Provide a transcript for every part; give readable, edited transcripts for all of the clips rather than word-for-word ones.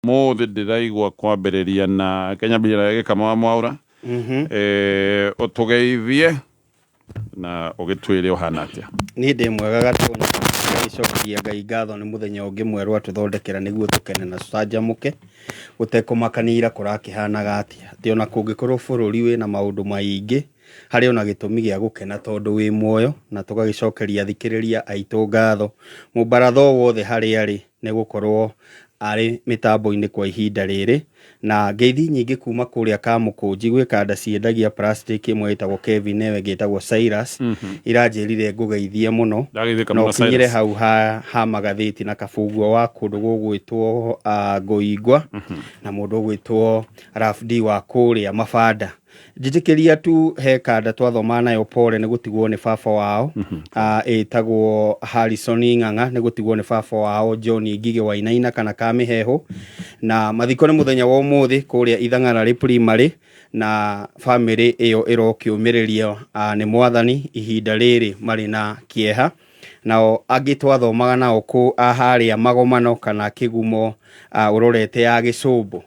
Mũthĩ ndĩraigua kwambĩrĩria na Kenya Mbirarũ Kamau Mwaura ũtũgeithie na ũgĩtwĩre ũhana atĩa. Niĩ ndĩ mwega Gatũnyi, ngĩcokia Ngai ngatho nĩ mũthenya ũngĩ mwerũ atũthondekera nĩguo tũkene na tũcanjamũke gũtekũmakania ira kũrakĩhanaga atĩa. Atĩ ona kũngĩkorwo bũrũri wĩna maũndũ maingĩ harĩ ona gĩtũmi gĩa gũkena tondũ wĩ muoyo, na tũgagĩcokeria athikĩrĩria aitũ ngatho. Mũbaratho wothe harĩa arĩ nĩ gũkorwo arĩ mĩtambo-inĩ kwa ihinda rĩrĩ, na ngeithi nyingĩ kuma kũrĩa Kamũkũnji gwĩ kanda ciendagia plastic, ĩmwe ĩtagwo Kevin nayo ĩngĩ ĩtagwo Cyrus, iranjĩrire ngũgeithie mũno na ũkinyire hau ha magathĩti na kabugua wa kũndũ gũgwĩtwo Ngũingwa na mũndũ ũgwĩtwo Ralph D wa kũrĩa Mabanda. Njĩtĩkĩria tu he kanda twathoma nayo pole nĩ gũtigwo nĩ baba wao, ĩtagwo Harrison Ng'ang'a, nĩ gũtigwo nĩ baba wao John Ngigĩ Wainaina kana Kamĩheho, na mathiko nĩ mũthenya wa ũmũthĩ kũrĩa Ithang'ara primary, na family ĩyo ĩrokĩũmĩrĩria nĩ Mwathani ihinda rĩrĩ marĩ na kĩeha. Nao angĩ twathomaga nao harĩa Magomano kana Kĩgumo ũrorete ya Gĩcũmbũ,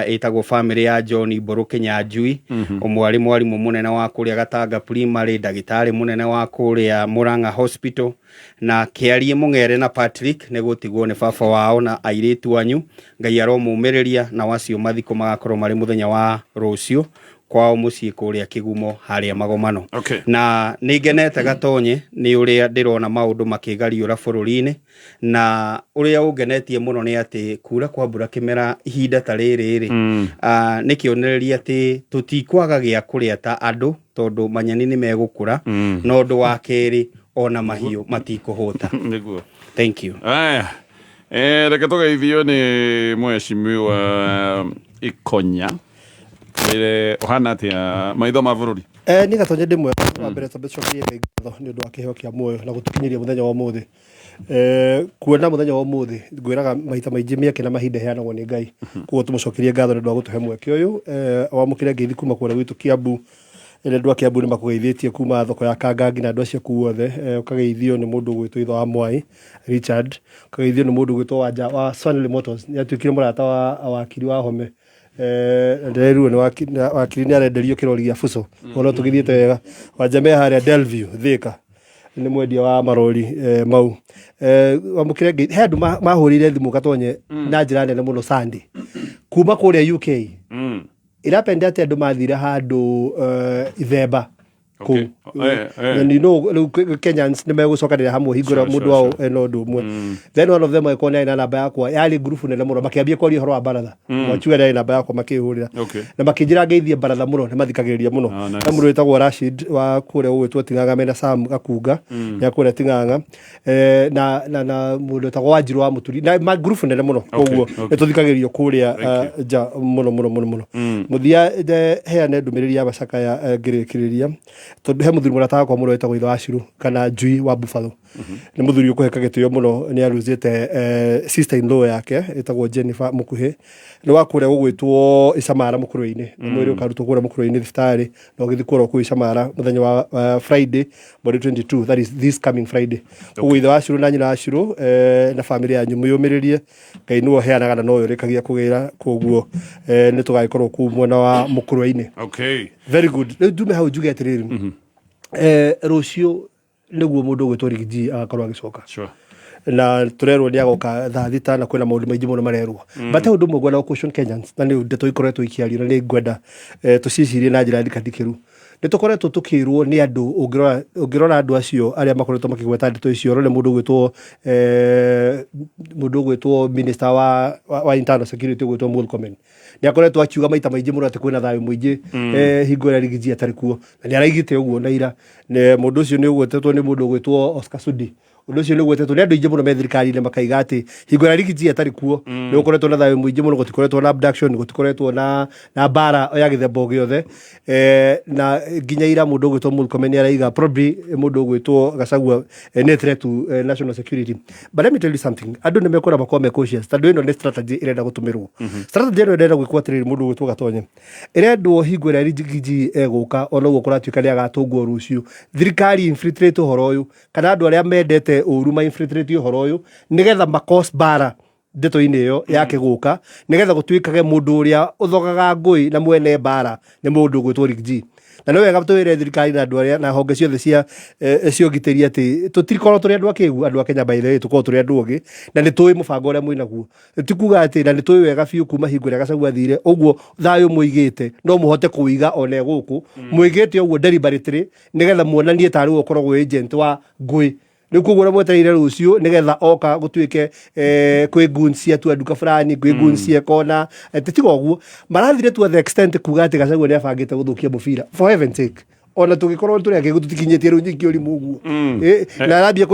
ĩtagwo family ya John Mbũrũ Kĩnyanjui, ũmwe arĩ mwarimũ mũnene wa kũrĩa Gatanga primary, ndagĩtarĩ mũnene wa kũrĩa Mũrang'a hospital, na Kĩarie Mũng'ere na Patrick nĩ gũtigwo nĩ baba wao na airĩtu anyu. Ngai aromũmĩrĩria na wacio mathiko magakorwo marĩ mũthenya wa rũciũ kwao mũciĩ kũrĩa Kĩgumo harĩa Magomano. Na nĩngenete Gatonye nĩ ũrĩa ndĩrona maũndũ makĩgariũra bũrũri-inĩ, na ũrĩa ũngenetie mũno nĩ atĩ kura kwa mbura kĩmera ihinda ta rĩrĩ nĩ kĩonereria atĩ tũtikwaga gĩa kũrĩa ta andũ tondũ manyeni nĩ megũkũra, na ũndũ wa kerĩ ona mahiũ matikũhũta. Thank you. Reke tũgeithio nĩ Mheshimiwa Ikonya. Ũhana atĩa maitho ma bũrũri? Niĩ Gatonye ndĩ mwega wa mbere tũcokerie Ngai ngatho nĩ ũndũ wa kĩheo kĩa muoyo na gũtũkinyĩria mũthenya wa ũmũthĩ. Kuona mũthenya wa ũmũthĩ ngwĩraga maita maingĩ mĩeke na mahinda heanagwo nĩ Ngai, koguo tũmũcokerie ngatho nĩ ũndũ wa gũtũhe mweke ũyũ. Wamũkĩre ngeithi kuma kũrĩa gwitũ Kiambu, andũ a Kiambu nĩ makũgeithĩtie kuma thoko ya Kangangi na andũ acio kuothe. Ũkageithio nĩ mũndũ ũgwĩtwo ithe wa Mwai Richard, ũkageithio nĩ mũndũ ũgwĩtwo Wanja wa Swanley Motors, nĩ atuĩkire mũrata wa wakiri wa Home. Nderuo nĩ wakiri nĩ arenderio kĩrori gĩa Fuso, ona tũgithiĩte wega. Wanja me harĩa Delview Thika, nĩ mwendia wa marori mau. Wamũkĩre ngeithi he andũ mahũrĩire thimũ Gatonye na njĩra nene mũno Sunday kuma kũrĩa UK, irapende atĩ andũ mathire handũ Ithemba kũu. You know Kenyans nĩ megũcokanĩrĩra hamwe hingũra mũndũ wao ena ũndũ ũmwe. Then one of them agĩkorwo nĩ na namba yakwa, yarĩ ngurubu nene mũno, makĩambia kwaria ũhoro wa baratha, mwakiuga nĩ namba yakwa makĩhũrĩra na makĩnjĩra ngeithie baratha mũno, nĩ mathikagĩrĩria mũno. Na mũndũ wĩtagwo Rashid wa kũrĩa ũgwĩtwo Ting'ang'a mena Sam Gakunga ya kũrĩa Ting'ang'a, na mũndũ wĩtagwo Wanjirũ wa Mũturi, na ngurubu nene mũno, koguo nĩ tũthikagĩrĩrio kũrĩa nja mũno. Mũthia heane ndũmĩrĩri ya macakaya ngĩrĩkĩrĩria, tondũ he mũthuri mũrata wakwa mũno wĩtagwo ithe wa Shirũ kana Njui wa Buffalo, nĩ mũthuri ũkũheka gĩtĩo mũno, nĩ aruzĩte sister in law yake ĩtagwo Jennifer Mũkuhĩ, nĩ wa kũrĩa gũgwĩtwo Icamara Mũkũrũ-inĩ, mwĩrĩ ũkarutwo kũrĩa Mũkũrũ-inĩ thibitarĩ na ũgĩthiĩ kũrĩa kũu Icamara mũthenya wa Friday mweri 22, that is this coming Friday. Koguo ithe wa Shirũ na nyina wa Shirũ na family yanyu mwĩyũmĩrĩrie, Ngai nĩwe ũheanaga na nowe ũrĩkagia kũgĩra, koguo nĩ tũgagĩkorwo kũu mwena wa Mũkũrũ-inĩ. Very good. Rĩu ndume hau njuge atĩrĩrĩ, rũciũ nĩguo mũndũ ũgwĩtwo Rigiji agakorwo agĩcoka, na tũrerwo nĩ agoka thaa thita na kwĩna maũndũ maingĩ mũno marerwo. But ũndũ ũmwe ngwenda gũcaution Kenyans, na nĩ ndeto ikoretwo ikĩario na nĩ ngwenda tũcicirie na njĩra ndikandikĩru. Nĩ tũkoretwo tũkĩrwo nĩ andũ, ũngĩrora andũ acio arĩa makoretwo makĩgweta ndeto icio, rore mũndũ ũgwĩtwo minister wa internal security ũgwĩtwo Murkomen, nĩ akoretwo akiuga maita maingĩ mũno atĩ kwĩna thayũ mũingĩ hingo ĩrĩa Rigiji atarĩ kuo, na nĩ araigĩte ũguo na ira. Mũndũ ũcio nĩ ũgwetetwo nĩ mũndũ ũgwĩtwo Oscar Sudi, ũndũ ũcio nĩ ũgwetetwo nĩ andũ aingĩ mũno me thirikari-inĩ makaiga atĩ hingo ĩrĩa Rigiji atarĩ kuo nĩ gũkoretwo na thayũ mũingĩ mũno, gũtikoretwo na abduction, gũtikoretwo na mbara ya gĩthemba o gĩothe. Na nginya ira mũndũ ũgwĩtwo Murkomen nĩ araiga probably mũndũ ũgwĩtwo Gachagua nĩ threat to national security. But let me tell you something, andũ nĩ mekora makorwo me cautious, tondũ ĩno nĩ strategy ĩrenda gũtũmĩrwo. Strategy ĩno ĩrenda gwĩkwo atĩrĩrĩ, mũndũ ũgwĩtwo Gatonye, ĩrendwo hingo ĩrĩa Rigiji egũka, ona ũguo kũratuĩka nĩ agatũngwo rũciũ, thirikari infiltrate ũhoro ũyũ, kana andũ arĩa mendete ũru ma infiltrate ũhoro ũyũ, nĩgetha makos bara ndeto-inĩ ĩyo yake gũka nigetha gũtuĩkage mũndũ ũrĩa ũthogaga ngũĩ na mwene mbara nĩ mũndũ gwĩtwo Rick G. Na nĩ wega twĩre thirikari na andũ arĩa na honge ciothe cia ciogitĩri atĩ tũtikorwo tũrĩ andũ akĩgu andũ a Kenya by the way tũkorwo tũrĩ andũ ũngĩ na nĩ tũĩ mũbango ũrĩa mwĩnaguo ti kuga atĩ na nĩ tũĩ wega biũ kuma hingo ĩrĩa Gachagua athire ũguo thayũ mũigĩte no mũhote kũwiga ona gũkũ mũigĩte ũguo deliberately nigetha muonanie tarĩ ũkoragwo agent wa ngũĩ rĩu koguo na mwetereire rũciũ nigetha oka gũtuĩke kwĩ goons cia tu nduka fulani kwĩ goons cia kona tiga ũguo marathire to the extent kuga atĩ Gachagua nĩ abangĩte gũthũkia mũbira for heaven's sake ona tũgĩkorwo tũrĩ akĩgu tũtikinyĩtie rĩu nyingĩ ũrimũ ũguo na arabia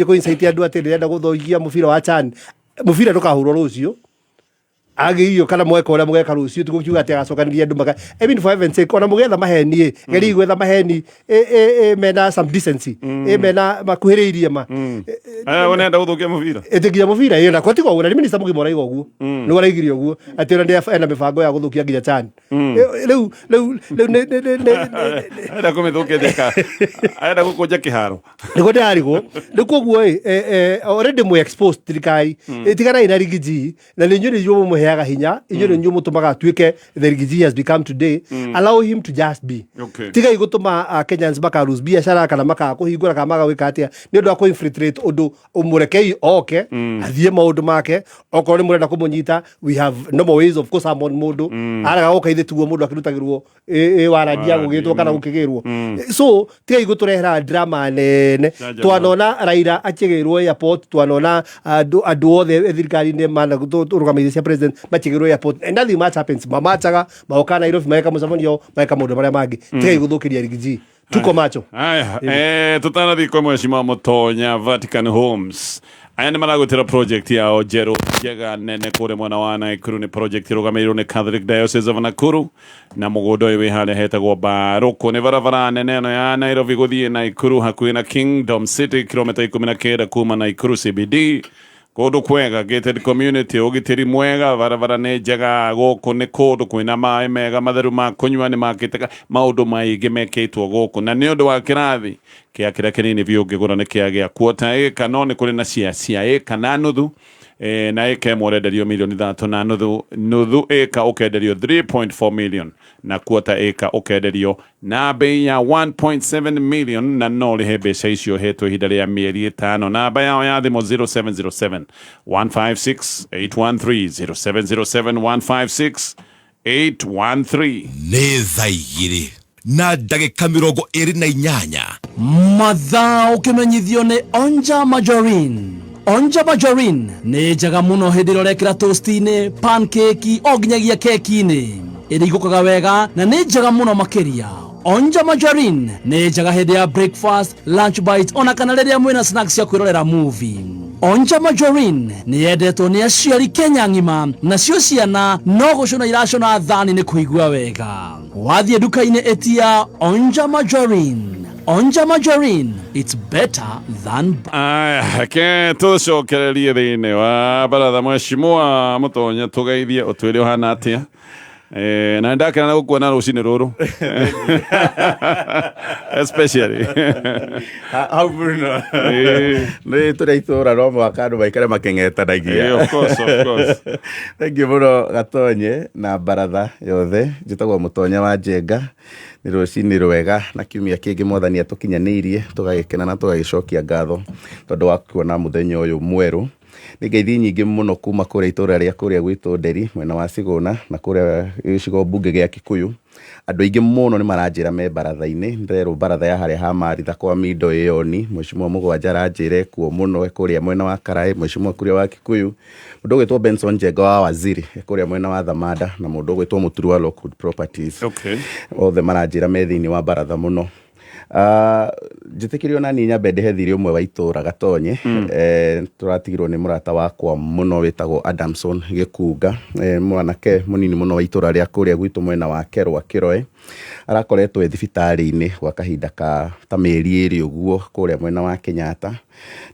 coincite andũ atĩ ndĩrenda gũthũkia mũbira wa CHAN mũbira ndũkahũrwo rũciũ agĩiyo kana mweka ũrĩa mũgeka rũciũ tũgũkiuga atĩ agacokanĩria andũ maka I mean for heaven's sake ona mũgetha maheni geri gwetha maheni mena some decency mena makuhĩrĩirie ma wonenda gũthũkia mũbira ĩtĩkia mũbira ĩyo na kwatiga ũguo na minister mũgima ũraiga ũguo nĩ waraigire ũguo atĩ ona ena mĩbango ya gũthũkia nginya CHAN rĩu enda kũmĩthũkia theka enda gũkũnja kĩharo nĩguo ndĩrarigwo rĩu koguo already mwe exposed thirikari ĩtiganai na Rick G na nĩ inyuĩ nĩguo mũheaga hinya inyuĩ nĩguo mũtũmaga atuĩke the Rick G has become today allow him to just be tigai gũtũma Kenyans makarus biacara kana makakũhingũra kana magawĩka atĩa nĩ ũndũ wa kũ-infiltrate ũndũ ũmũrekei oke athiĩ maũndũ make okorwo nĩ mũrenda kũmũnyita we have normal ways of course amon mũndũ araga gũka ithe tuo mũndũ akĩrutagĩrwo warandia gũgĩtwo kana gũkĩgĩrwo so tigai gũtũrehera drama nene twanona Raila akĩgĩrwo airport twanona andũ othe thirikari-inĩ mana tũrũgamĩrĩri cia president makĩgĩrwo airport and nothing much happens mamachaga maoka Nairobi maeka mũcemanio maeka maũndũ marĩa mangĩ tigai gũthũkĩria Rick G tuko macho tutanathi kwa mheshimiwa Mutonya Vatican Homes aya nĩ maragũtĩra project yao njerũ njega nene kũrĩa mwena wa Nakuru nĩ project ĩrũgamĩrĩirwo nĩ Catholic Diocese of Nakuru na mũgũnda ũyũ wĩ harĩa hetagwo Barũkũ nĩ barabara nene ĩno ya Nairobi gũthiĩ Nakuru hakuhĩ na Kingdom City kilomita 19 kuma Nakuru CBD kũndũ kwega gated community ũgitĩri mwega barabara nĩ njega gũkũ nĩ kũndũ kwĩna maĩ mega matheru ma kũnyua nĩ makĩte maũndũ maingĩ mekĩtwo gũkũ na nĩ ũndũ wa kĩrathi kĩa kĩrĩa kĩnini biũ ũngĩgũra nĩ kĩa gĩa quarter acre no nĩ kũrĩ na cia acre na nuthu na acre ĩmwe ũrenderio mirioni 3 na nuthu acre ũkenderio 3.4 million na quarter acre ũkenderio na bei ya 1.7 million na no rĩhe mbeca icio hetwo ihinda rĩa mĩeri 5 namba yao ya thimũ 0707 156 813 0707 156 813 nĩ thaa igĩrĩ na ndagĩka 28 mathaa ũkĩmenyithio nĩ Onja Margarine. Onja Margarine nĩ njega mũno hĩndĩ ĩrĩa ũrekĩra toast-inĩ pancake o nginyagia keki-inĩ ĩrĩa igũkaga wega na nĩ njega mũno makĩria. Onja Margarine nĩ njega hĩndĩ ya breakfast lunch bite ona kana rĩrĩa mwĩna snacks cia kwĩrorera movie. Onja Margarine nĩ yendetwo nĩ aciari Kenya ng'ima nacio ciana no gũcũna iracũna thani nĩ kũigua wega. Wathiĩ nduka-inĩ ĩtia Onja Margarine. Onja Margarine, it's better than... ke tũcokererie thĩinĩ wa baratha mheshimiwa Mutonya tũgeithie ũtwĩre ũhana atĩa na ndakena na gũkuona rũcinĩ rũrũ especially how Bruno nĩ tũrĩa itũra no mwaka andũ maikare makĩng'etanagia of course thank you mũno Gatonye na baratha yothe njĩtagwo Mutonya wa Njenga nĩ rũcinĩ rwega na kiumia kĩngĩ Mwathani atũkinyanĩirie tũgagĩkena na tũgagĩcokia ngatho tondũ wa kuona mũthenya ũyũ mwerũ. Nĩ ngeithi nyingĩ mũno kuma kũrĩa itũra rĩa kũrĩa gwitũ Nderi mwena wa Sigũna na kũrĩa gĩcigo mbunge gĩa Kikuyu. Andũ aingĩ mũno nĩ maranjĩra me baratha-inĩ nderwo baratha ya harĩa ha Maritha kwa Mindo ĩyoni mheshimiwa Mũgwanja aranjĩre kuo mũno kũrĩa mwena wa Karai mheshimiwa kũrĩa wa Kikuyu mũndũ ũgwĩtwo Benson Njenga wa Waziri kũrĩa mwena wa Thamanda na mũndũ ũgwĩtwo Mũturu wa Lockwood Properties othe maranjĩra me thĩinĩ wa baratha mũno. Njĩtĩkĩrio na niĩ nyambe ndĩhethirie ũmwe wa itũra Gatonye tũratigirwo nĩ mũrata wakwa mũno wĩtagwo Adamson Gĩkunga mwanake mũnini mũno wa itũra rĩa kũrĩa gwitũ mwena wa Kerwa Kĩroe arakoretwo thibitarĩ-inĩ gwa kahinda ka ta mĩeri ĩrĩ ũguo kũrĩa mwena wa Kenyatta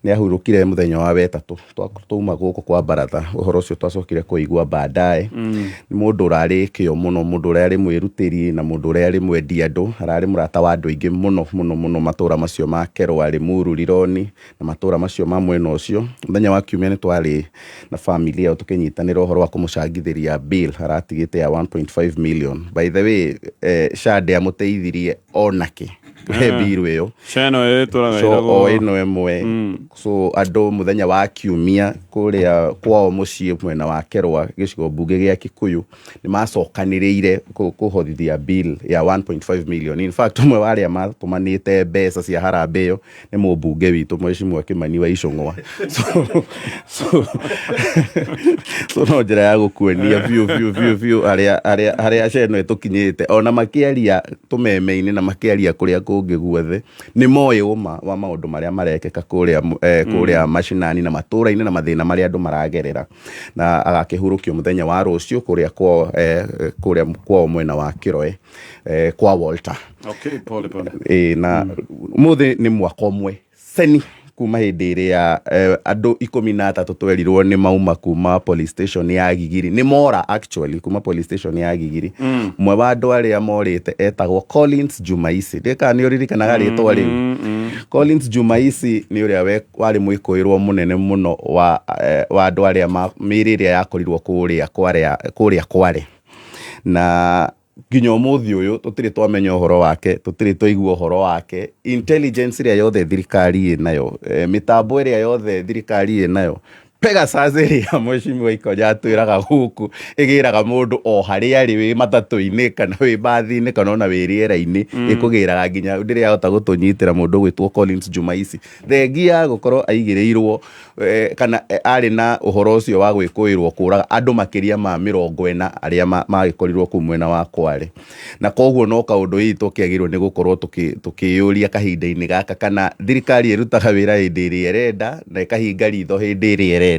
nĩ ahurũkire mũthenya wa wetatũ twauma gũkũ kwa baratha ũhoro ũcio twacokire kũigua baadaye nĩ mũndũ ũrarĩ kĩo mũno mũndũ ũrĩa arĩ mwĩrutĩri na mũndũ ũrĩa arĩ mwendia andũ ararĩ mũrata wa andũ aingĩ mũno muno matura macio ma Kerwa, Limuru, Lironi na matura macio ma mwena ucio. Muthenya wa kiumia ni twari na family yao tukinyitanira uhoro wa kumucangithiria bill aratigite ya 1.5 million. By the way, Shade amuteithirie onake bill iyo Shano turaga so ino emwe so ando muthenya wa kiumia kuria kwao mucii mwena wa Kerwa gicigo mbunge gia Kikuyu ni macokaniriire kuhothithia bill ya 1.5 million. In fact umwe wa aria matumanite mbeca cia harambe iyo ni mumbunge witu Mheshimiwa Kimani wa Icung'wa. So no njira ya gukuenia view aria Sheno tukinyite ona makiaria tumeme-ini na makiaria kuria kungi guothe ni moyo wa maundu maria marekeka kuria mashinani na matura-ini na mathina maria andu maragerera na agakihurukio muthenya wa rucio kuria kwa mwena wa Kiroe kwa Walter. Okay, pole. Na muthi ni mwaka umwe seni kuma hindi iria andu 13 twerirwo ni mauma kuma police station ya Gigiri ni mora actually kuma police station ya Gigiri. Mwe wa andu aria morite etagwo Collins Jumaisi ndika ni uririkanaga ritwa riu. Collins Jumaisi ni uria wari mwikoirwo munene muno wa andu aria miriria yakorirwo kuria Kware na nginya umuthi uyu tutiri twamenya uhoro wake tutiri twaigua uhoro wake. Intelligence iria yothe thirikari inayo mitambo iria yothe thirikari inayo Pegasus iria Mheshimiwa Ikoja atwiraga guku igiraga mundu o haria ari wi matatu-ini kana wi bathi-ini kana ona wi riera-ini ikugiraga nginya ndiri yahota gutunyitira mundu gwitwo Collins Jumaisi thengia gukorwo aigireirwo kana ari na uhoro ucio wa gwikuirwo kuraga andu makiria ma 40 aria magikorirwo ku mwena wa Kware na koguo no kaundu ii tukiagirwo ni gukorwo tukiyuria kahinda-ini gaka kana thirikari irutaga wira hindi iri erenda na ikahinga ritho hindi iri erenda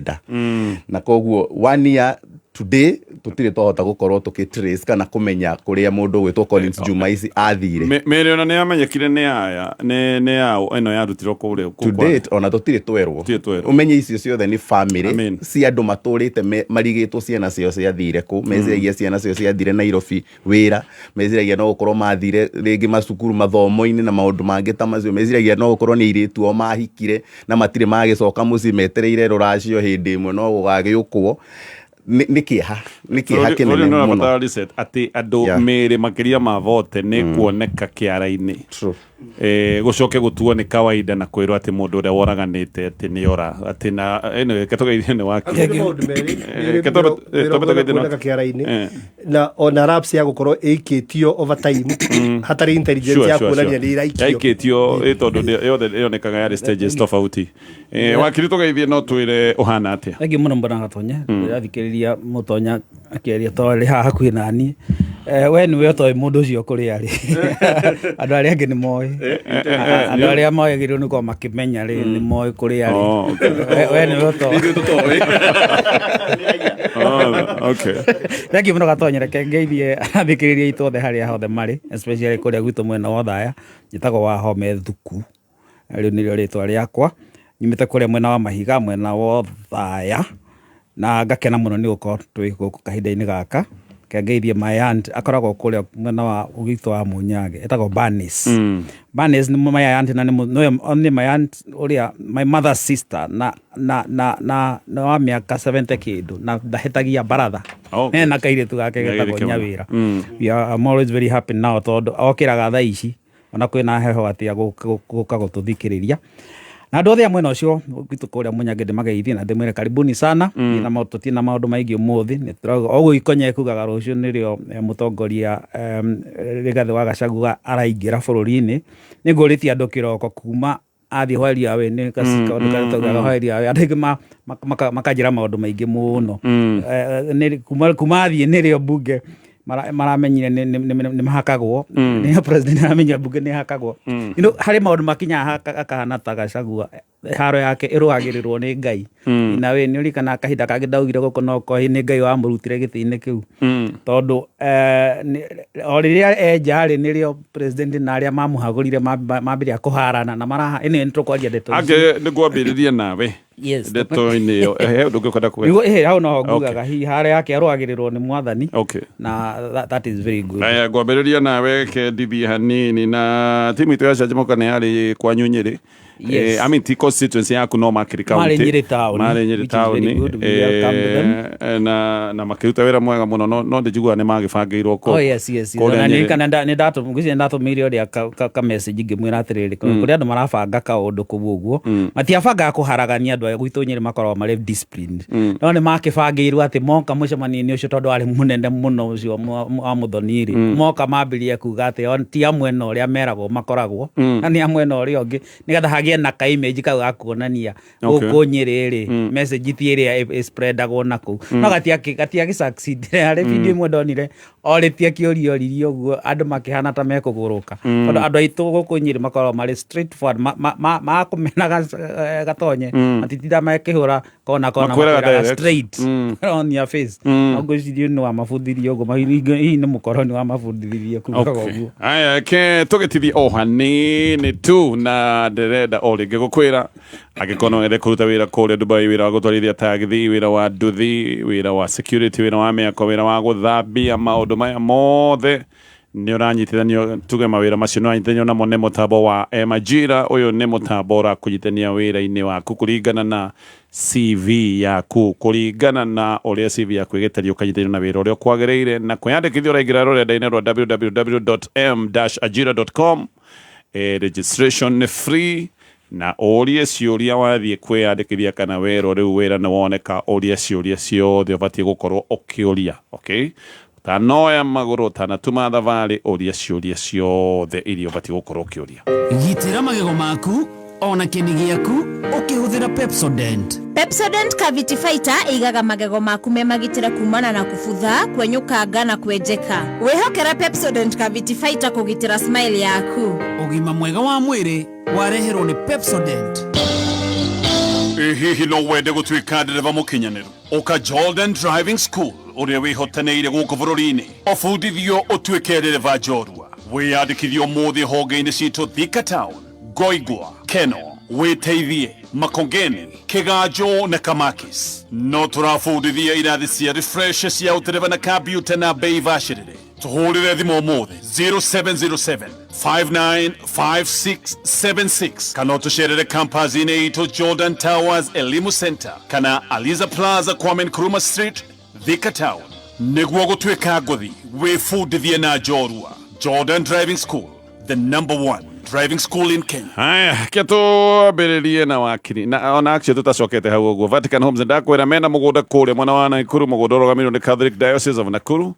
na koguo 1 year today tutire twahota gukorwo tukitrace kana kumenya kuria mundu gwitwo Collins Jumaisi athire mere ona ni amenyekire ni aya ni eno yarutirwo kuria today ona tutire twerwo umenye icio ciothe ni family si andu maturite marigitwo ciana cio ciathire ku meziragia ciana cio ciathire Nairobi wira meziragia no gukorwo mathire ringi macukuru mathomo-ini na maundu mangi ta macio meziragia no gukorwo ni iritu o mahikire na matire magicoka muci metereire ruracio hindi imwe no gugagiukwo nikiha kinene muno no reset ati andu mere makiria ma vote ni kuoneka kiara-ini gucoke gutuo ni kawaida na kwirwo ati mundu uria woraganite ati ni ora ati na eno ketogeithie ni wake ketogeithie kiara-ini na ona raps ya gukorwo ikitio over time hatari intelligence ya kuonania ni ikitio tondu yothe yonekaga yari stages tofauti wakiri togeithie no twire uhana atia thangi muno mbona gatonya athikiriria mutonya akiaria tawari haha hakuhi nani we ni we toy mundu ucio kuri ari andu aria angi ni moi andu aria moyagirwo ni ko makimenya ri ni moi kuri ari we ni we toy okay thangi muno gatonya reke ngeithie athikiriria itothe haria hothe mari especially kuria gwitu mwena wa Thaya njitagwo wa Home Thuku riu nirio ritwa riakwa nyimite kuria mwena wa Mahiga mwena wa Thaya na ngakena muno ni uko twi guku kahinda-ini gaka kengeithie my aunt akoragwo kuria mwena wa ugito wa Munyage etagwo Banis Banis ni my aunt na ni my aunt uria my mother's sister na wa miaka 70 kindu na ndahetagia baratha na kairitu gake getagwo Nyawira. I'm always very happy now tondu okiraga thaa ici ona kwina heho atia guka gututhikiriria na andu othe mwena ucio gitu kuria Munyage ndimageithie na ndimwire karibuni sana na maututi na maundu maingi umuthi ni turaga oguo Ikonye kugaga rucio nirio mutongoria Rigathi wa Gachagua araingira bururi-ini ni nguritie andu kiroko kuma athi hwaria we ni kasika ondu karitogaga hwaria we andu makanjira maundu maingi muno ni kuma athi nirio bunge maramenyire ni mahakagwo ni president aramenyire bunge ni hakagwo hari maundu makinya akahana ta Gachagua haro yake irugagirirwo ni Ngai na we ni urikana kahinda kangĩ ndaugire gũkũ no kohi nĩ Ngai wamũrutire gĩtĩ-inĩ kĩu tondũ o rĩrĩa enjarĩ nĩrĩo president na arĩa mamũhagũrire mambĩrĩria kũharana na maraha ĩno nĩ tũkwaria ndeto nĩ ngwambĩrĩria nawe ndeto-inĩ ĩyo ndũngĩkwenda kuga hau no ngugaga haro yake arũagĩrĩrwo nĩ Mwathani na that is very good. Ngwambĩrĩria nawe kendithi hanini na timu itũ ya Canjamũka nĩ yarĩ kwanyu Nyĩrĩ. Yes. I mean, the constituency yaku no Makiri County. Marĩ Nyĩrĩ town. Na makiruta wĩra mwega mũno no ndĩjiguaga nĩ magĩbangĩirwo ko. Oh yes. Na nĩ ndatũmĩire ũrĩa ka message ngĩmwĩra atĩrĩrĩ kũrĩ andũ marabanga kaũndũ kũu ũguo. Matiabangaga kũharagania andũ aya gwitũ Nyĩrĩ makoragwo marĩ disciplined. No nĩ makĩbangĩirwo atĩ moka mũcemanio-inĩ ũcio tondũ arĩ mũnene mũno ũcio wa Mũthoni-rĩ. Moka mambĩrĩrie kuga atĩ ti amwe na ũrĩa meragwo makoragwo na nĩ amwe na ũrĩa ũngĩ nĩgetha na ka image kau gakuonania gũkũ Nyĩrĩ-rĩ message ti ĩrĩa spreadagwo nakũu no gatiagĩ succeed harĩ video imwe ndonire orĩtie kĩũria oririo ũguo andũ makĩhana ta mekũgũrũka tondũ andũ aitũ gũkũ Nyĩrĩ makoragwo marĩ straightforward makũmenaga gatonye matitinda makĩhũra kona straight on your face ngwĩciria nĩ wamabundithirie ũguo hihi nĩ mũkoroni wamabundithirie kuuga ũguo. Aya tũgĩtithie o hanini tu na ndĩrenda o rĩngĩ gũkwĩra angĩkorwo no wende kũruta wĩra kũrĩa Dubai, wĩra wa gũtwarithia taxi, wĩra wa nduthi, wĩra wa security, wĩra wa mĩako, wĩra wa gũthambia, maũndũ maya mothe nĩ ũranyitithanio tuge mawĩra macio nĩ ũranyitithanio namo nĩ mũtambo wa Majira. Ũyũ nĩ mũtambo ũrakũnyitithania wĩra-inĩ waku kũringana na CV yaku, kũringana na ũrĩa CV yaku ĩgĩtario ũkanyitithanio na wĩra ũrĩa ũkwagĩrĩire na kwĩyandĩkithia ũraingĩra rũrenda-inĩ rwa www.m-ajira.com. Registration nĩ free na ũrie ciũria wathiĩ kwĩyandĩkithia kana wĩra rĩu wĩra nĩ woneka ũrie ciũria ciothe ũbatiĩ gũkorwo ũkĩũria. Tanoya magũrũ tanatuma thabarĩ ũria ciũria ciothe iria ũbatiĩ gũkorwo ũkĩũria. Gitĩra magego maku ona kĩni gĩaku ũkĩhũthĩra Pepsodent. Pepsodent Cavity Fighter igaga magego maku memagitĩra kumana na kubutha, kwenyũkanga na kwenjeka. Wĩhokera Pepsodent Cavity Fighter kũgitĩra smile yaku. Ũgima mwega wa mwĩrĩ wareherwo nĩ Pepsodent. Hihi no wende gũtuĩka ndereba mũkinyanĩru ũka Jordan Driving School ũrĩa wĩhotanĩire gũkũ bũrũri-inĩ ũbundithio ũtuĩke ndereba njorua. Wĩyandĩkithie ũmũthĩ honge-inĩ citũ Thika Town, Ngoigwa, Keno, Wĩteithie, Makongeni, Kĩganjo na Kamakis. No tũrabundithia irathi cia refresh cia ũtereba na kambiuta na bei bacĩrĩre. Tuhũrĩre thimũ ũmũthĩ 0707-595676 kana ũtũcerere kampazi-inĩ itũ Jordan Towers Elimu Center kana Aliza Plaza Kwame Nkrumah Street, Thika Town. Nĩguo gũtuĩka ngũthi wĩbundithie na njorua. Jordan Driving School, the #1 driving school in Kenya. Haya, tũambĩrĩrie na wakiri na ona actually tũtacokete hau ũguo. Vatican Homes ndakwĩra mena mũgũnda kũrĩa mwena wa Nakuru, mũgũnda ũrũgamĩrĩirwo nĩ Catholic Diocese of Nakuru.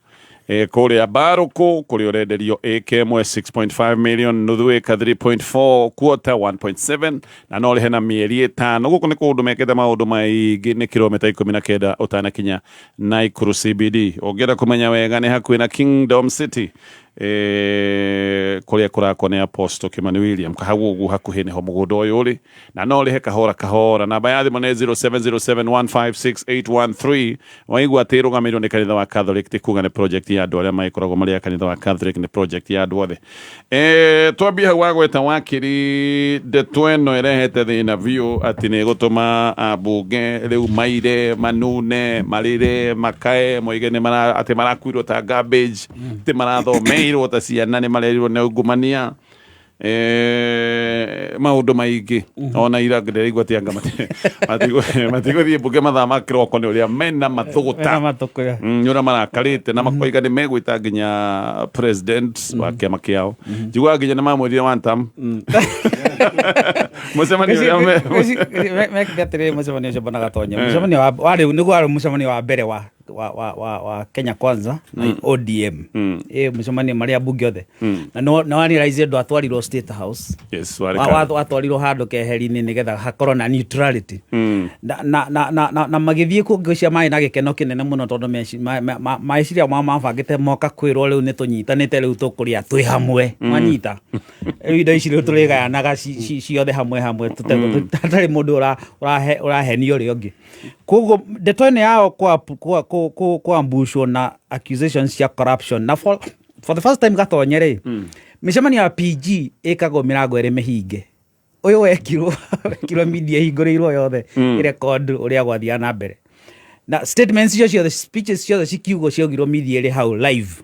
Kũrĩa Barũkũ kũrĩa ũrenderio ĩka ĩmwe 6.5 million, nuthu ĩka 3.4, quarter 1.7 na no rĩhe na mĩeri ĩtano. Gũkũ nĩ kũndũ mekĩte maũndũ maingĩ, nĩ kilomita 19 ũtanakinya Nakuru CBD. Ũngĩenda kũmenya wega nĩ hakuhĩ na Kingdom City kũrĩa kũrakwo nĩ Apostle Kimani William kahau ũguo hakuhĩ nĩho mũgũnda ũyũ ũrĩ na no rĩhe kahora. Namba ya thimũ nĩ 0707156813. Waigua atĩ ĩrũgamĩrĩirwo nĩ kanitha wa Catholic ti kuga nĩ project ya andũ arĩa magĩkoragwo marĩ a kanitha wa Catholic, nĩ project ya andũ othe. Twambie hau wagweta wakiri, ndeto ĩno ĩrehete thĩna biũ atĩ nĩ gũtũma ambunge rĩu maire manune marĩre makae moige atĩ marakuirwo ta garbage, atĩ marathome ta ciana nĩ marerirwo nĩ ungumania maũndũ maingĩ ona ira ndĩraigua atĩ anga matigũthiĩ mbunge mathaa ma kĩroko nĩ ũrĩa mena mathũgũta nĩ ũrĩa marakarĩte na makoiga nĩ megwĩta nginya president wa kĩama kĩao. Njiguaga nginya nĩ mamwĩrire one term mũcemanio mekĩte mũcemanio ũcio mbona gatonya. Mũcemanio wa rĩu nĩguo warĩ mũcemanio wa mbere wa Kenya Kwanza na ODM. Mũcemanio marĩa ambunge othe na nĩ wanĩraize andũ atwarirwo State House. Yes, watwarirwo handũ keheri-inĩ nĩgetha hakorwo na neutrality na magĩthiĩ kũngĩcia maĩ na gĩkeno kĩnene mũno tondũ meciria mao mabangĩte moka kwĩrwo rĩu nĩ tũnyitanĩte rĩu tũkũrĩa twĩ hamwe manyita indo ici rĩu tũrĩgayanaga ciothe hamwe tũtarĩ mũndũ ũrahenio ũrĩa ũngĩ. Koguo ndeto ĩno yao kwambushwo na accusations cia corruption na for the first time Gatonye mĩcemanio ya PG ĩkagwo mĩrango ĩrĩ mĩhinge. Ũyũ wekirwo media hingũrĩirwo yothe record ũrĩa gwathiaga na mbere na statements icio ciothe speeches ciothe cikiugwo ciaugirwo media ĩrĩ hau live.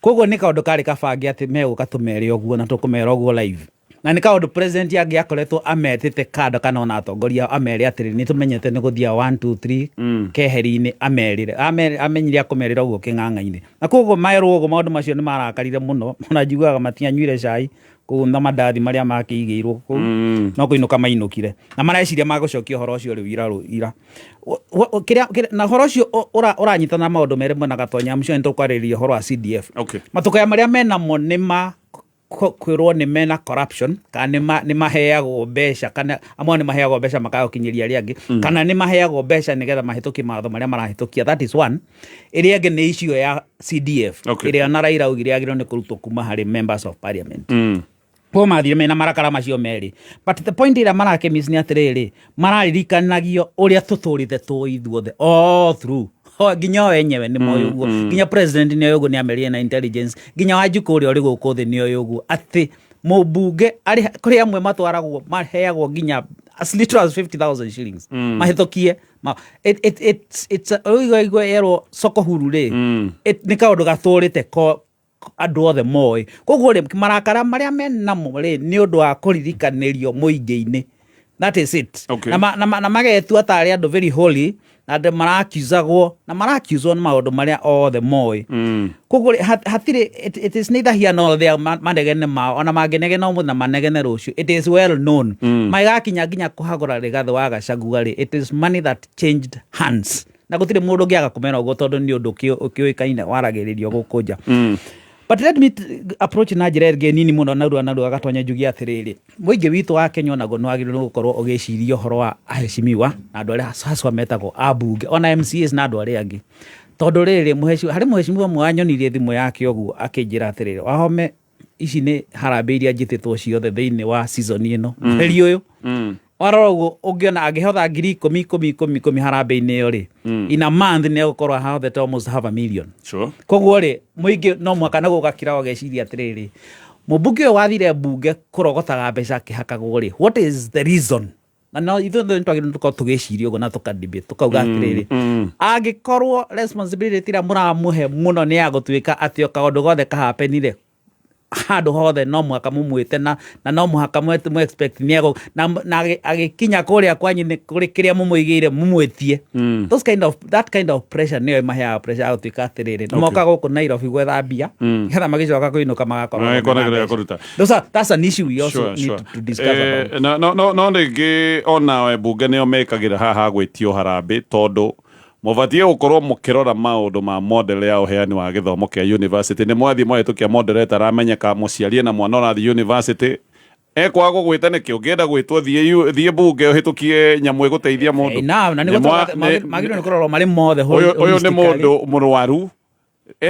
Koguo nĩ kaũndũ karĩ kabange atĩ megũka tũmere ũguo na tũkũmera ũguo live na nĩ kaũndũ president yake akoretwo ametĩte kando kana ona atongoria amere atĩrĩ nĩ tũmenyete nĩ gũthia 1 2 3 keheri-inĩ amerire amenyire akũmerĩra ũguo kĩng'ang'a-inĩ na koguo maerwo ũguo maũndũ macio nĩ marakarire mũno ona njiguaga matianyuire cai kũu na mandathi marĩa makĩigĩirwo kũu no kũinũka mainũkire na mareciria magũcokia ũhoro ũcio rĩu ira na ũhoro ũcio ũranyitana maũndũ merĩ mwena Gatonye mcio nĩtũkwarĩrĩria ũhoro wa CDF. Matũkaya marĩa menamo nĩ kwĩrwo nĩ mena corruption kana nĩ maheagwo mbeca kana amwe nĩ maheagwo mbeca makagokinyĩria arĩa angĩ kana nĩ maheagwo mbeca nĩgetha mahĩtũkie matho marĩa marahĩtũkia. That is one. Ĩrĩa ĩngĩ nĩ issue ya CDF ĩrĩa na Raila augire agĩrĩirwo nĩ kũrutwo kuma harĩ members of parliament. Kwa mathire mena marakara macio merĩ. But the point ĩrĩa marakemiss nĩ atĩrĩrĩ mararirikanagio ũrĩa tũtũrĩte tũithuothe all through nginya wenyewe nĩ moyo ũguo nginya president nĩ oyo ũguo nĩ amerie na intelligence nginya Wanjiku ũrĩa ũrĩ gũkũ thĩ nĩ oyo ũguo atĩ mũmbunge kũrĩ amwe matwaragwo maheagwo nginya as little as 50,000 shillings mahĩtũkie it's oigo erwo soko huru rĩ nĩ kaũndũ gatũrĩte andũ othe moĩ. Koguo rĩ marakara marĩa menamo rĩ nĩ ũndũ wa kũririkanĩrio mũingĩ-inĩ. That is it. Na magetua tarĩ andũ very holy na andũ marakizagwo na marakizwo na maũndũ marĩa othe moĩ. Koguo hatirĩ it is neither here nor there manegene mao ona mangĩnegena ũmũthĩ na manegene rũciũ. It is well known magakinya nginya kũhagũra Rigathĩ wa Gachagua rĩ it is money that changed hands na gũtirĩ mũndũ ũngĩaga kũmena ũguo tondũ nĩ ũndũ ũkĩũĩkaine waragĩrĩrio gũkũ nja. But let me approach na njĩra ĩngĩ nini mũno narua Gatonye njugie atĩrĩrĩ mũingĩ witũ wa Kenya onaguo nĩ wagĩrĩirwo gũkorwo ũgĩciria ũhoro wa aheshimiwa na andũ arĩa haswa metagwo ambunge ona MCAs na andũ arĩa angĩ tondũ rĩrĩ harĩ mũheshimiwa ũmwe wanyonirie thimũ yake ũguo akĩnjĩra atĩrĩrĩ Wahome ici nĩ harambĩ iria njĩtĩtwo ciothe thĩinĩ wa season ĩno mweri ũyũ warora ũguo ũngĩona angĩhotha 10,000 harambĩ-inĩ ĩyo rĩ in a month nĩ egũkorwo ahothete almost half a million. Koguo rĩ mũingĩ no mwaka na gũgakira ũgeciria atĩrĩrĩ mũmbunge ũyũ wathire mbunge kũrogotaga mbeca akĩhakagwo rĩ what is the reason na no ithuĩ twagĩrĩirwo tũkorwo tũgĩciria ũguo na tũkadebate tukauga atĩrĩrĩ angĩkorwo responsibility ĩrĩa mũramũhe mũno nĩ ya gũtuĩka atĩ o kaũndũ gothe kahapenire handũ hothe no mwaka mumwĩte na no mũhaka mwe expect nĩego na agĩkinya kũrĩa kwanyu kũrĩ kĩrĩa mũmũigĩire mũmwĩtie that kind of pressure nĩyo maheaga pressure gũtuĩka atĩrĩrĩ no moka gũkũ Nairobi gwetha mbia nĩgetha magĩcoka kũinũka magakorwo that's an issue we also need to discuss about. No rĩngĩ ona mbunge nĩo mekagĩra haha gwĩtio harambĩ tondũ mũbatie gũkorwo mũkĩrora maũndũ ma model ya ũheani wa gĩthomo kĩa university nĩ mwathiĩ mwahĩtũkia moderator aramenyeka mũciari na mwana ũrathiĩ university ekwaga gwĩta nĩkĩ ũngĩenda gwĩtwo thiĩ mbunge ũhĩtũkie nyamũ ĩgũteithia mũndũ na magĩrĩirwo nĩ kũrorwo marĩ mothe ũyũ nĩ mũndũ mũrwaru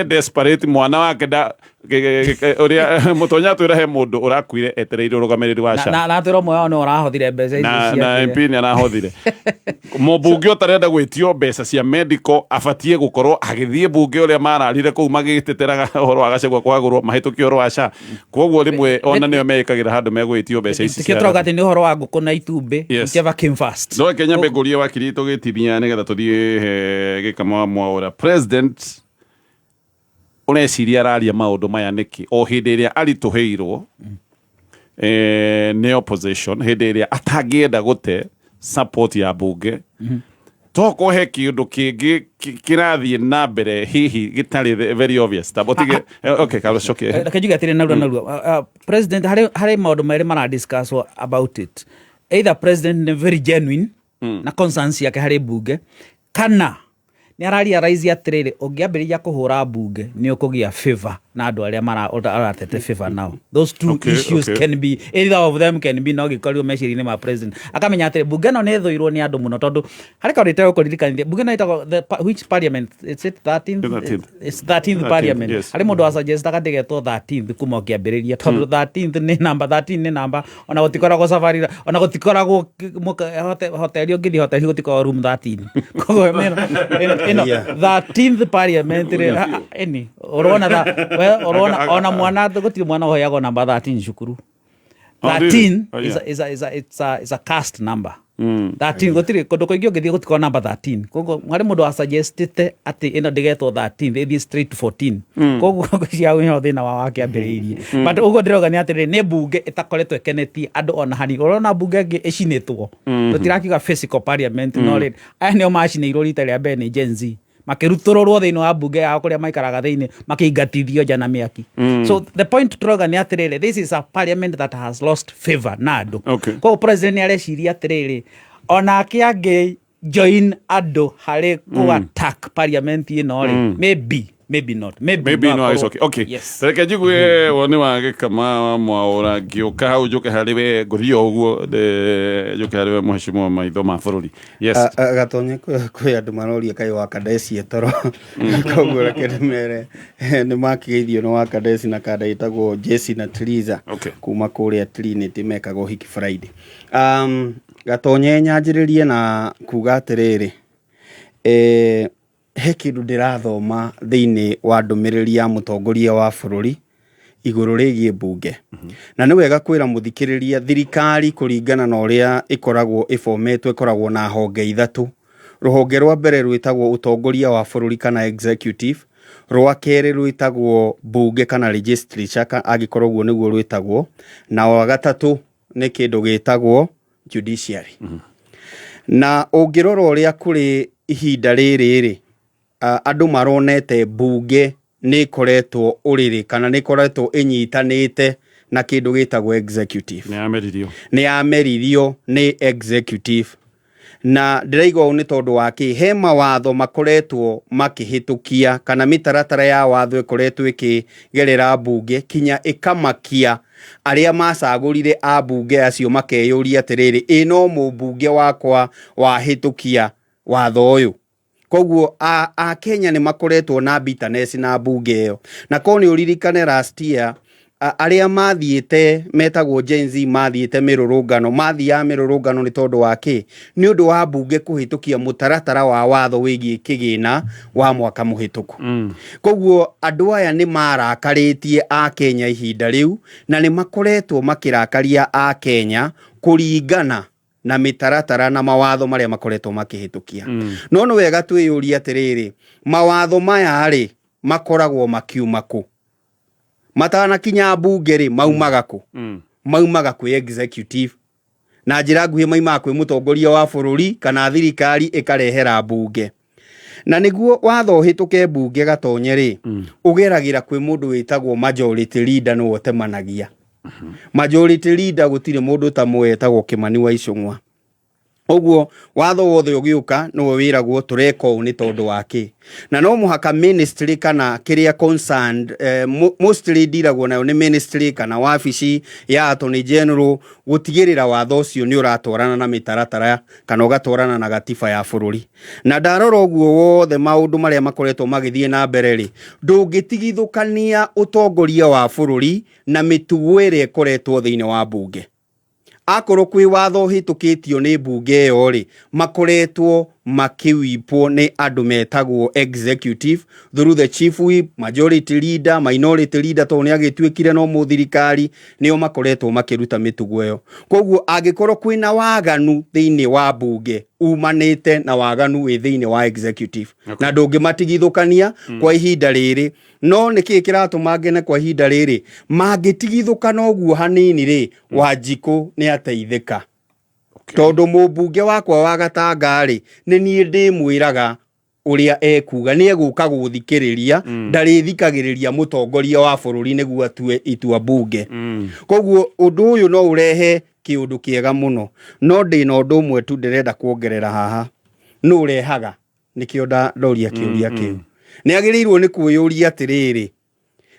desperate mwana wake ũrĩa Mũtonya atwĩra he mũndũ ũrakuire etereire ũrũgamĩrĩri wa SHA na atwĩra ũmwe wao nĩ ũrahothire mbeca icio na MP nĩ arahothire mũmbunge ũtarenda gwĩtio mbeca cia medical abatie gũkorwo agĩthiĩ mbunge ũrĩa mararire kũu magĩteteraga ũhoro wa Gachagua kwagũrwo mahĩtũkie ũhoro wa SHA. Koguo rĩmwe ona nĩo mekagĩra handũ megwĩtio mbeca ici cia tũrauga atĩ nĩ ũhoro wa ngũkũ na itumbĩ whichever came first. No Kenya mbengũrie wakiri tũgĩtithia nĩgetha tũthiĩ gĩkama mwaũra president ũreciria araria maũndũ maya nĩkĩ o hĩndĩ ĩrĩa aritũhĩirwo nĩ opposition hĩndĩ ĩrĩa atangĩenda gũte support ya mbunge toko he kĩndũ kĩngĩ kĩrathiĩ na mbere hihi gĩtarĩ very obvious tabotige okay Carlos okay kajuga atĩrĩ narua president harĩ maũndũ merĩ mara discuss about it either president nĩ very genuine na conscience yake harĩ mbunge kana nĩ araria raisi atĩrĩrĩ ũngĩambĩrĩria kũhũra mbunge nĩ ũkũgĩa favor na andu aria maratete favor now. Those two issues can be, either of them can be no gikorio meciria-ini ma president. Akamenya atiri bunge no ne thoirwo ni andu muno tondu hari ka rite kuririkania bunge no itagwo which parliament, it's 13th, it's 13th parliament. Yes. Hari mundu asuggest akadegetwo 13th kuma kiambiriria tondu 13th ni number 13 ni number ona gutikoragwo safari ona gutikoragwo hoteli ungithi hoteli gutikoragwo room 13 koguo mena 13th parliament any orona ona mwana gutiri mwana hoyago number 13 cukuru. 13 is a cast number. 13 gutiri kundu kuingi ungithi gutiko number 13 koguo hari mundu asuggestite ati ino ndigetwo 13 ithi straight to 14 koguo ciao ino thina wa kiambiriirie but uguo ndiroga ni atiri ni bunge itakoretwo ekenetie andu ona hani urona bunge ngi icinitwo tutirakiga physical parliament no ri aya nio macinirwo rita ria mbere ni Gen Z makirutorwo thiini wa bunge yao kuria maikaraga thiini makiingatithio jana miaki. So the point turoga ni atiriri, this is a parliament that has lost favor na andu. Kwa president areciria atiriri onake angi join andu hari ku attack parliament ino ri maybe not it's okay. Yes. Reke jigue woni wage kama mwaura ngioka hau njuke hariwe nguthio uguo de njuke hariwe mheshimiwa maitho ma bururi. Yes. Gatonye kwi andu maroria kai wa Kadesi etoro koguo reke mere ni makigeithio no wa Kadesi na kada itagwo Jesse na Triza kuma kuria Trinity mekagwo hiki Friday. Gatonye nyanjiririe na kuga atiriri he kindu ndirathoma thiini wa ndumiriri ya mutongoria wa bururi iguru rigie bunge na ni wega kwira muthikiriria thirikari kuringana na uria ikoragwo ifometwo ikoragwo na honge ithatu. Ruhonge rwa mbere rwitagwo utongoria wa bururi kana executive, rwa keri rwitagwo bunge kana legislature agikoragwo niguo rwitagwo, na wa gatatu ni kindu gitagwo judiciary. Na ungirora uria kuri ihinda riri andu maronete bunge ni koretwo uriri kana ni koretwo inyitanite na kindu gitagwo executive. Ni ameririo ni executive. Na ndiraigwa ni tondu waki he mawatho makoretwo makihitukia kana mitaratara ya watho ikoretwo ikigerera bunge kinya ikamakia aria macagurire a bunge acio makeyuria atiriri ino mubunge wakwa wahitukia watho uyu. Koguo a Kenya ni makoretwo na bitterness na bunge yo. Na ko ni uririkane last year aria mathiete metagwo Gen Z mathiete mirurungano mathia mirurungano ni tondu waki ni undu wa bunge kuhitukia mutaratara wa watho wigi kigina wa mwaka muhituku. Koguo andu aya ni marakaritie a Kenya ihinda riu na ni makoretwo makirakaria a Kenya kuringana na mitaratara na mawatho maria makoretwo makihitukia. No wega twiyuria atiriri mawatho maya ri makoragwo makiuma ku matana kinya bunge ri maumaga ku maumaga ku executive na njira nguhi maima kwi mutongoria wa bururi kana thirikari ikarehera bunge. Na niguo watho hituke bunge Gatonye ri ugeragira kwi mundu witagwo majority leader no wotemanagia. Majority leader gutire mundu ta mwetagwo Kimani wa Icung'wa. Oguo watho wothe ugiuka no wiragwo tureko ni tondu waki na no muhaka ministry kana kiria concerned mostly diragwo nayo ni ministry kana wabici ya Attorney General gutigirira watho ucio ni uratwarana na mitaratara kana ugatwarana na gatiba ya bururi. Na ndarora oguo wothe maundu maria makoretwo magithie na mbere ri ndungitigithukania utongoria wa bururi na mitugo ire ikoretwo thiini wa bunge. Akoro kwi watho hitukitio ni bunge yo ri makoretwo makiwipo ni andu metagwo executive through the chief whip, majority leader, minority leader to ni agitwikire no muthirikari nio makoretwo makiruta mitugo yo. Koguo agikorwo kwina waganu thiini wa bunge umanite na waganu wi thiini wa executive na ndungimatigithukania kwa ihinda riri. No niki kiratuma ngene kwa ihinda riri magitigithukana oguo hanini ri Wanjiku ni ateithika. Tondu mubunge wakwa wa Gatanga ri ni nie ndimwiraga uria ekuga ni eguka guthikiriria ndarithikagiriria mutongoria wa bururi niguo atue itua bunge. Koguo undu uyu no urehe kiundu kiega muno no ndina undu umwe tu ndirenda kuongerera haha no urehaga nikio ndoria kiuria kiu ni agirirwo ni kuyuria atiriri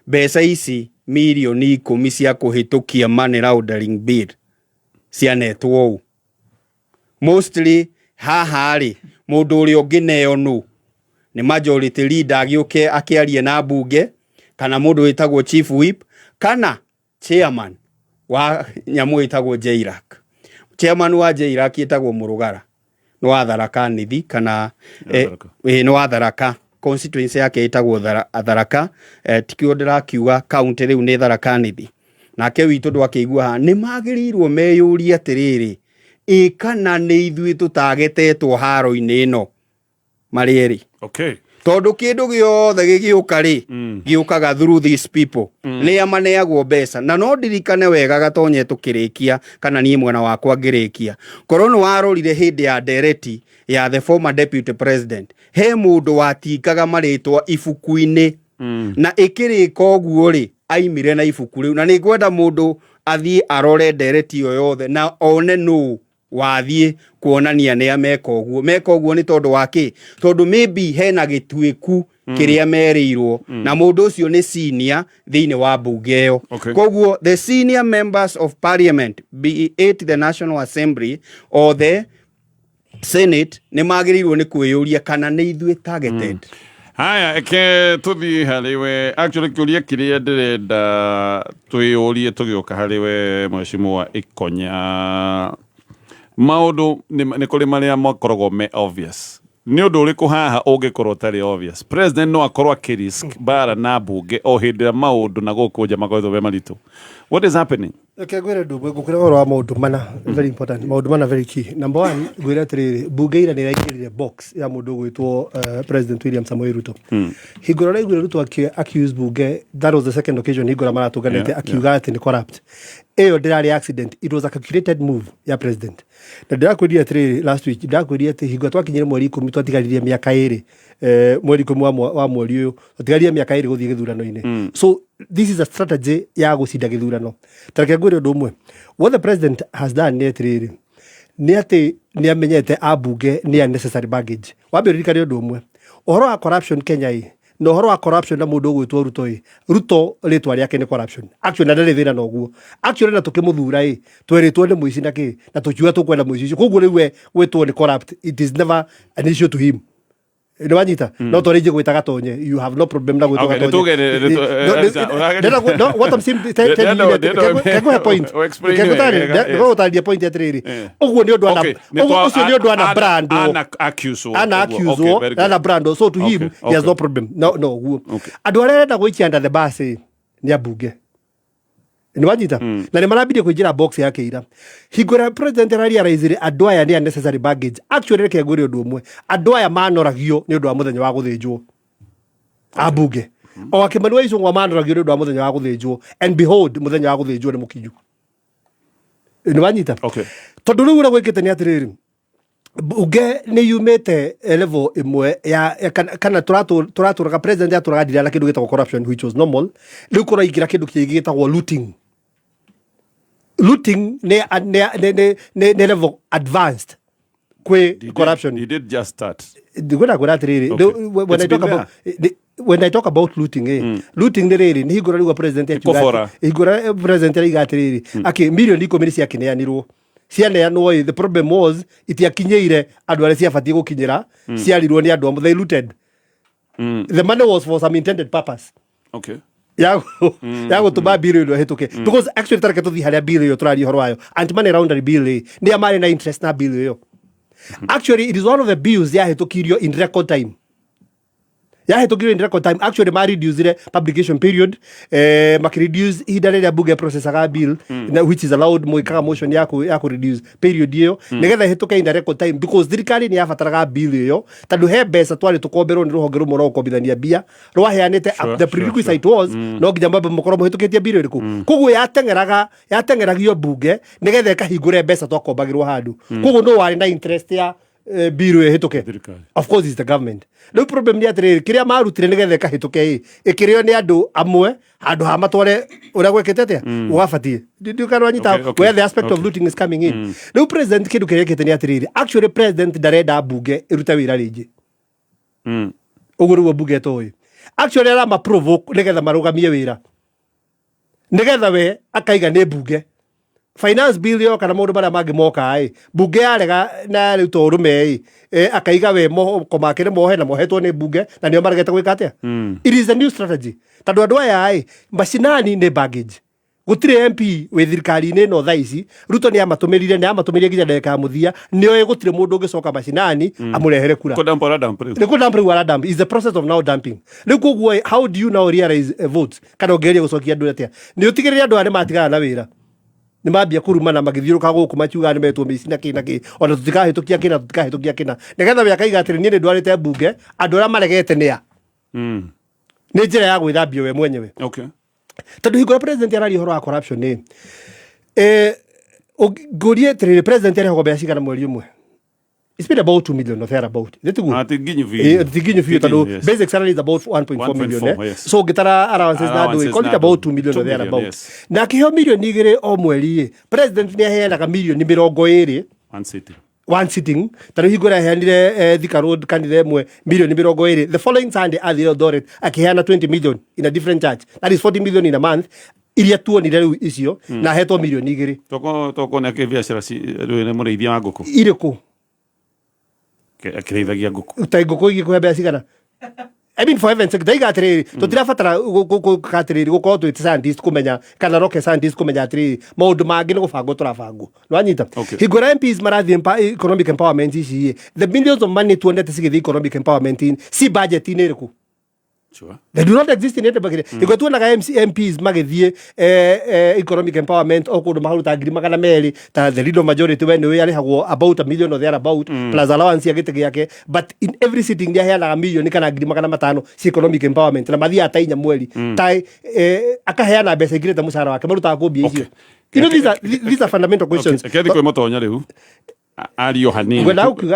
mbeca ici milioni 10 cia kuhitukia money laundering bill cianetwo u mostly haha ri mundu uri ungineo nu ni majority leader agiuke akiarie na bunge kana mundu witagwo chief whip kana chairman wa nyamu witagwo Jairak. Chairman wa Jairak witagwo Murugara no wa Tharaka Nithi kana no wa Tharaka constituency yake itagwo Tharaka tikio ndirakiuga county riu ni Tharaka Nithi nake witu ndwakeigua ni magirirwo meyuria atiriri kana ni ithui tutagetetwo haro-ini ino marieri. Okay. Tondu kindu giothe gigiuka ri giukaga through these people ni amaneagwo mbeca na no ndirikane wega gatonye tukirikia kana nie mwana wakwa ngirikia korona warorire hindi ya dereti ya the former deputy president he mundu watikaga maritwa ibuku-ini na ikirika uguo ri aimire na ibuku riu na ni ngwenda mundu athie arore dereti yo yothe na one no wathie kuonania ni ameka uguo ni tondu waki tondu maybe hena gitweku kiria merirwo na mundu ucio ni senior thiini wa bunge yo koguo the senior members of parliament be it the National Assembly or the Senate ni magirirwo ni kwiyuria kana ni ithui targeted. Haya eke tuthi hariwe actually kuria kiria ndirenda twiyurie tugioka hariwe mheshimiwa Ikonya maundu ni kuri maria makoragwo me obvious ni undu uriku haha ungikorwo tari obvious president no akorwo akirisk bara na bunge o hindira maundu na gukunja makoitho be maritu. What is happening? Okay, gwira ndugu gukira goro wa maundu mana very important, maundu mana very key. Number 1 gwira atiriri bunge ira ni raikirire box ya mundu gwitwo President William Samoei Ruto. Higora raigura Ruto accuse bunge, that was the second occasion higora maratuganete akiuga ati ni corrupt. Eyo ndirari accident, it was a calculated move ya president. Na ndirakwĩria atiriri last week ndirakwĩria ati higora twakinyire mweri 10 twatigaririe miaka 2 mweri 10 wa mweri uyu twatigaririe miaka 2 guthie githurano-ini. So this is a strategy ya gucinda githurano. Tareke ngwire undu umwe what the president has done ni atiriri ni ati ni amenyete abunge ni unnecessary baggage. Wambe ririkane undu umwe uhoro wa corruption Kenya hii no horo wa corruption na mundu gwitwo Ruto hii Ruto ritwa riake ni corruption actually ndari thina no guo actually na tukimuthura hii tweritwo ni muici na ki na tukiuga tukwenda muici ucio koguo riwe gwitwo ni corrupt it is never an issue to him. Ni wanyita no torije gwita gatonye you have no problem na gwita gatonye. No what I'm saying tell you point go tell point ya triri uguo ni undu ana ucio ni undu ana brand ana brand so to him he has no problem no uguo andu arenda gwikia under the bus ni abunge ni wanyita na ni marabidi kujira box yake ira higora president rari araizire andu aya ni unnecessary baggage actually reke ngwire undu umwe andu aya manoragio ni undu wa muthenya wa guthinjwo abunge o akimanwa icio ngwa manoragio ni undu wa muthenya wa guthinjwo and behold muthenya wa guthinjwo ni mukinyu ni wanyita tondu riu ura gwikite ni atiriri bunge ni yumete level imwe ya kana turaturaga president aturaga ndira kindu gitagwo corruption which was normal riu kuraigira kindu kigitagwo looting ne level advanced corruption. He did just start. When I talk about looting looting ni riri ni higura riu president atuga higura president rigatiriri aki million ikomiri cia kineanirwo cianeanwo the problem was itiakinyeire andu aria ciabatie gukinyira ciarirwo ni andu they looted the money was for some intended purpose ya gutuma bill ino hituke because actually tareke tuthi haria bill iyo turari horo wayo anti money laundering bill ni amari na interest na bill iyo actually it is one of the bills ya hitukirio in record time actually ma reduce the publication period reduce hidare ya bunge process aga bill which is allowed moikaga motion ya ku reduce period iyo nigetha hituke in record time because thirikari ni yabataraga bill iyo tandu he mbeca twari tukomberwo ni ruhonge rumwe ro kombithania bia rwaheanite the prerequisite was no nginya mbaba mukoro muhitukitie bill iriku koguo yatengeragio bunge nigetha ikahingure mbeca twakombagirwo handu koguo no wari na interest ya bill hituke of course is the government no problem ni atiriri kiria marutire nigetha kahituke ikirio ni andu amwe handu ha matware uria gwekete ugabatie ndio kana wanyita where the aspect of looting is coming in no president kindu kirekete ni atiriri actually president darenda bunge iruta wira ringi uguru wa bunge toy actually arama provoke nigetha marugamie wira nigetha we akaiga ni bunge finance bill yo kana maundu maria mangi moka bunge yarega na riu to rume akaiga we moko make ni mohe na mohetwo ni bunge na nio maregete gwika atia it is a new strategy tandu andu aya macinani ni baggage gutire MP we thirikari-ini no thaici Ruto ni amatumirire nginya ndeka ya muthia nio gutire mundu ungicoka macinani amurehere kura kudamp is the process of now dumping riu koguo how do you now realize votes kana ungeria gucokia andu atia ni utigirire andu ani matigana na wira ni mambia kurumana magithiuruka guku makiuga ni metwo mici na kina ona tutikahitukia kina nigetha we akaiga atiri ni ndwarite bunge andu aria maregete nia ni njira ya gwithambia we mwenyewe tondu hingo ya president arari horo wa corruption ni ngurie atiri president ari hogobea cigana mweri umwe it's been about 2 million or thereabout tiginyu fiu tondu basic salary is about 1.4 million so gitara allowances na do call it about 2 million or thereabout na kiheo million igire o mweri president ni aheanaga million 20 one sitting tari hingo ya heanire Thika Road kanitha imwe million 20 the following Sunday at the Eldoret akiheana 20 million in a different church that is 40 million in a month iria tuonire riu icio na hetwo million igiri toko na biashara si riu mureithia wa nguku iriku akireithagia nguku utai nguku igikuhe bea cigana I mean for heaven's sake daiga atiri tutirabatara gukatiriri gukorwo twite scientist kumenya kana rocket scientist kumenya atiri maundu mangi ni gubangwo turabango nwanyita hingura MPs marathi economic empowerment ici the billions of money tuonete cigithi economic empowerment in si budget ni iriku they do not exist in it bagire iko tuonaga MPs magithie economic empowerment o kundu maharuta ngiri magana meri ta the leader majority when we are hagwo about $1 million or thereabout plus allowance yagite yake but in every sitting dia heana million kana ngiri magana matano si economic empowerment na mathia atainya mweri tai akaheana mbeca ingire ta mucara wake maruta kumbia icio you know these are fundamental questions kethi kwe motonya riu ario hanini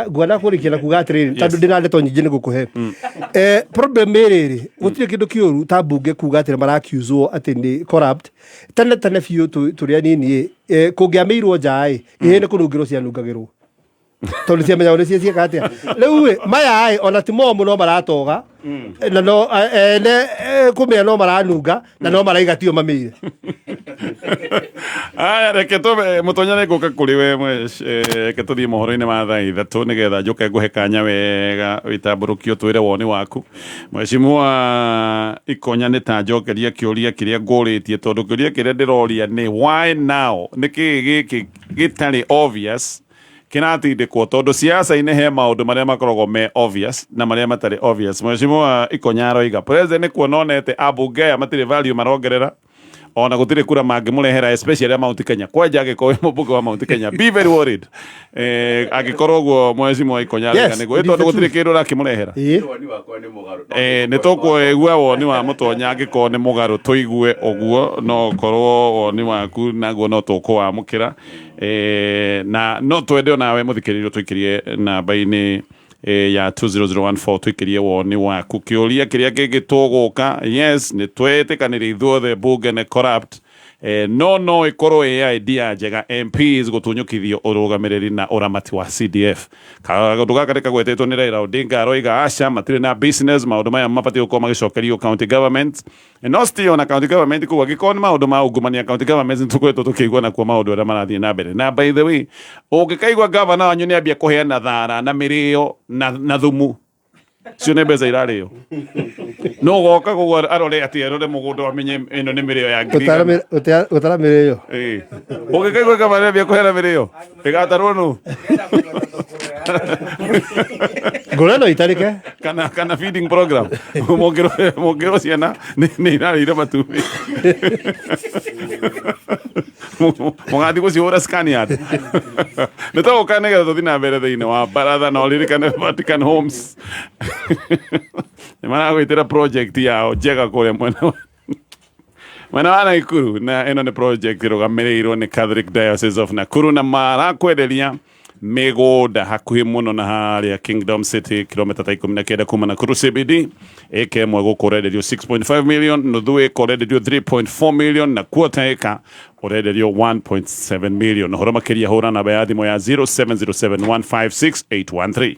gwena kurikia na kuga atiriri tandu ndina ndeto nyingi ni gukuhe problem eriri gutire kindu kiuru ta bunge kuga atiri marakiuzwo ati ni corrupt tene fiu turia nini kungiamirwo njai ihene kunungirwo cianungagirwo tondu ciamenya uri cieka atia riu maya ona ti momu no maratoga na no kumenya no maranunga na no maraiga tio mamire aya reke to mutonya ne guka kuri we ke tuthie mohoro-ini ma thaa ithatu nigetha njuke nguhe kanya wega witamburukio twire woni waku mheshimiwa Ikonya ni ta njokeria kiuria kiria nguritie tondu kiuria kiria ndiroria ni why now niki giki gitari obvious kinatindikwo tondu siasa-ini he maundu maria makoragwo me obvious na maria matari obvious mheshimiwa Ikonya aroiga president kuononete abunge matire value marongerera ona gutire kura mangimurehera especially Mount Kenya kwaja agikowe mubuge wa Mount Kenya be very worried agikorwo guo mheshimiwa Ikonya ni tondu gutire kindu rakimurehera woni wakwa ni mugaru ni tukwigua woni wa mutonya agiko ni mugaru tuigue oguo no korwo woni waku naguo no tukwamukira na no twende nawe muthikiririo twikirie namba-ini ya 20014 twikirie woni waku kiuria kiria kingituguka yes ni twetikanire ithuothe bunge ne corrupt no ikorwo idea njega MPs gutunyukithio urugamiriri na uramati wa CDF kaundu gaka nikagwetetwo ni Raila Odinga aroiga aca matire na business maundu maya mabati gukorwo magicokerio county government no still na county government kuwa gikoni maundu ma ungumania county government ntukwetwo tukigwa na kwa maundu aria marathie na mbere na by the way ungikaigwa governor wanyu ni ambia kuheana thara na mirio na thumu cio nä mbeca irario no goka gå arore atä arore må gå nda amenye ä no nä mä rä o ya gå tara mä rä yo å gä kaigua kamana bia kå hena mä rä o ä gatarwo nå ngå rä no itarä ke kana feeding program må ngä ro ciana nä irarä ire matumbä må gathi gå cihå ra scaniad nä togå ka nä getha tå thi na mbere thä inä wa baratha na å rirä kane Vatican Homes nä maragwä tä ra project yao njega kå rä a mwena wa Nakuru na ä no nä project ä rå gamä rä irwo nä Catholic Diocese of Nakuru na marakwenderia mä gå nda hakuhä må no na harä a Kingdom City kilomita ta 19 kuma Nakuru CBD ä mwe gå kå renderio 6.5 million nuthu ä ka renderio 3.4 million na quarter ä urenderio 1.7 million horo makiria hura namba ya thimo ya 0707156813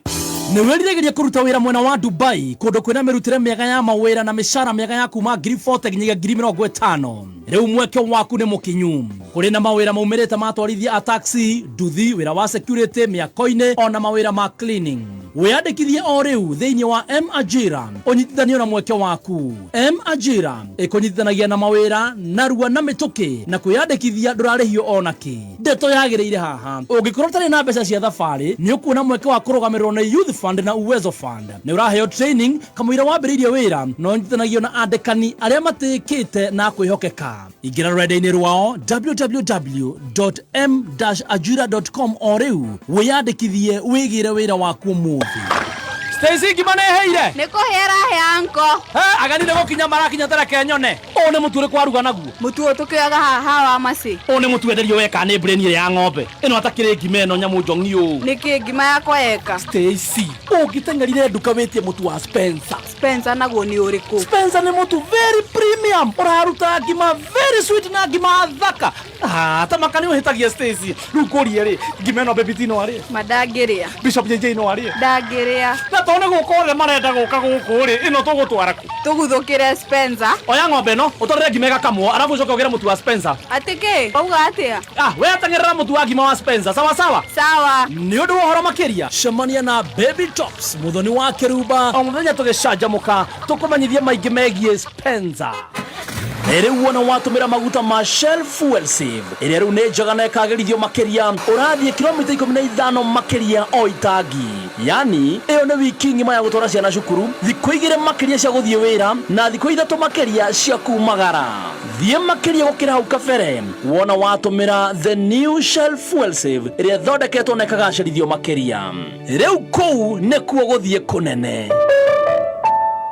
nĩ wĩriragĩria kũruta wĩra mwena wa Dubai kũndũ kwĩna mĩrutĩre mĩega ya mawĩra na mĩcara mĩega ya kuma 40,000 nginyagia 50,000. Rĩu mweke waku nĩ mũkinyu. Kũrĩ na mawĩra maumĩrĩte ma atwarithia a taxi, nduthi, wĩra wa security, mĩako-inĩ ona mawĩra ma cleaning. Wĩyandĩkithie o rĩu thĩinĩ wa M-Ajira ũnyitithanio na mweke waku. M-Ajira ĩkũnyitithanagia na mawĩra, narua na mĩtũkĩ na kwĩyandĩkithia ndũrarĩhio ona kĩ. Ndeto yagĩrĩire haha. Ũngĩkorwo ũtarĩ na mbeca cia thabarĩ nĩ ũkuona mweke wa kũrũgamĩrĩrwo na Youth Fund na Uwezo Fund. Nĩ ũraheo training kamũira wambĩrĩirie wĩra no ũnyitithanagio na andĩkani arĩa matĩkĩte na kwĩhokeka. Ingĩra rũrenda-inĩ rwao www.m-ajira.com o rĩu wĩyandĩkithie wĩgĩre wĩra waku ũmũthĩ. Stacy ngima nĩheire nĩ kũhera he anko agani nĩ gũkinya marakinya tereke nyone. Ũũ nĩ mũtu ũrĩkũ waruga naguo? mũtu ũyũ tũkĩoyaga haha wa macĩ. Ũũ nĩ mũtu wenderio weka nĩ brain ya ng'ombe ĩno atakĩrĩ ngima ĩno nyamũ njongi ũũ. Nĩkĩ ngima yakwa yeka? Stacy ũngĩteng'erire nduka wĩtie mũtu wa Spencer. Spencer naguo nĩ ũrĩkũ? Spencer nĩ mũtu very premium ũraruta ngima very sweet na ngima thaka. Ta makani ũhĩtagia Stacy. Rĩu kũrie rĩ ngima ĩno baby tino arĩ mandangĩrĩa Bishop JJ no arĩ ndangĩrĩa na tone gũkũ othe marenda gũka gũkũ rĩ ĩno tũgũtwara kũ? tũguthũkĩre Spencer. Oya ng'ombe ĩno ũtwarĩre ngima ĩgakamwo arabu ũcoke ũgĩre mũtu wa Spencer. Atĩ kĩ wauga atĩa? We ateng'erera mũtu wa ngima wa Spencer sawa sawa. Sawa. Nĩ ũndũ wa ũhoro makĩria cemania na Baby Tops mũthoni wa Kĩrumba o mũthenya tũgĩcanjamũka tũkũmenyithia maingĩ megiĩ Spencer. Rĩu wona watũmĩra maguta ma Shell Fuel Save ĩrĩa rĩu nĩ njega na ĩkagĩrithio makĩria ũrathiĩ kilomita 15 makĩria o itangi. Yani ĩyo nĩ wiki ngima ya gũtwara ciana cukuru, thikũ 2 makĩria cia gũthiĩ wĩra na thikũ 3 makĩria cia kumagara. Thiĩ makĩria gũkĩra hau kabere wona watũmĩra the new Shell Fuel Save ĩrĩa thondeketwo na ĩkagacĩrithio makĩria. Rĩu kũu nĩkuo gũthiĩ kũnene.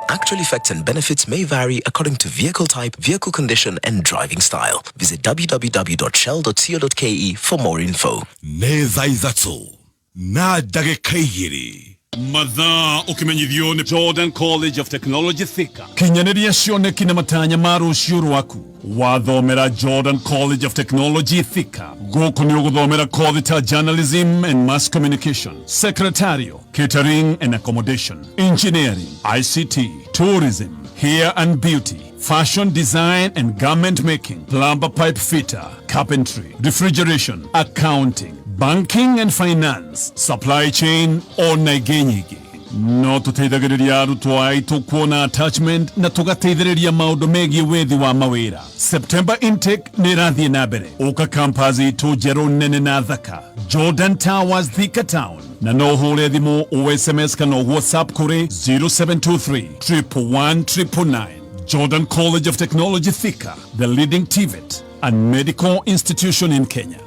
Actual effects and benefits may vary according to vehicle type, vehicle condition, and driving style. Visit www.shell.co.ke for more info. Neza izatsu na ndagĩka 2 mathaa ũkĩmenyithio nĩ Jordan College of Technology Thika. Kinyanĩria cioneki na matanya ma rũciũ rwaku wathomera Jordan College of Technology Thika. Gũkũ nĩ ũgũthomera kothi ta journalism and mass communication, secretarial, catering and accommodation, engineering, ICT, tourism, hair and beauty, fashion design and garment making, plumber pipe fitter, carpentry, refrigeration, accounting, banking and finance, supply chain ona ingĩ nyingĩ. No tũteithagĩrĩria arutwo aitũ kuona attachment na tũgateithĩrĩria maũndũ megiĩ wethi wa mawĩra. September intake nĩ ĩrathiĩ na mbere. Ũka campus itũ njerũ nene na thaka, Jordan Towers Thika Town, na no ũhũre thimũ o SMS kana WhatsApp kũrĩ 0723 111 999. Jordan College of Technology Thika, the leading TVET and medical institution in Kenya.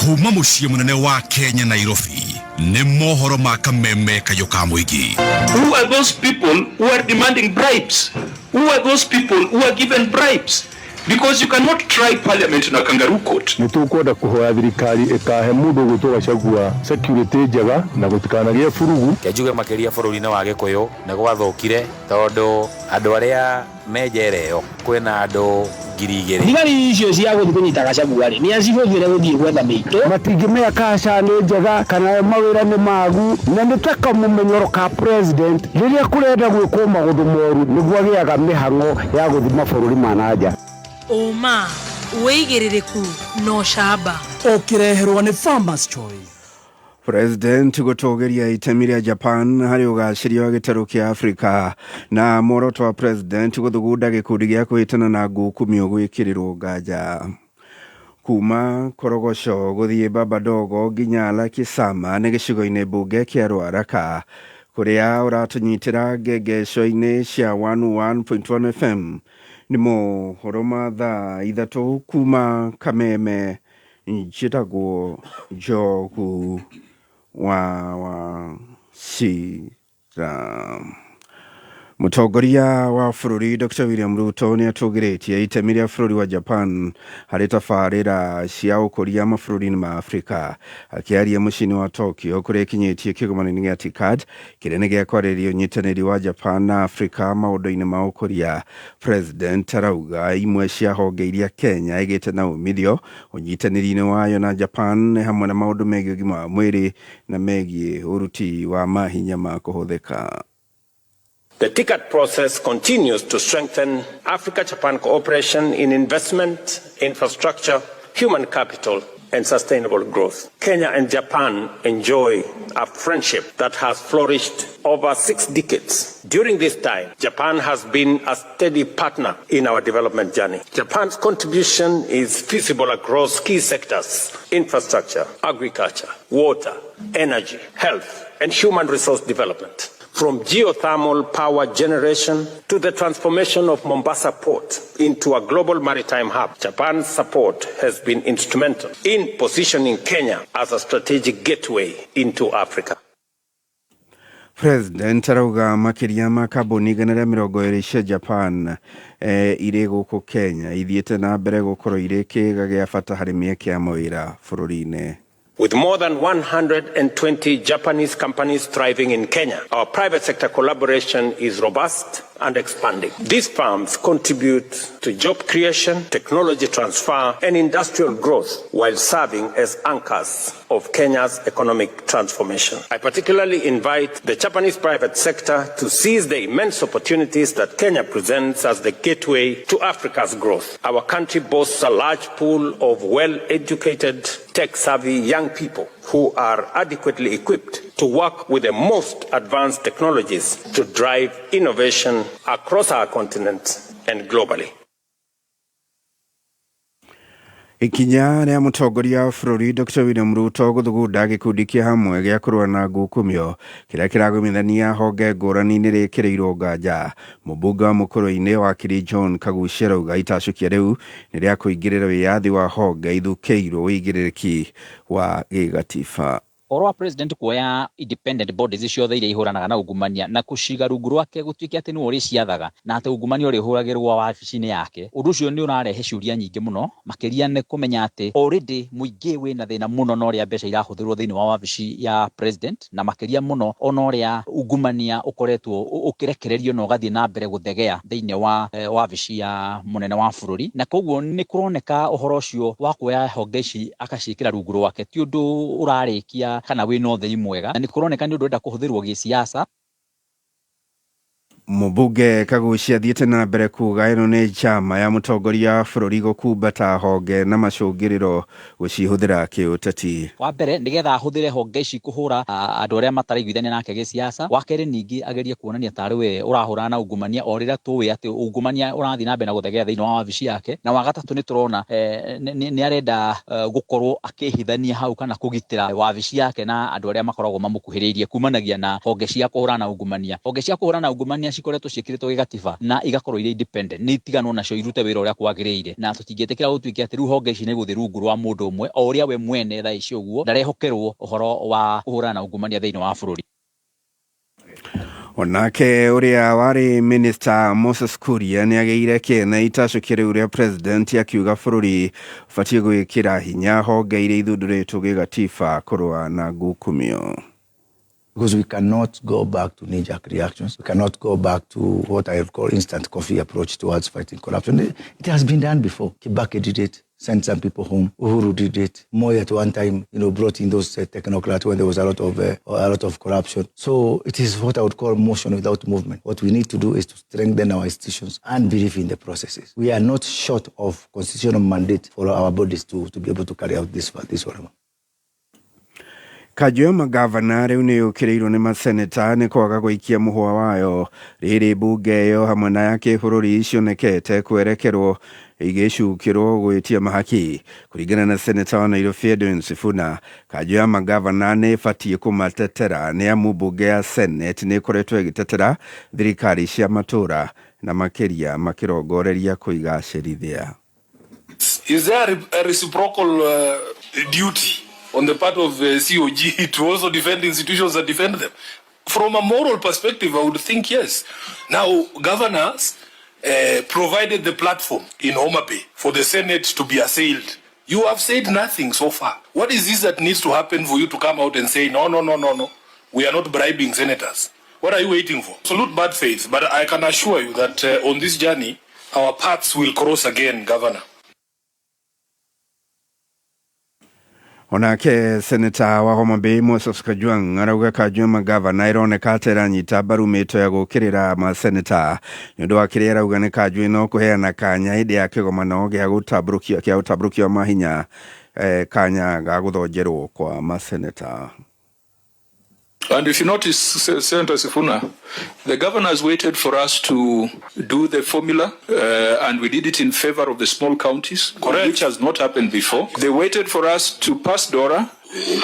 kuma mũciĩ mũnene wa Kenya Nairobi nĩ mohoro ma kameme kayo ka mũingĩ. Who are those people who are demanding bribes? Who are those people who are given bribes? Because you cannot try parliament na kangaroo court. Nitukwenda kuhoya thirikari ikahe mundu gutwa Gachagua security njega na gutikanagie furugu. Kejuge makiria bũrũri-inĩ wa Gĩkũyũ nĩ gwathũkire tondũ andũ arĩa mejereyo kwĩna andũ 2,000. Thigari icio cia gũthiĩ kũnyita Gachagua rĩ nĩ acihũthĩre gũthiĩ gwetha mĩitũ. Matingĩmenya kaca nĩ njega kana mawĩra nĩ magu na nĩ ta kamũmenyero ka president rĩrĩa kũrenda gwĩkwo maũndũ moru nĩguo agĩaga mĩhang'o ya gũthiĩ mabũrũri ma nanja. Oma wĩigĩrĩrĩku no camba ũkĩreherwo nĩ Farmers Choice. President gũtũgĩria itemi rĩa Japan harĩ ũgacĩria wa gĩtarũ kĩa Afrika na muoroto wa president gũthugunda gĩkundi gĩa kũhĩtana na ngukumio gwĩkĩrĩrwo nganja. Kuma Korogoco gũthiĩ Babadogo nginya Lakisama nĩ gĩcigo-inĩ mbunge kĩa Ruaraka kũrĩa ũratũnyitĩra ngengeco-inĩ cia 101.1 FM. Nĩ mohoro ma thaa 3 kuma Kameme njĩtagwo Njogu wa Shira. Mutongoria wa bũrũri Dr. William Ruto nĩ atũgĩrĩtie itemi rĩa bũrũri wa Japan harĩ tabarĩra cia ũkũria mabũrũri-inĩ ma Afrika. Akĩaria mũciĩ-inĩ wa Tokyo kũrĩa kinyĩtie kĩgomano-inĩ gĩa TICAD kĩrĩa nĩ gĩa kwarĩrĩria ũnyitanĩri wa Japan na Afrika maũndũ-inĩ ma ũkũria. President arauga imwe cia honge iria Kenya ĩgĩte na umithio ũnyitanĩri-inĩ wayo na Japan nĩ hamwe na maũndũ megiĩ ũgima wa mwĩrĩ na megiĩ ũruti wa mahinya ma kũhũthĩka. The TICAD process continues to strengthen Africa-Japan cooperation in investment, infrastructure, human capital, and sustainable growth. Kenya and Japan enjoy a friendship that has flourished over 6 decades. During this time, Japan has been a steady partner in our development journey. Japan's contribution is visible across key sectors: infrastructure, agriculture, water, energy, health, and human resource development. From geothermal power generation to the transformation of Mombasa Port into a global maritime hub, Japan's support has been instrumental in positioning Kenya as a strategic gateway into Africa. President arauga makiria ma kambuni 120 cia Japan irĩ gũkũ Kenya ithiĩte na mbere gũkorwo irĩ kĩĩga gĩa bata harĩ mĩeke ya mawĩra bũrũri-inĩ. With more than 120 Japanese companies thriving in Kenya, our private sector collaboration is robust and expanding. These firms contribute to job creation, technology transfer, and industrial growth while serving as anchors of Kenya's economic transformation. I particularly invite the Japanese private sector to seize the immense opportunities that Kenya presents as the gateway to Africa's growth. Our country boasts a large pool of well-educated, tech-savvy young people who are adequately equipped to work with the most advanced technologies to drive innovation across our continent and globally. Ikinya rĩa mũtongoria wa bũrũri Dr. William Ruto gũthugunda gĩkundi kĩa hamwe gĩa kũrũa na ngukumio kĩrĩa kĩragũmithania honge ngũrani nĩ rĩkĩrĩirwo nganja. Mũmbunge wa Mũkũrũ-inĩ wakiri John Kagucia arauga itacukia rĩu nĩ rĩa kũingĩrĩra wĩyathi wa honge ithukĩirwo wĩigĩrĩrĩki wa gĩgatiba. Oro wa president kuoya independent bodies ciothe iria ihuranaga na ungumania na kushiga rungu rwake gutuike ati ni uri ciathaga na ati ungumania uri huragirwo wabici-ini yake. Undu ucio ni urarehe ciuria nyingi muno makiria ni kumenya ati already muingi wina thina muno no ria mbeca irahuthirwo thiini wa wabici ya president na makiria muno ono ria ungumania ukoretwo ukirekererio no gathie na mbere guthegea thiini wa wabici ya munene wa bururi na koguo ni kuroneka uhoro ucio wa kuoya honge ici akacikira rungu rwake ti undu urarikia kana wina utheri mwega na ni kuroneka ni undu enda kuhuthirwo giciasa. Mũmbunge Kagucia athiĩte na mbere kuuga ĩno nĩ chama ya mũtongoria wa bũrũri gũkumbata honge na macũngĩrĩro gũcihũthĩra kĩũteti. Wa mbere nigetha ahũthĩre honge ici kũhũra andũ arĩa mataraiguithania nake gĩciaca. Wa kerĩ ningĩ agerie kuonania tarĩ we ũrahũrana na ungumania o rĩrĩa tũĩ atĩ ungumania ũrathiĩ na mbere na gũthegea thĩinĩ wa wabici yake. Na wa gatatũ nĩ tũrona nĩ arenda gũkorwo akĩhithania hau kana kũgitĩra wabici yake na andũ arĩa makoragwo mamũkuhĩrĩirie kumanagia na honge cia kũhũrana na ungumania. Honge cia kũhũrana na ungumania cikoretwo ciĩkĩrĩtwo gĩgatiba na igakorwo irĩ independent nĩ itiganwo nacio irute wĩra ũrĩa kwagĩrĩire na tũtingĩtĩkĩra gũtuĩke atĩ rĩu honge ici nĩ gũthiĩ rungu rwa mũndũ ũmwe o ũrĩa we mwene thaa ici ũguo ndarehokerwo ũhoro wa kũhũrana na ungumania thĩinĩ wa bũrũri. Onake ũrĩa warĩ Minister Moses Kuria nĩ agĩire kĩene itacukia rĩu rĩa president akiuga bũrũri ũbatiĩ gwĩkĩra hinya honge iria ithundũrĩtwo gĩgatiba kũrũa na ngukumio. Because we cannot go back to knee-jerk reactions. We cannot go back to what I would call instant coffee approach towards fighting corruption. It has been done before. Kibaki did it, sent some people home. Uhuru did it. Moi at one time, brought in those technocrats when there was a lot of corruption. So it is what I would call motion without movement. What we need to do is to strengthen our institutions and believe in the processes. We are not short of constitutional mandate for our bodies to be able to carry out this whatever. Kajua magavana rĩu nĩ ũkĩrĩirwo nĩ maseneta nĩ kwaga gũikia mũhwa wayo rĩrĩ mbunge ĩyo hamwe na ya kĩbũrũri cionekete kwerekerwo igĩcukĩrwo gwĩtia mahaki. Kũringana na seneta wa Nairobi Edwin Sifuna, Kajua magavana nĩ ĩbatiĩ kũmatetera nĩ amu mbunge ya Senate nĩ ĩkoretwo ĩgĩtetera thirikari cia matũra na makĩria makĩrongoreria kũigacĩrithia. Is there a reciprocal duty on the part of COG to also defend institutions that defend them? From a moral perspective, I would think yes. Now, governors provided the platform in Homa Bay for the Senate to be assailed. You have said nothing so far. What is this that needs to happen for you to come out and say, no, we are not bribing senators? What are you waiting for? Absolute bad faith. But I can assure you that on this journey, our paths will cross again, Governor. Onake Senator wa Homa Bay Moses Kajwang arauga Kajwang gavana ironeka teranyita mbaru mito ya gukirira ma senator nyondo akiri arauga ni Kajwang no kuheana kanya ide ya kigomano gya gutabrukia mahinya kanya ga guthonjerwo kwa ma senator. And if you notice, Senator Sifuna, the governors waited for us to do the formula, and we did it in favor of the small counties, which has not happened before. They waited for us to pass DORA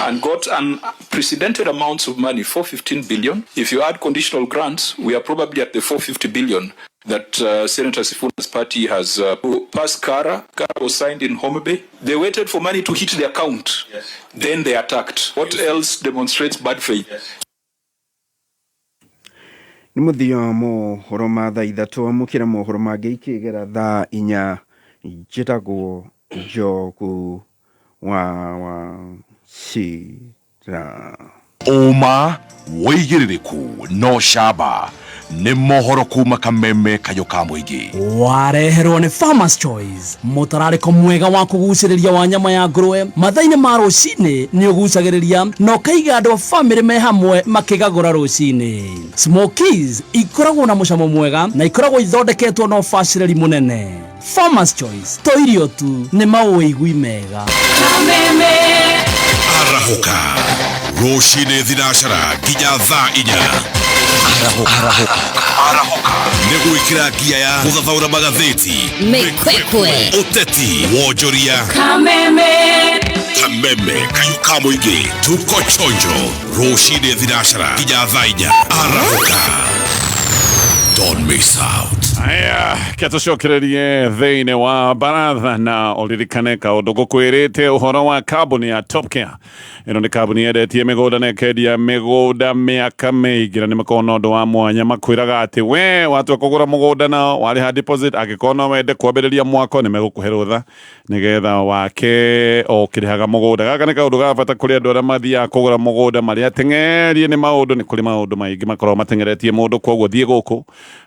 and got unprecedented amounts of money, 415 billion. If you add conditional grants, we are probably at the 450 billion that Senator Sifuna's party has passed. Kara was signed in Homa Bay. They waited for money to hit the account. Yes. Then they attacked. What else demonstrates bad faith? Yes. Ni muthio mohoro ma thaa ithatu amukira mohoro mangĩ ikĩgera thaa 4 njĩtagwo Njogu wa Shira. Uma wĩigĩrĩrĩku no camba nĩ mohoro kuma Kameme Kayo ka Mũingĩ. Wareherwo nĩ Farmers Choice, mũtararĩko mwega wa kũgucĩrĩria wa nyama ya ngũrwe mathaa-inĩ ma rũcinĩ nĩ ũgucagĩrĩria na ũkaiga andũ a famĩlĩ me hamwe makĩgagũra rũcinĩ. Smokies ikoragwo na mũcamo mwega na ikoragwo ithondeketwo na ũbacĩrĩri mũnene. Farmers Choice, to irio tu nĩ maũigui mega. Kameme arahuka rũcinĩ thinacara nginya thaa 4. Arahuka nĩgwĩkĩra ngia ya gũthathaũra magathĩti, mĩkwekwe, ũteti, wonjoria. Kameme Kayo ka Mũingĩ, tuko chonjo rũcinĩ thinacara nginya thaa 4. Arahuka, don't miss out. Aya, kĩatucokererie thĩinĩ wa baratha na ũririkane kaũndũ gũkwĩrĩte ũhoro wa kambuni ya Topcare. Ĩno nĩ kambuni yendetie mĩgũnda na ĩkendia mĩgũnda mĩaka mĩingĩ na nĩ makoragwo na ũndũ wa mwanya makwĩraga atĩ we watua kũgũra mũgũnda na warĩha deposit angĩkorwo no wende kwambĩrĩria mwako nĩ megũkũhe rũtha nĩgetha wake o kĩrĩhaga mũgũnda. Gaka nĩ kaũndũ ga bata kũrĩ andũ arĩa mathiaga kũgũra mũgũnda marĩa ateng'erie nĩ maũndũ, nĩ kũrĩ maũndũ maingĩ makoragwo mateng'eretie mũndũ, koguo thiĩ gũkũ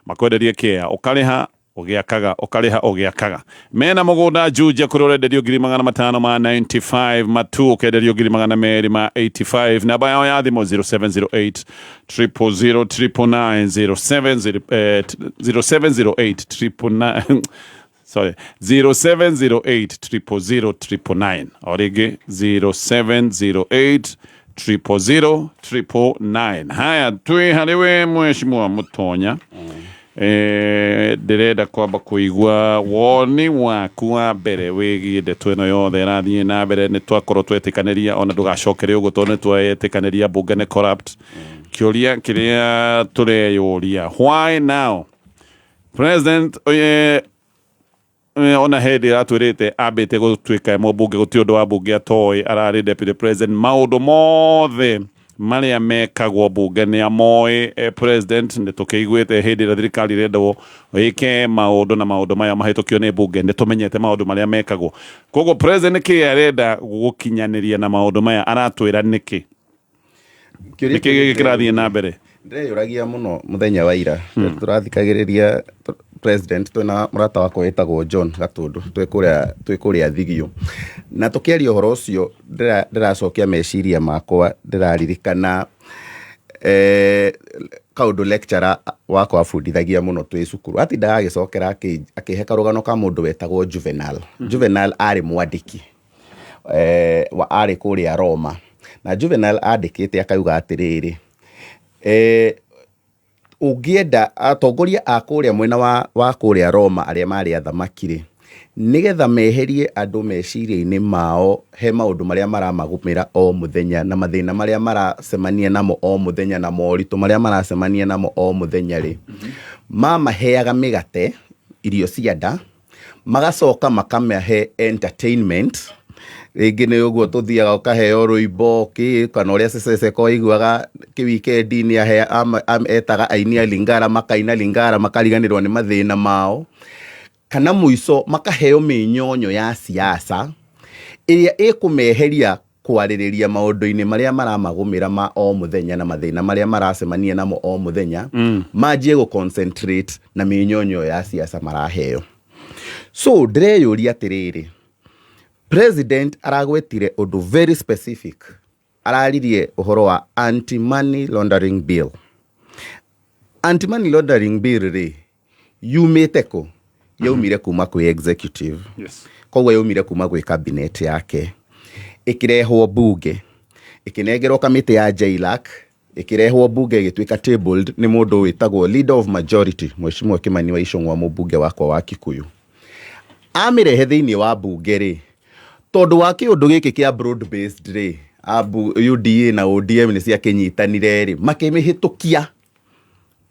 makwenderie kĩea ũkarĩha ũgĩakaga. Mena mũgũnda Juja kũrĩ ũrenderio 500,000 ma 95, matu ũkenderio 200,000 ma 85. Namba yao ya thimũ 0708 000 999 0708 sorry 0708 000 999 o rĩngĩ 0708 000 999. Haya, twĩ harĩ we Mheshimiwa Mutonya. Ndĩrenda kwamba kũigua woni waku wa mbere wĩgiĩ ndeto ĩno yothe ĩrathiĩ na mbere. Nĩ twakorwo twetĩkanĩria ona ndũgacokere ũguo tondũ nĩ twetĩkanĩria mbunge nĩ corrupt. Kĩũria kĩrĩa tũreyũria, why now president ona hĩndĩ atwĩrĩte ambĩte gũtuĩka mũmbunge gũtirĩ ũndũ wa mbunge atoĩ, ararĩ deputy president, maũndũ mothe marĩa mekagwo mbunge nĩ amoĩ president. Nĩ tũkĩiguĩte hĩndĩ ĩrĩa thirikari ĩrenda ĩke maũndũ na maũndũ maya mahĩtũkio nĩ mbunge nĩ tũmenyete maũndũ marĩa mekagwo. Koguo president nĩkĩ arenda gũkinyanĩria na maũndũ maya aratwĩra nĩkĩ nĩkĩ kĩrathiĩ na mbere? Ndĩreyũragia mũno mũthenya wa ira tũrathikagĩrĩria president twĩna mũrata wakwa wĩtagwo John Gatũndũ twĩ kũrĩa Thigio, na tũkĩaria ũhoro ũcio ndĩracokia meciria makwa, ndĩraririkana kaũndũ lecturer wakwa abundithagia mũno twĩ cukuru, atindaga agĩcokera akĩhe karũgano ka mũndũ wetagwo Juvenal. Juvenal arĩ mwandĩki arĩ kũrĩa Roma, na Juvenal andĩkĩte akauga atĩrĩrĩ, ũngĩenda atongoria a kũrĩa mwena wa kũrĩa Roma arĩa marĩ athamaki-rĩ, nĩgetha meherie andũ meciria-inĩ mao he maũndũ marĩa maramagũmĩra o mũthenya na mathĩna marĩa maracemania namo o mũthenya na moritũ marĩa maracemania namo o mũthenya-rĩ, mamaheaga mĩgate, irio cia nda, magacoka makamahe entertainment ringi ni uguo tuthiaga ukaheo rwimbo ki kana uria Ceceko iguaga ki weekend ni etaga aini a Lingara makaina Lingara makariganirwo ni mathina mao kana muico makaheo minyonyo ya siasa iria ikumeheria kwaririria maundu-ini maria maramagumira ma o muthenya na mathina maria maracemania namo o muthenya manjie go concentrate na minyonyo ya siasa maraheo. So ndĩreyũria atiriri, president aragwetire undu very specific, araririe uhoro wa anti-money laundering bill. Anti-money laundering bill ri yumite ku yaumire kuma kwi executive, koguo yaumire kuma kwi cabinet yake, ikirehwo bunge, ikinegerwo kamiti ya JLAC, ikirehwo bunge igituika tabled ni mundu witagwo leader of majority Mheshimiwa Kimani wa Ichung'wa mubunge wakwa wa Kikuyu. Amirehe thiini wa bunge ri tondu wa kiundu giki kia broad based ri UDA na ODM ni cia kinyitanire ri makimihitukia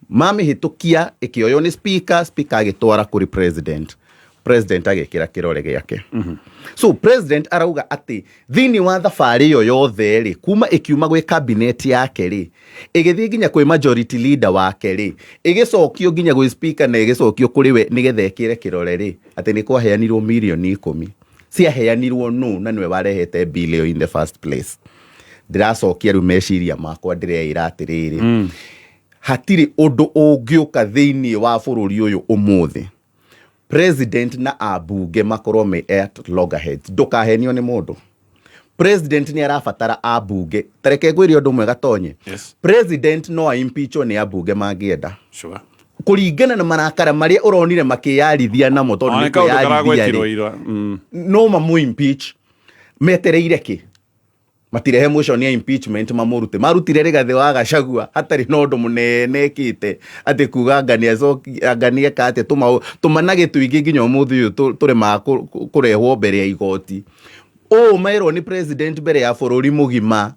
mamihitukia ikioyo ni speaker agitwara kuri president agekira kirore giake. So president arauga ati thini wa thafari yo yothe ri kuma ikiuma gwe cabinet yake ri igithii ginya kwi majority leader wake ri igicokio ginya gwe speaker na igicokio kuri we nigethe ekire kirore ri ati ni kwaheanirwo milioni 10 ciaheanirwo no na niwe warehete bill in the first place. Ndiracokia ru meciria makwa ndireira atiriri hatiri undu ungiuka thini wa bururi uyu umuthi president na abunge makorwo me at loggerheads ndukahenio ni mundu. President ni arabatara abunge tareke ngwiri undu mwega tonye president no impeachwo ni abunge mangienda kuringana na marakara maria uronire makiyarithia namo tondu ni kuyarithia no mamu impeach metereire ki matirehe motion ya impeachment mamurute marutire Rigathi wa Gachagua hatari no ndu munene kite ati kuga ngania kate tumanage tuingi nginya umuthi turi ma kurehwo mbere ya igoti o mairo ni president mbere ya bururi mugima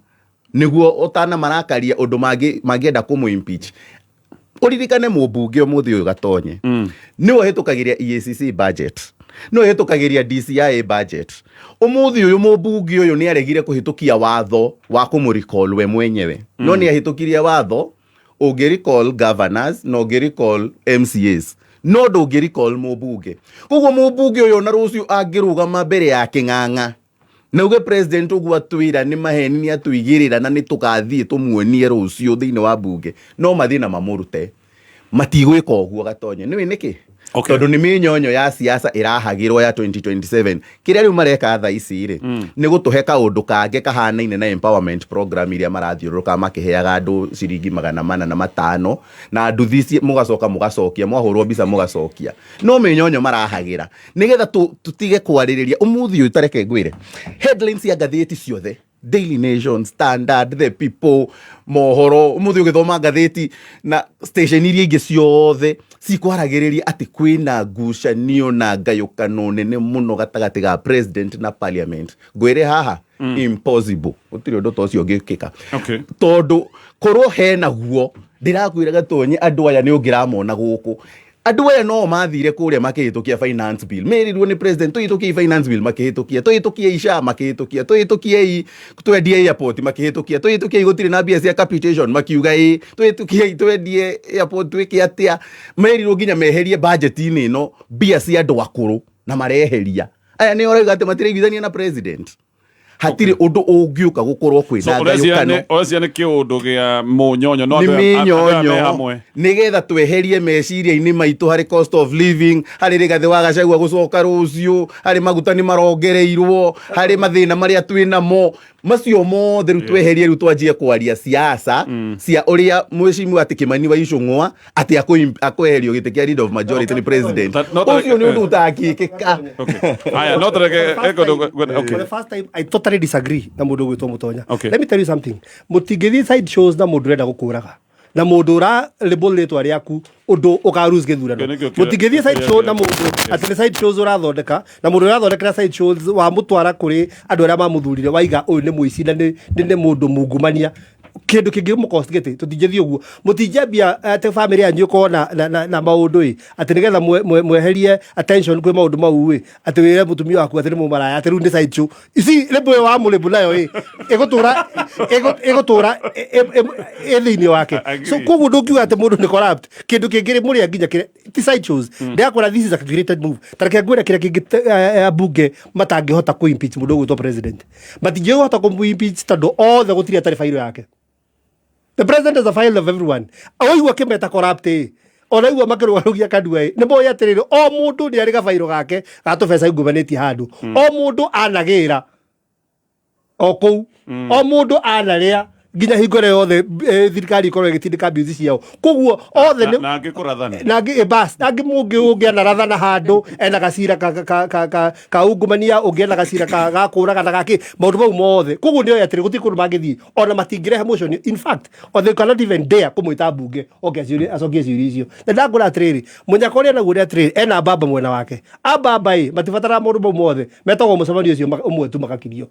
niguo utana marakaria undu mangienda kumu impeach. Uririkane mubunge umuthi uyu gatonye niwe hitukagiria EACC budget, no hitukagiria DCI budget. Umuthi uyu mubunge uyu ni aregire kuhitukia watho wa kumuricall we mwenyewe no ni ahitukiria watho ungiricall governors no ungiricall MCAs no ndungiricall mubunge. Koguo mubunge uyu na rucio angirugama mbere ya king'ang'a na uge president ugwa twira ni maheni ni atuigirira na ni tukathie tumuonie rucio thiini wa bunge no mathina mamurute matigwika uguo gatonye ni niki tondu ni minyonyo ya siasa irahagirwo ya 2027 kiria riu mareka tha ici ri ni gutuhe kaundu kange kahanaine na empowerment program iria marathiuruka makiheaga andu ciringi 405 na nduthi mugacokia mwahurwo mbica mugacokia no minyonyo marahagira nigetha tutige kwaririria umuthi uyu tareke ngwire headlines ya gatheti ciothe Daily Nation, Standard, The People, mohoro umuthi ugithoma gatheti na station iria ingi ciothe cikwaragiriria ati kwina ngucanio na ngayukano nene muno gatagati ga president na parliament. Ngwire haha impossible utiri undu tocio ngikika tondu korwo hena guo ndirakwira gatonye andu aya ni ungiramona guku andu aya no mathire kuria makihitukia finance bill merirwo ni president tuyitukie finance bill makihitukia tuyitukie isha makihitukia tuyitukie twendie airport makihitukia tuyitukie gutire na bia cia capitation makiuga tuyitukie twendie airport twiki atia merirwo ginya meherie budget ini no bia cia andu akuru na mareheria aya ni orauga ati matireithania na president hatiri undu ungiuka gukorwo kwina ngayukano ocia kiundu gia munyonyo no hamwe nigetha tweherie meciria-ini maitu hari cost of living hari Rigathi wa Gachagua gucoka rucio hari maguta ni marongereirwo hari mathina maria twinamo macio mothe ru tweherie ru twanjie kwaria siasa cia uria Mheshimiwa ati Kimani wa Ichung'wa ati akweherio gite kia leader of majority ni president ucio ni undu utakikika. Aya no tareke for the first time I totally disagree na mundu gwitwo Mutonya. Let me tell you something, mutingithi side shows na mundu renda gukuraga na mundu ra label ritwa riaku undu ukarus githurano mutingithi side show na mundu ati side shows urathondeka na mundu urathondeka side shows wa mutwara kuri andu aria mamuthurire waiga uyu ni muici na ni mundu mungumania kindu kingi mu cost gete tutinjethi uguo mutinjambia ate family yanyu ko na maundu ati nigetha mweherie attention kwi maundu mau ati wire mutumia waku ati ni mumaraya ati rundi side show isi lebo wa mulebu nayo egotura thiini wake so koguo ndungiuga ati mundu ni corrupt kindu kingi muri nginya kire ti side shows ndakora this is a calculated move tareke ngwira kire kingi bunge matangihota ku impeach mundu gwitwo president matingihota ku impeach tando othe gutiri atari failo yake. The president is a file of everyone. Oigua kimeta corrupt onaigua makirugarugia kadua ni moya atiriri o mundu ni ariga failo gake gatubesa igubaneti handu o mundu anagira o kou o mundu anaria nginya hingore yothe thirikari ikorwo igitindika biuthi ciao koguo othe na ngikurathana na bas na mungi ungiana rathana handu ena gacira ka ungumania ungiana gacira ga kuraga na gaki maundu mau mothe koguo ndio yatire guti kundu mangithi ona matingirehe motion in fact or they cannot even dare kumwita bunge ogiaciri acokie ciuri icio na ndangura atiriri munyakoria na guria atiriri ena baba mwena wake ababa matifatara maundu mau mothe metagwo mucemanio ucio umwe tu makakirio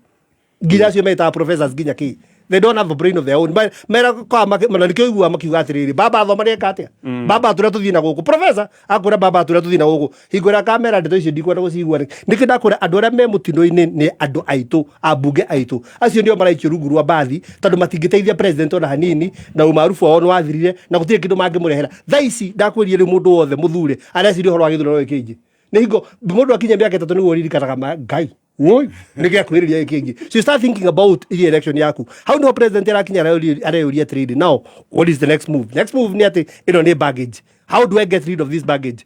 nginya acio meta professors nginya ki they don't have a brain of their own but mera kwa mananike igua makiuga atiriri baba thoma ni katia baba turia tuthina guku professor akura baba turia tuthina guku hingura kamera ndeto icio ndikwenda gucigua ndikenda kura andu aria me mutino-ini ni andu aitu abunge aitu acio ndio maraikio rungu rwa bathi tondu matingiteithia president ona hanini na umarufu wao wathirire na gutire kindu mangimurehera thaici ndakwirie ri mundu wothe muthure areciria horo wa githurano gikiji ni hingo mundu akinya miaka 3 niguo ririkanaga ngai woi nigya kwiriria ikingi so you start thinking about the election yaku how no president arakinya arayuria trade now what is the next move ni ati ino ni baggage how do I get rid of this baggage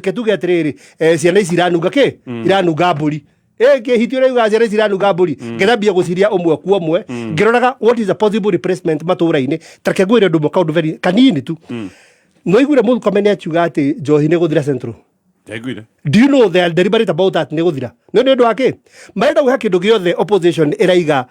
ketuge atiriri ciana ici iranunga ki iranunga mburi ke hitio reu gacere iranunga mburi ngerambia guciria umwe ku umwe ngiroraga what is a possible replacement matura-ini tareke gwire ndu moka undu very kanini tu no igure mundu kamene achuga ati Njohi ni guthira central. Do you know they are deliberate about that negothira no ndu wake marenda gwa kindu giothe opposition iraiga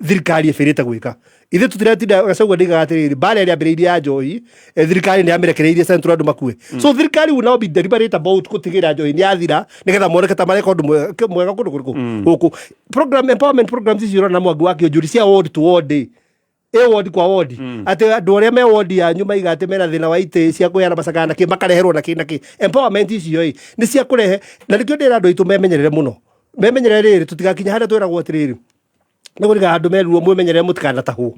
thirikari ifirite gwika ithe tutiratida gacagua ndiga atiriri bale ya ambiriirie ya Njohi thirikari ni amerekereirie central andu makue so thirikari will now be deliberate about gutigira Njohi ni athira nigetha moneke ta mareka undu mwega kundu guku program empowerment programs icio na mwangu wake njuri cia ward to ward ward kwa ward ate andu aria me ward ya nyuma igate mena thina wa ite cia kuyana macakana ki makareherwo na ki empowerment icio ni cia kurehe na nikio ndira andu itu memenyerere muno memenyerere riri tutigakinya haria twiragwo atiriri ni guriga andu meruo mwemenyerere mutikana tahu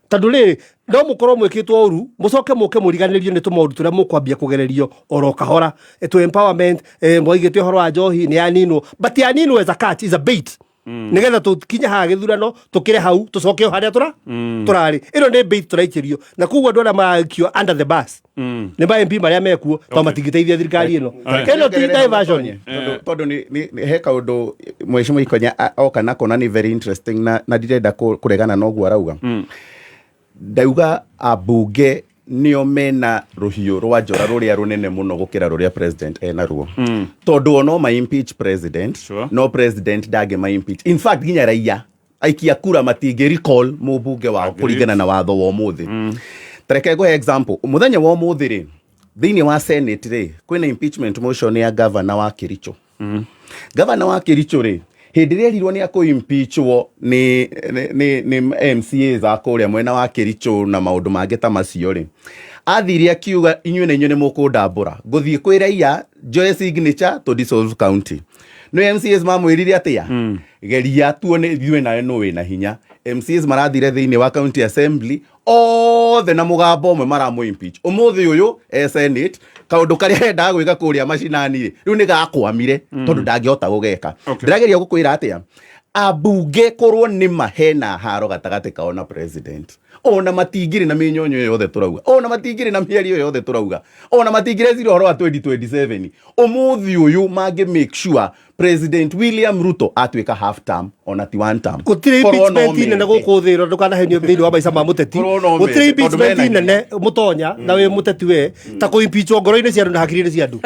tondu riri no mukorwo mwikitwo uru mucoke muke muriganirio ni tumaundu turia mukwambia kugererio oro kahora to empowerment mwaigitwe horo wa Njohi ni aninwo but aninwo as a catch is a bait nigetha tukinya ha githurano tukire hau tucoke haria turari ino ni bait turaikirio na kuguo andu aria makio under the bus ni ba MP maria mekuo to matingiteithia thirikari ino ino ti diversion tondu ni he kaundu mweshimo ikonya oka na kona ni very interesting na ndirenda kuregana no guo arauga ndauga abunge nio mena ruhiu rwa njora ruria runene muno gukira ruria president ena ruo tondu ono ma impeach president no president dage ma impeach in fact ginya raia aikia kura matingi recall mubunge wao kurigana na watho wa umuthi tareke go example muthenya wa umuthi ri thiini wa senate ri kwina impeachment motion ya governor wa Kericho governor wa Kericho ri hindi ria rirwo ni akuimpeachwo ni MCAs akuria mwena wa Kericho na maundu mangi ta macio ri athiria kiuga inyuĩ na inyuĩ ni mukundambura nguthii kwi raia joy signature to dissolve county no MCAs mamwirire atia geria tuone ithuĩ nawe no wina hinya MCAs marathire thiini wa county assembly othe na mugambo umwe maramu impeach umuthi uyu senate kaundu karia endaga gwika kuria macinani riu ni gakwamire tondu ndangihota gugeka ndirageria gukwira atia abunge korwo ni mahena haro gatagati kaona president ona matingiri na minyonyo yothe turauga ona matingiri na miario yothe turauga ona matingire zero horo wa 2027 umuthi uyu mage make sure President William Ruto atwika half term ona ti one term gutire impeachment nene gukuthiro ndukana henio thiini wa maica ma muteti gutire impeachment nene mutonya na we muteti we ta ku impeachwo ngoro-ini cia andu na hakiri-ini cia andu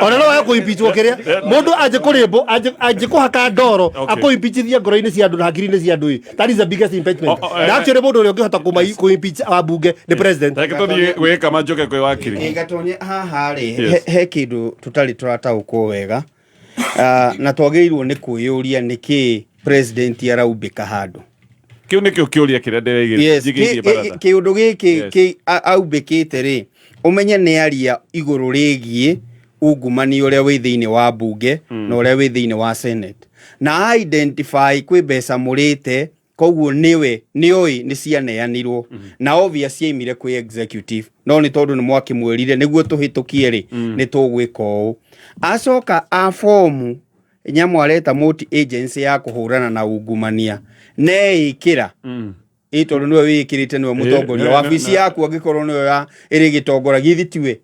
ona no ku impeachwo kiria mundu anje kurimbo anje kuhaka ndoro aku impeachithia ngoro-ini cia andu na hakiri-ini cia andu that is the biggest impeachment na actually mundu uria ungihota ku impeach abunge ni president tuthie gwika majoke kwi wakiri igatonye haha ri he kindu tutari turataukwo wega na twagĩrĩirwo nĩ kwĩyũria nĩkĩ president araumbĩka handũ Kiu nikio kiuria kiria ndereigire jigigie barada. Kiundu giki aumbikite ri umenye ni aria iguru rigie ungumani uria wi thiini wa bunge na uria wi thiini wa senate na identify kwi mbeca murite koguo niwe nioi ni cianeanirwo na obvious yaimire kwi executive no ni tondu ni mwaki mwirire niguo tuhitukie ri ni tugwika uu acoka a form nyamu areta multi agency ya kuhurana na ungumania neikira tondu niwe wikirite niwe mutongoria wa ofisi yaku angikorwo niwe ya iri gitongora githitiwe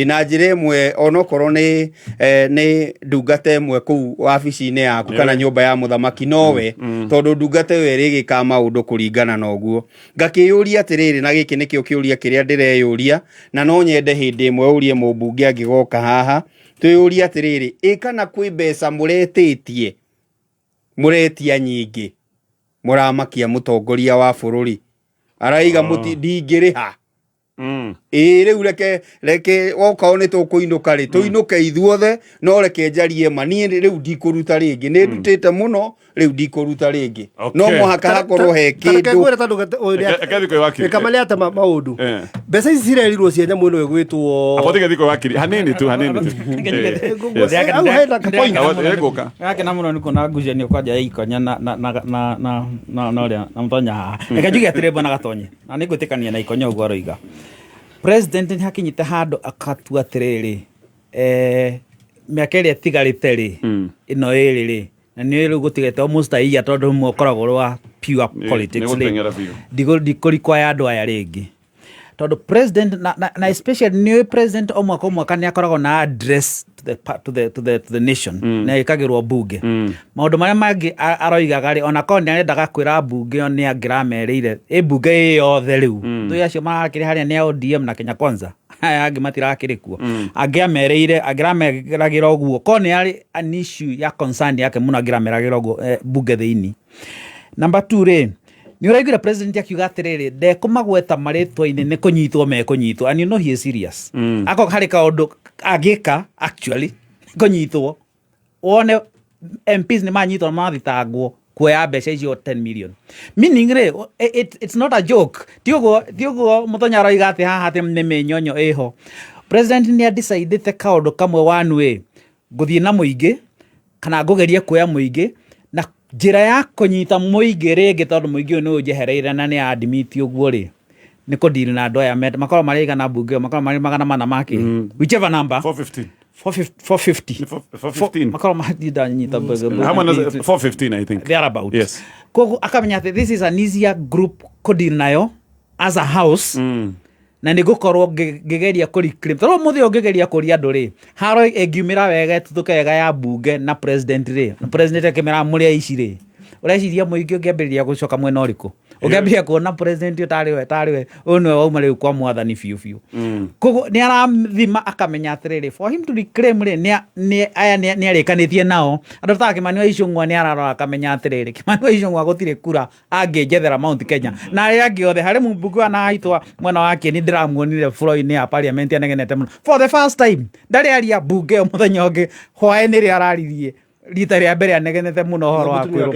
na njira imwe onokorwo ni ndungata imwe ku ofisi-ini yaku kana nyumba ya muthamaki nowe tondu ndungata iyo iri gika maundu kuringana na uguo ngakiyuria atiriri na giki nikio kiuria kiria ndireyuria na no nyende hindi imwe urie mubunge angigoka haha tuyuria atiriri ikana kwi mbeca muretia nyingi muramakia mutongoria wa bururi araiga muti ndingiriha riu reke woka ni tukuinuka ri tuinuke ithuothe no reke njarie ma ni riu ndikuruta ringi ni ndutite muno riu ndikuruta ringi no muhaka hakorwo he kindu kamale ata maundu mbeca ici cirerirwo cia nyamu ino igwitwo apotige thiko wakiri hanini tu yake na muno niko na ngucanio kwanja ikonya na mutonya reke njuge atire bwana gatonye na nigutikania na ikonya uguo aroiga president ni hakinyite handu akatua atiriri miaka iria tigarite ri ino iri ri na ni iri gutigete almost a year tondu mwe koragwo rwa pure politics ndikuri ya andu aya ringi tondu president na especially new president omwaka ni akoragwo na address to the nation na ikagirwo bunge maundu maria mangi aroigaga ri ona kondi arendaga kwira bunge ni angiramerire bunge yothe riu tu yacio marakiri haria ni ODM na Kenya Kwanza angi matirakiri kuo angirameriragira uguo koni ari an issue ya concern yake muno angirameriragira uguo bunge thiini. Number 2 ri ni uraigura president akiuga atiriri ndekumagweta maritwa-ini ni kunyitwo mekunyitwo and you know he is serious ako hari kaundu agika actually kunyitwo one MPs ni manyitwo mathitangwo kuoya mbeca icio 10 million meaning ri it's not a joke tiogo mutonya aroiga ati haha ati ni menyonyo iho president ni decidete kaundu kamwe one way guthie na muingi kana ngugeria kuoya muingi na njira ya kunyita muingi ringi tondu muingi ni ujehereire na ni admit uguo ri ni ko deal na andu aya makoro mariga na bunge makoro mari magana mana maki whichever number 450 makoro madida nyita bunge 415 I think they are about yes kogu akamenya this is an easier group ko deal nayo as a house na nigukorwo ngegeria kuri claim toro muthi ongegeria kuri andu ri haro engiumira wega tutukega ya bunge na president ri president akimera muri ici ri ureciria muingi ungiambiriria gucoka mwena uriku ungiambiria kuona president utariwe unwe wauma riu kwa mwathani fiu kogo ni arathima akamenya atiriri for him to reclaim ri ni aya ni arikanitie nao andu ta Kimani Ichung'wa ni ararora akamenya atiriri Kimani Ichung'wa gutire kura angejethera Mount Kenya na aya angi othe hari mbungu ana aitwa mwena wake ni ndiramuonire floor ya parliament anegenete muno for the first time ndari aria bunge muthenya ungi hwae ni ri araririe rita ria mbere anegenete muno horo wa kwiro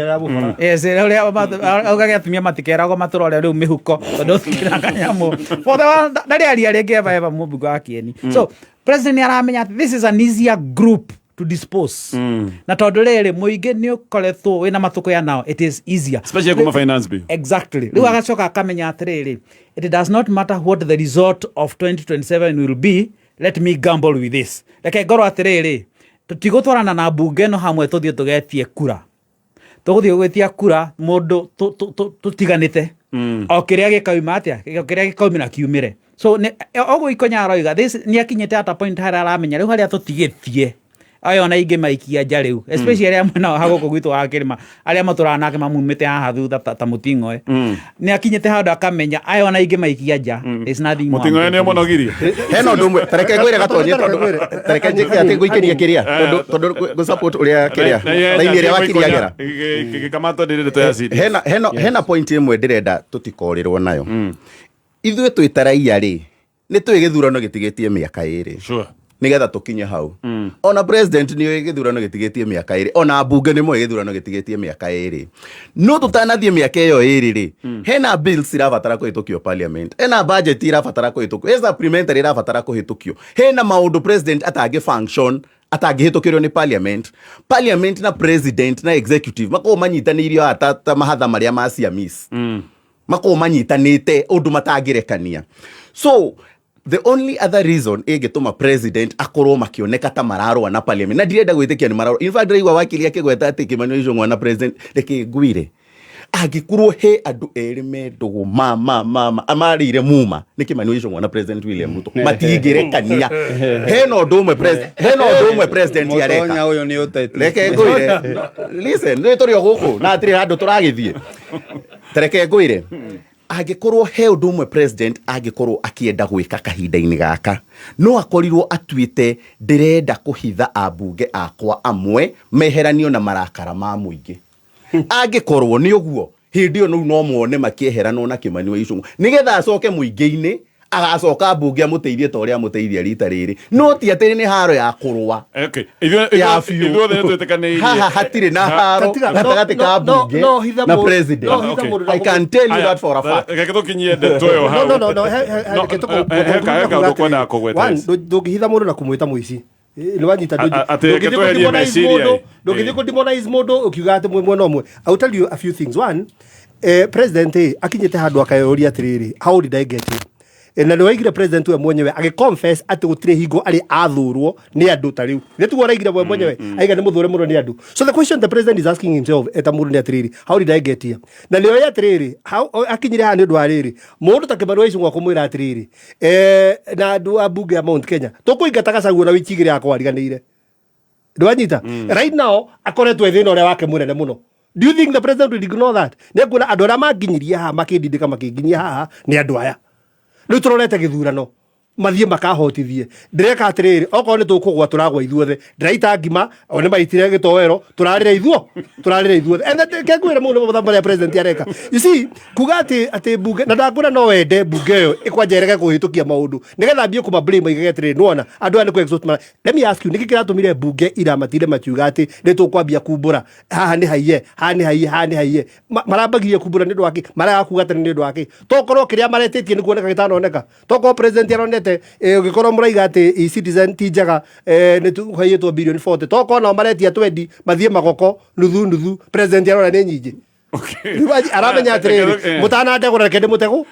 uria ugagetumia matikerago maturore riu mihuko tondu thikiraga nyamu for the ndari aria ringi eva mubungu wa Kieni so president aramenya this is an easier group to dispose na tondu riri muingi ni ukoretwo wina matuko ya now it is easier especially kuma finance bill exactly riu agacoka akamenya atiriri it does not matter what the result of 2027 will be let me gamble with this like ngoro atiriri tutigotwarana na bunge no hamwe tuthie tugetie kura tuguthie gwetia kura mundu tutiganite o kiria gikauma atia kiria gikaumira kiumire so ogo ikonya aroiga this ni akinyete ata point haria aramenya riu haria tutigetie ayo na ingi maikia nja riu especially aria mwena hago gwitwo wa Kirima aria maturana nake mamumite haha thutha ta Muting'oe ni akinyete handu akamenya ayo na ingi maikia nja is nothing Muting'oe ni monogirie heno ndumwe tareke ngwire gatonye tondu tareke njike ati nguikiria kiria tondu go support uria kiria raini ria wakiriagera kamato ndire to yacidi hena point imwe ndirenda tutikorirwo nayo ithwe twitaraia ri ni twi githurano gitigetie miaka iri sure nigetha tukinye hau ona president ni githurano gitigetie miaka 2 ona bunge ni moe githurano gitigetie miaka 2 no tutanathie miaka iyo 2 ri hena bills irabatara kuhitukio parliament hena budget irabatara kuhitukio hena supplementary irabatara kuhitukio hena maundu president atangi function atangihitukirio ni parliament na president na executive mako manyitanirio atata mahatha maria macia miss mako manyitanite undu matangirekania so the only other reason egituma president akorwo makioneka ta mararwa na parliament na ndirenda gwitikia ni mararwa in fact raigwa wakili yake gweta ati Kimani Ichung'wa na president reke ngwire agikurwo he andu eri mendugu mama amarire muma ni Kimani Ichung'wa na president William Ruto matingirekania hena ndumwe president yareka onya uyo ni utete reke ngwire listen ni turi guku na atiri handu turagithie reke ngwire agikorwo he undu umwe president agikorwo akienda gwika kahinda-ini gaka no akorirwo atuite ndirenda kuhitha ambunge akwa amwe meheranio na marakara ma muingi agikorwo ni uguo hindi yo no muone makieheranwo na Kimani Ichung'wa nigetha acoke muingi-ini agacoka mbunge amuteithie ta uria amuteithia rita riri no ti atiri ni haro ya kurwa okay ithuothe twitikaneirie haha hatire na haro gatagati ka mbunge na president I can tell you that for a fact reke tukinyie ndeto yo ha no reke tukwenda kugweta ndungihitha mundu na kumwita muici niwanyita ndungithie kudemonize mundu ukiuga ati mwena umwe I will tell you a few things one president akinyite handu akayoria atiriri how did I get here na nä waigire president we mwenyewe agiconfess ati gutire hingo ari athurwo ni andu ta riu ni tugo raigire we mwenyewe aiga ni muthure muno ni andu so the question the president is asking himself eta mundu ni atiriri how did I get here na leo ya atiriri how akinyire ha ni ndu ariri mundu ta Kimani Ichung'wa kumwira atiriri na andu abunge ya Mount Kenya tukuingata gacaguo na wikigire akwa ariganire ndwanyita right now akoretwe thina uria wake munene muno. Do you think the president will ignore that? Ne kuna andu aria manginyiria ha makindindika makinginyia ha ni andu aya riu turorete githurano mathie makahotithie ndireka atiriri okorwo ni tukugwa turagwa ithuothe ndiraita ngima one maitire gitowero turarira ithuothe and ke kwira mundu muthambo ya president areka you see kuga ati bunge na ndakuna no wende bunge yo ikwanjereke kuhitukia maundu nigetha mbie kuma blame igegetiriri nuona andu ani ku exhaust let me ask you niki kiratumire bunge ira matire makiuga ati ni tukwambia kumbura haha ni haiye marambagirie kumbura ni ndwaki marakuga ati ni ndwaki tokorwo kiria maretitie ni kuoneka gitanoneka tokorwo president aronete ugikorwo muraiga ati citizen ti njega ni tuhayitwo billion 40 toko no maretia 20 mathie magoko nuthu president arora ni nyingi aramenya atiriri mutana ndegura reke ndi mutego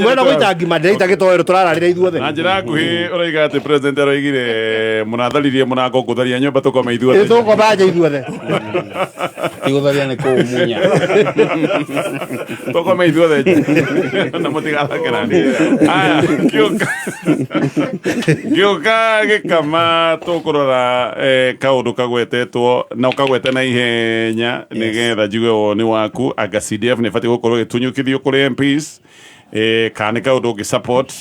mwena gwita ngima ndiraita gitoero turararira ithuothe na njira nguhi uraiga ati president aroigire munatharirie munango ngutharia nyumba tukoma ithuothe tukoma ithuothe igutharia ni kuumunya tukoma ithuothe na mutigathakirani aya gioka gikama tukurora kaundu kagwetetwo na ukagwete na ihenya nigetha njuge woni waku aga CDF ne fati gukorwo gitunyukithio kuri MPs kana kaundu ungi support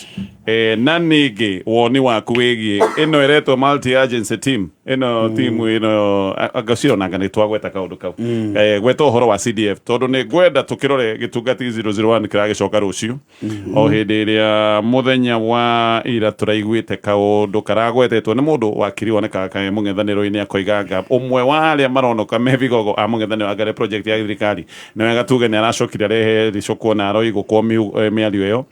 na ningi woni waku wigie ino eretwo multi agency team ino team ino agasiro nanga ni twagweta kaundu kau gweta uhoro wa CDF tondu ni gwenda tukirore gitungati 001 kiragicoka rucio o hindi iria muthenya wa ira turaiguite kaundu karagwetetwo ni mundu wakiri woneka ka mung'ethaniro-ini akoiganga umwe wa aria maronoka mebigogo a mung'ethaniro agare project ya thirikari na wega tuge ni aracokire rehe ricokwo na aroigo kwa miario iyo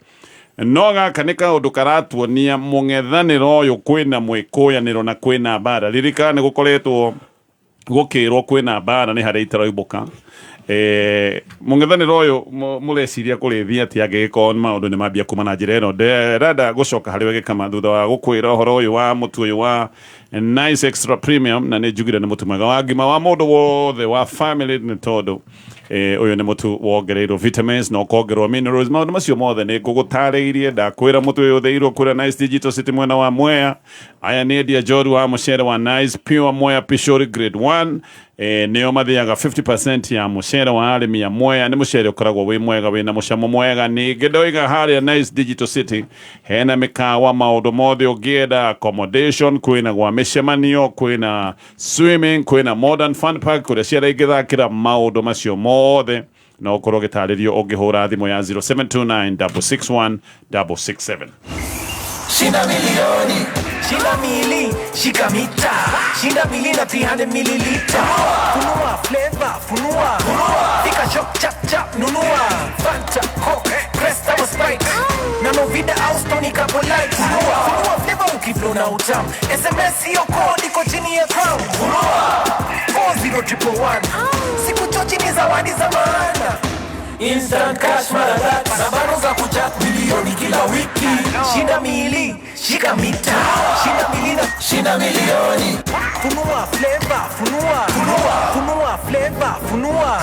no gaka nĩ kaũndũ karatuonia mũng'ethanĩro ũyũ kwĩna mwĩkũyanĩro na kwĩna mbara ririkana nĩ gũkoretwo gũkĩrwo kwĩna mbara nĩ harĩa itaroimbũka mũng'ethanĩro ũyũ mũreciria kũrĩthia atĩ angĩgĩkorwo maũndũ nĩ mambia kuma na njĩra ĩno ndĩrenda gũcoka harĩ we Gĩkama thutha wa gũkwĩra ũhoro ũyũ wa mũtu ũyũ wa Nice Extra Premium na nĩ njugire nĩ mũtu mwega wa ngima wa mũndũ wothe wa family nĩ tondũ uyu ni mutu wongereirwo vitamins no kongerwo minerals maundu macio mothe ni ngugutariirie ndakwira mutu uyu theirwo kura Nice Digital City mwena wa Mwea aya ni endia joru wa mucere wa Nice Pure Mwea Pishori Grade 1 nio mathiaga 50% ya mucere wa arimi ya Mwea ni mucere ukoragwo wi mwega wina mucamo mwega ningi ndoiga haria Nice Digital City hena mikawa maundu mothe ungienda accommodation kwina gwa micemanio kwina swimming kwina modern fun park kuria ciana ingithakira maundu macio mothe no korwo gitaririo ungihura thimu ya 0729 661 667 shinda milioni. Shinda mili, shika mita. Shinda mili na 300 milliliter. Funua flavor, funua. Fika shop chap chap, nunua. Fanta, Coke, Cresta au Sprite. Nano vida au Stony Capolite. Funua flavor ukiflow na utamu. SMS hiyo code iko chini ya crown. Funua 40111. Siku chochi ni zawadi za maana. Instant cash maradat. Sabano za kuja milioni kila wiki. Shinda mili, shika mita. Shinda mili na shinda milioni. Funua flavor, funua. Funua flavor, funua.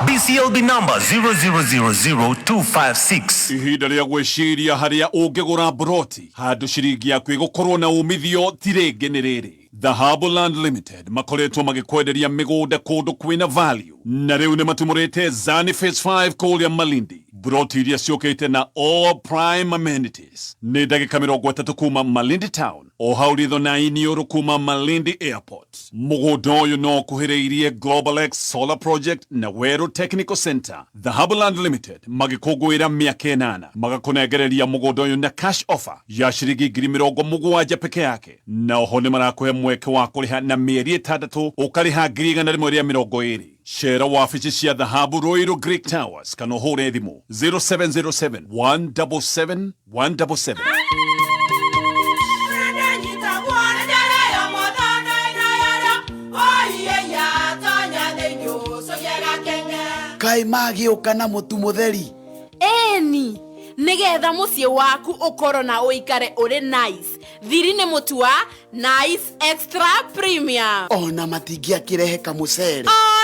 BCLB number 0000256. Ihinda rĩa gwĩciria harĩa ũngĩgũra broti handũ ciringi yaku ĩgũkorwo na umithio ti rĩngĩ nĩ rĩrĩ. The Harbourland Limited makoretwo magĩkwenderia mĩgũnda kũndũ kwĩna value na rĩu nĩ matumũrĩte Zani Phase 5 kũrĩa Malindi. Broti iria ciũkĩte na all prime amenities nĩ ndagĩka 30 kuma Malindi Town o hau ritho na iniũrũ kuma Malindi Airport. Mũgũnda ũyũ no kuhĩrĩirie Global X Solar Project na Weru Technical Center. The Harbourland Limited magĩkũngũĩra mĩaka 8 magakũnengereria mũgũnda ũyũ na cash offer ya ciringi 70,000 peke yake, na oho nĩ marakũhe mweke wa kũrĩha na mĩeri 6 ũkarĩha 120. Shera wafici cia Dhahabu Royal Greek Towers kana ũhũre thimũ 0707 177 177. Kai magĩũka na mũtu mũtheri. Eni, nigetha muciĩ waku ũkorwo na ũikare ũrĩ nice. Thiri nĩ mũtu wa Nice Extra Premium. Ona matingĩakĩrehe kamũcere.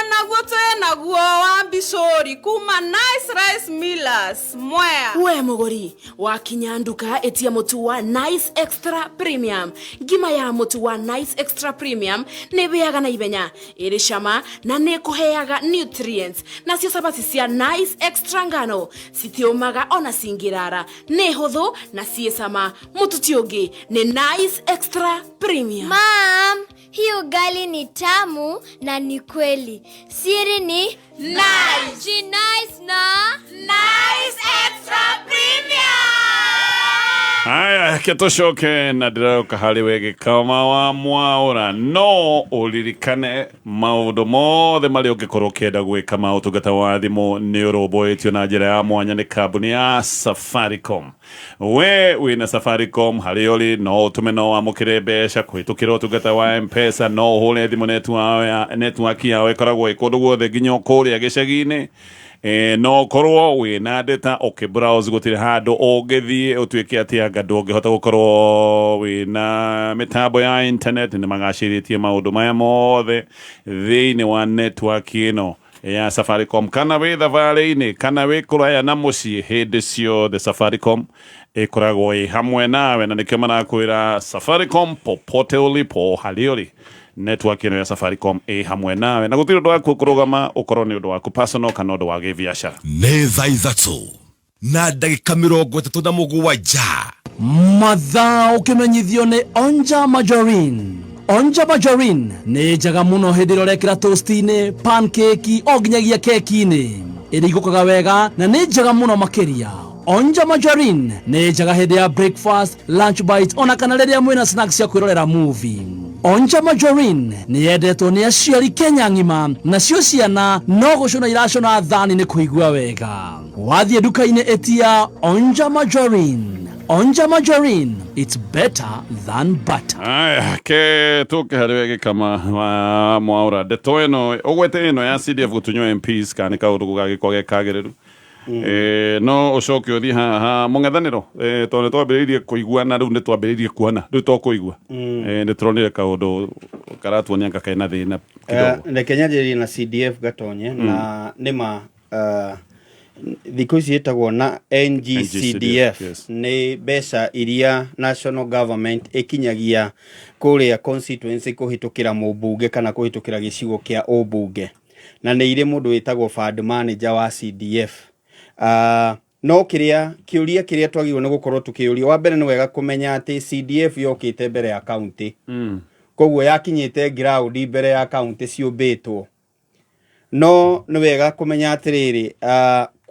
Naguo naguo wa Mbicori kuma Nice Rice Millers Mwea. We mũgũri wakinya nduka etia mũtu wa Nice Extra Premium. Ngima ya mũtu wa Nice Extra Premium nĩ bĩaga na ibenya, ĩrĩ cama na nĩ kũheaga nutrients. Nacio sabati cia Nice Extra ngano citiũmaga ona cingĩrara, nĩ hũthũ na ciĩ cama. Mũtu ti ũngĩ nĩ Nice Extra Premium. Mom, hii ugali ni tamu na ni kweli. Siri ni nice. Ji nice na Nice Extra Premium. Haya, kĩtũcoke na ndĩrauka harĩ wege kama wa Mwaũra. No ũririkane maũndũ mothe marĩa ũngĩkorwo ũkĩenda gwĩka ma ũtungata wa thimũ nĩ ũrũmbũĩtio na njĩra ya mwanya nĩ kambuni ya Safaricom. We wĩna Safaricom harĩ ũrĩ no ũtũme no wamũkĩre mbeca kũhĩtũkĩra ũtungata wa M-Pesa, no ũhũre thimũ netiwaki yao ĩkoragwo ĩkũndũ guothe nginya kũrĩa gĩcagi-inĩ. No korwo wĩna data browse gũtirĩ handũ ũngĩthiĩ ũtuĩke atĩ anga ndũngĩhota gũkorwo wĩna mĩtambo ya internet. Nĩ magacĩrĩtie maũndũ maya mothe thĩinĩ wa network ĩno ya Safaricom. Kana wĩ thabarĩ-inĩ kana wĩ kũraya na mũciĩ, hĩndĩ ciothe Safaricom ĩkoragwo ĩ hamwe nawe, na nĩkĩo marakwĩra Safaricom popote ulipo, harĩ ũrĩ network ĩno ya Safaricom ĩ hamwe nawe, na gũtirĩ ũndũ waku kũrũgama ũkorwo nĩ ũndũ waku personal kana ũndũ wa gĩbiacara. Nĩ thaa ithatũ na ndagĩka 37 mathaa ũkĩmenyithio nĩ Onja Majorin. Onja Majorin nĩ njega mũno hĩndĩ ĩrĩa ũrekĩra toast-inĩ, pancake o nginyagia keki-inĩ, ĩrĩa igũkaga wega na nĩ njega mũno makĩria. Onja Majorin nĩ njega hĩndĩ ya breakfast, lunch bite ona kana rĩrĩa mwĩna snacks cia kwĩrorera movie. Onja Majorin nĩ yendetwo nĩ aciari Kenya ng'ima, nacio ciana no gũcũna iracũna thani nĩ kũigua wega. Wathiĩ nduka-inĩ etia Onja Majorin. Onja Majorin, it's better than butter. Aya, tũke harĩ wege kama wa Mwaũra. Ndeto ĩno ũgwete ĩno ya CDF gũtunywo MPs kana kaũndũ gũgagĩkorwo gekagĩrĩru. No ũcoke ũthiĩ haha mũng'ethanĩro tondũ nĩtwambĩrĩirie kũiguana, rĩu nĩtwambĩrĩirie kuona, rĩu tokũigua. Nĩtũronire kaũndũ karatuonia anga kena thĩna kidogo. Reke nyanjĩrĩrie na CDF gatonye na nĩma thikũ ici ĩtagwo na NGCDF nĩ mbeca iria national government ĩkinyagia kũrĩa constituency kũhĩtũkĩra mũmbunge kana kũhĩtũkĩra gĩcigo kĩa ũmbunge, na nĩ irĩ mũndũ wĩtagwo fund manager wa CDF. No kĩũria kĩrĩa twagĩrĩirwo nĩ gũkorwo tũkĩũria, wa mbere nĩ wega kũmenya atĩ CDF yokĩte mbere ya county, koguo yakinyĩte ground mbere ya county ciũmbĩtwo. No nĩ wega kũmenya atĩrĩrĩ,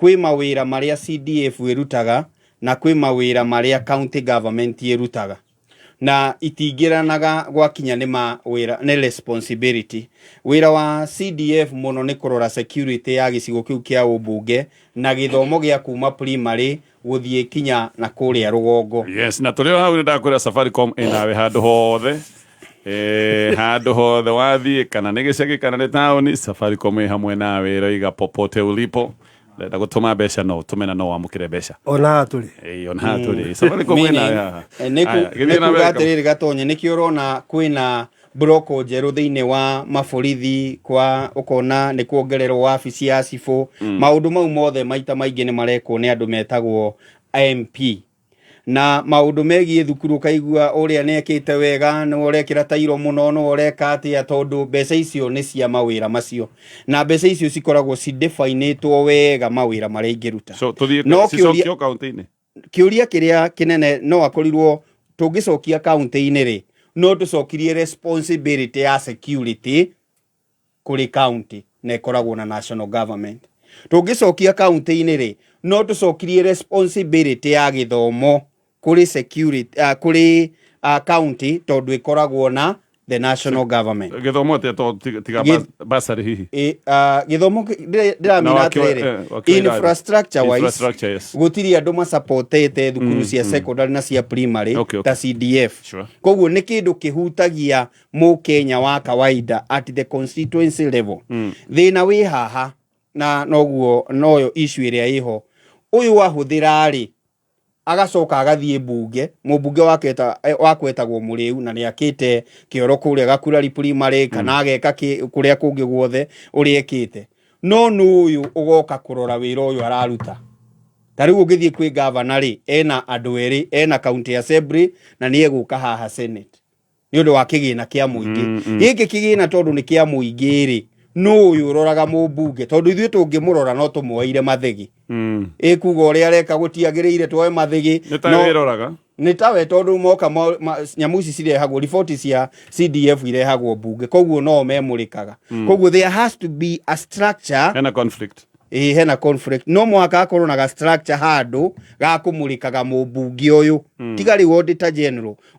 kwĩ mawĩra marĩa CDF ĩrutaga na kwĩ mawĩra marĩa county government ĩrutaga na itingĩranaga gwakinya nĩ mawĩra nĩ responsibility. Wĩra wa CDF mũno nĩ kũrora security ya gĩcigo kĩu kĩa ũmbunge na gĩthomo gĩa kuma primary gũthiĩ kinya na kũrĩa rũgongo. Yes, na tũrĩ hau nĩ ndakwĩra Safaricom ĩnawe handũ hothe handũ hothe wathiĩ kana nĩ gĩcagi kana nĩ taũni, Safaricom ĩ hamwe nawe ĩroiga popote ulipo. Ndenda gũtũma mbeca no ũtũme no wamũkĩre mbeca. Ona tũrĩ. Ona tũrĩ. Safaricom ĩnawe. Nĩkuga atĩrĩrĩ Gatonye, nĩkĩo ũrona kwĩna broko njerũ thĩinĩ wa maborithi kwa ũkona nĩ kuongererwo wabici ya cibũ. Maũndũ mau mothe maita maingĩ nĩ marekwo nĩ andũ metagwo MP. Na maũndũ megiĩ thukuru kaigua ũrĩa nĩekĩte wega no ũrekĩra tairo mũno no ũreka atĩa tondũ mbeca icio nĩ cia mawĩra macio na mbeca icio cikoragwo cidefinĩtwo wega mawĩra marĩa ingĩruta. So tũthiĩ cicokio kaunti-inĩ. Kĩũria kĩrĩa kĩnene no akorirwo tũngĩcokia kaunti-inĩ rĩ no tũcokirie responsibility ya security kũrĩ county na ĩkoragwo na national government. Tũngĩcokia kaunti-inĩ rĩ no tũcokirie responsibility ya gĩthomo kuri security kuri county tondu ikoragwo na the national government. Githomo to tiga basari hihi. Githomo ndiramina atiriri infrastructure wise gutiri andu ma supportete thukuru cia secondary na cia primary ta CDF. Koguo ni kindu kihutagia mu Kenya wa kawaida at the constituency level. Thina wi haha na noguo noyo issue iria iho uyu wahuthira ri agacoka agathie bunge mubunge wakwetagwo Mũrĩu na nĩakĩte kĩoro kũrĩa Gakurari primary kana ageka kũrĩa kũngĩ guothe ũrĩa ekĩte no ũyũ ugoka kũrora wĩra ũyũ araruta. Tarĩu ũngĩthie kwĩ governor rĩ ena andũ erĩ, ena county assembly na nĩegũka haha senate nĩ ũndũ wa kĩgĩna kĩa mũingĩ. Gĩkĩ kĩgĩna tondũ nĩ kĩa mũingĩ rĩ no ũyũ ũroraga mũmbunge tondũ ithuĩ tũngĩmũrora no tũmuoire mathegi. Ekuga ũrĩa areka gũtiagĩrĩire twoe mathegi nĩ tawe tondũ moka nyamu ici cirehagwo riboti cia CDF irehagwo bunge koguo no memũrĩkaga. Koguo there has to be a structure hena conflict. Hena conflict no mwaka akorwo na ga structure handũ ga kũmũrĩkaga mũmbunge ũyũ. Tiga rĩu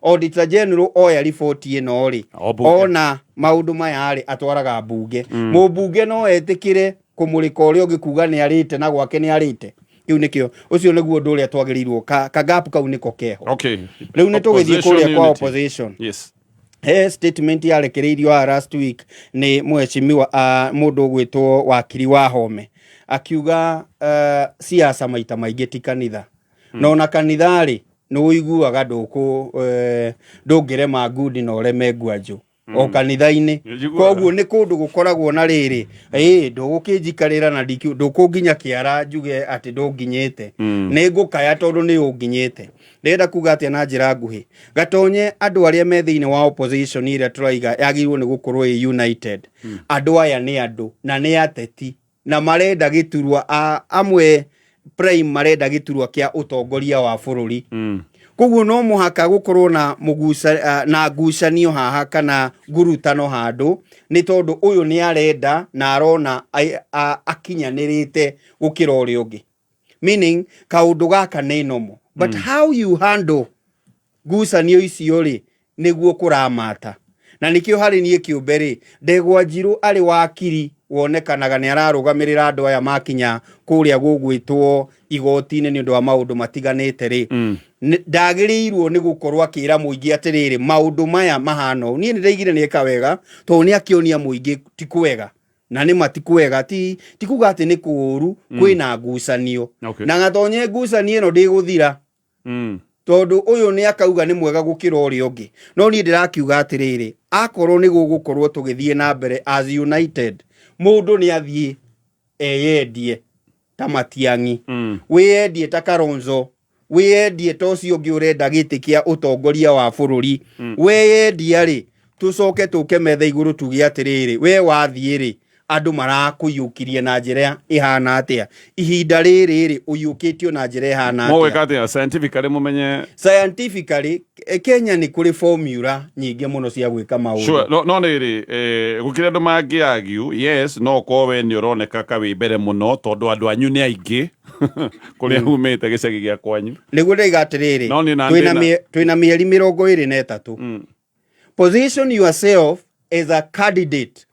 auditor general oya riboti ĩno rĩ ona maũndũ maya rĩ atwaraga bunge. Mũmbunge no etĩkĩre kumurika ũrĩa ũngĩkuga nĩ arĩte na gwake nĩ arĩte. Kiu nikio ucio niguo ndu uria twagĩrĩirwo ka gap kau niko keho. Okay. Rĩu nĩ tũgĩthiĩ kũrĩa kwa opposition. Yes. Statement yarekereirio last week ni mheshimiwa mũndũ gwĩtwo wakiri wa Home akiuga siasa maita maingĩ ti kanitha. No na kanitha rĩ nĩ ũiguaga ndũngĩrema ngudi na ũreme ngwanjũ o kanitha-inĩ. Koguo nĩ kũndũ gũkoragwo na rĩrĩ ndũgũkĩnjikarĩra na ndũkũnginya kĩara njuge atĩ ndũnginyĩte nĩ ngũkaya tondũ nĩ ũnginyĩte. Ndĩrenda kuga atĩ na njĩra nguhĩ Gatonye andũ arĩa me thĩinĩ wa opposition ĩrĩa tũraiga yagĩrĩirwo nĩ gũkorwo ĩ united. Andũ aya nĩ andũ na nĩ ateti na marenda gĩturwa amwe prime marenda gĩturwa kĩa ũtongoria wa bũrũri. Koguo no mũhaka gũkorwo na na ngucanio haha kana ngurutano handũ nĩ tondũ ũyũ nĩ arenda na arona akinyanĩrĩte gũkĩra ũrĩa ũngĩ. Meaning kaũndũ gaka nĩ nomo but how you handle ngucanio icio rĩ nĩguo kũramata. Na nĩkĩo harĩ niĩ kĩũmbe rĩ Ndegwa Njirũ arĩ wakiri wonekanaga nĩ ararũgamĩrĩra andũ aya makinya kũrĩa gũgwĩtwo igoti-inĩ nĩ ũndũ wa maũndũ matiganĩte rĩ ndagĩrĩirwo nĩ gũkorwo akĩra mũingĩ atĩrĩrĩ maũndũ maya mahana ũũ. Niĩ nĩndaigire nĩ eka wega tondũ nĩ akĩonia mũingĩ ti kwega na nĩ matikwega ti kuga atĩ nĩ kũũru kwĩna ngucanio. Na Gatonye ngucanio ĩno ndĩgũthira tondũ ũyũ nĩ akauga nĩ mwega gũkĩra ũrĩa ũngĩ. No niĩ ndĩrakiuga atĩrĩrĩ akorwo nĩ gũgũkorwo tũgĩthiĩ na mbere as united mũndũ nĩ athiĩ eyendie ta Matiang'i wĩyendie ta Kalonzo wĩyendie ta ũcio ũngĩ ũrenda gĩtĩ kĩa ũtongoria wa bũrũri wĩyendie rĩ tũcoke tũke metha igũrũ tuge atĩrĩrĩ we wathiĩ rĩ andu marakuyukirie na njira ihana atia ihinda riri uyukitio na njira ihana atia mowe kati scientifically mumenye scientifically Kenya ni kuri formula nyingi muno cia gwika maundu sure no niri gukire andu mangiagiu yes no kowe ni uroneka kawi mbere muno tondu andu anyu ni aingi kuria humite gicagi gia kwanyu niguo ndigatiriri twina mieri 23 position yourself as a candidate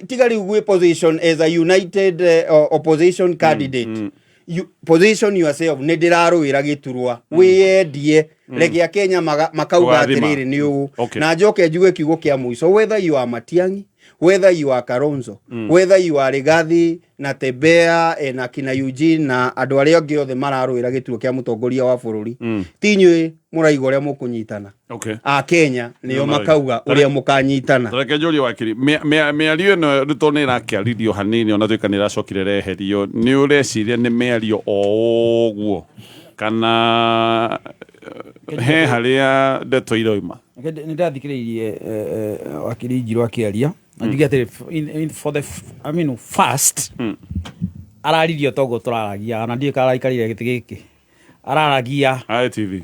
tigari we position as a united opposition candidate you position yourself ne ndiraruira giturwa wiyendie regia Kenya makauga atiriri ni ugu na njoke njuge kiugo kia muico whether you are Matiang'i whether you are Kalonzo whether you are Rigathi na Tembea na kina Eugene na andu aria ongi othe mararuira giturwa kia mutongoria wa bururi tinywe muraigo ria mukunyitana a Kenya niyo makauga uria mukanyitana reke njuri wakiri miario no rutone irakiaririo hanini ona tuikanira cokire reherio ni ureciria ni miario oguo kana he haria ndeto iroima ni ndathikiririe wakiri Njiro akiaria njuge ati for the first araririo togo turaragia na ndie karaikarire giti giki araragia ITV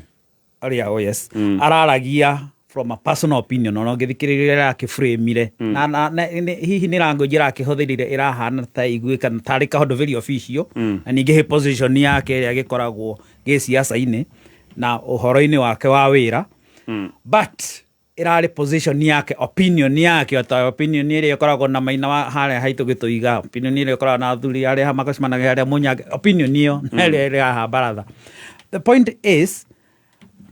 aria yes araragia from a personal opinion no ngithikiriria akiframire na hihi ni language rakihũthĩrire irahana ta igwika tari kahondo very official na ningi he position yake ya gikoragwo ge siasa-ini na uhoro-ini wake wa wira but irari position yake opinion yake ota opinion ile ikoragwo na maina haria haitu gituiga opinion ile ikoragwo na thuri haria hamakashimanaga haria munyage opinion iyo ile ha baratha. The point is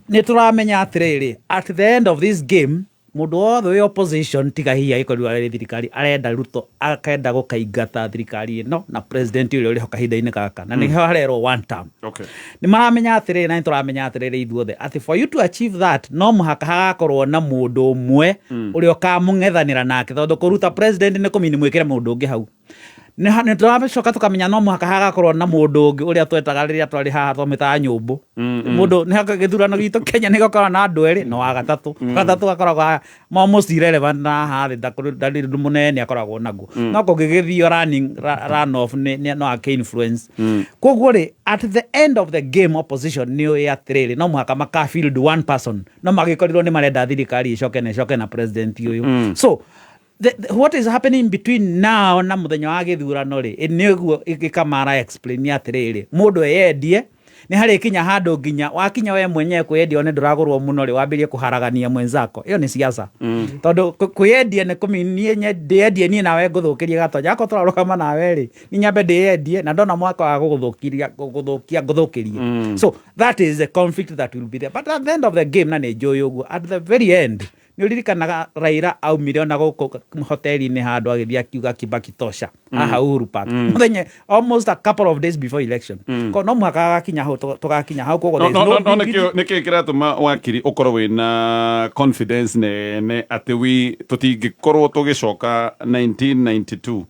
ni turamenya atiriri at the end of this game mundu wothe we opposition tiga hiya ikorwa ri thirikari arenda Ruto akenda gukaingata thirikari ino na president ule uri hokahinda-ini gaka na ni harero one term ni maramenya atiriri na turamenya atiriri ithuothe ati for you to achieve that no muhaka hagakorwo na mundu umwe uri okamung'ethanira nake tondu kuruta president ni kumini mwikire mundu ungi hau ni turacoka tukamenya no muhaka hagakorwo na mundu ungi uria twetaga riria twari haha twamita nyumbu mundu ni haka githurano gitu Kenya ni gokora na andu eri no wa gatatu akoragwo almost irrelevant na hathi ndari munene akoragwo naguo no kugigithio run off no ake influence koguo ri at the end of the game opposition ni ya atiriri no muhaka maka field one person no magikorirwo ni marenda thirikari icoke na president uyu so what is happening between now na muthenya wa githurano ri niguo ikamara explain atiriri mundu eyendie ni hari kinya handu nginya wakinya we mwenyewe kweyendia one nduragurwo muno ri wambirie kuharagania mwenzako iyo ni siasa tondu kweyendia ni kuminie ndiendie ni nawe nguthukiria gatonya ko turarukama nawe ri ni nyambe ndiendie na ndona mwaka wa nguthukiria so that is a conflict that will be there but at the end of the game na ni joy uguo at the very end ni uririkanaga Raila au miliona guku hoteli-ini handu agithia kiuga Kibaki tosha aha Uhuru Park muthenya almost a couple of days before election ko no mwaka gakinya hau tugakinya hau kogo no niki kiratuma wakiri ukorwo wina confidence ne ati wi tutingikorwo tugicoka 1992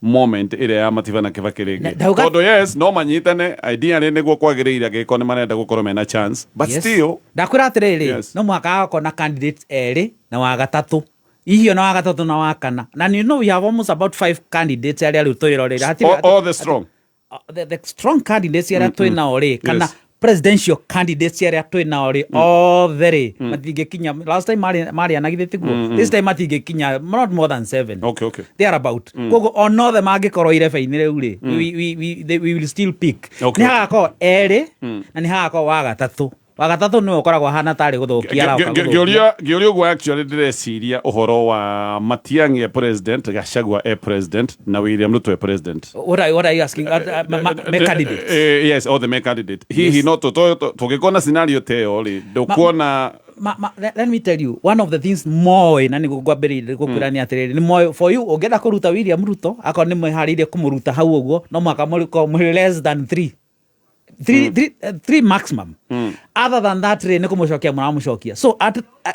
moment ile ya Mativana Kibaki rigi tondu yes no manyitane idea ni niguo kwagiriire agiko ni marenda gukorwo mena chance but still ndakwira atiriri no mwaka akona candidates eri na wa gatatu ihio na wa gatatu na wa kana na you know we have almost about 5 candidates eri ari tuirorera all the strong the strong candidates eri tuina ori kana presidential candidates eri tuina ori all the matingikinya last time mari anagithite guo this time matingikinya not more than 7 okay they are about kogo onothe mangikorwo irebe-ini riu ri we will still pick ni hagako eri na ni hagako wa gatatu ni ukoragwo hana tari guthukia giuria uguo actually direciria uhoro wa Matiang'i president Gachagua president na William Ruto president what are you asking candidates yes all the main candidate he not tugikona scenario teo ri ndukuona let me tell you one of the things more na ni gwambirire gukwirani atiriri ni more for you ugenda kuruta William Ruto akon ni mwihariire kumuruta hau uguo no mwaka muri less than 3 three maximum. Other than that nä kå må cokia må cokia so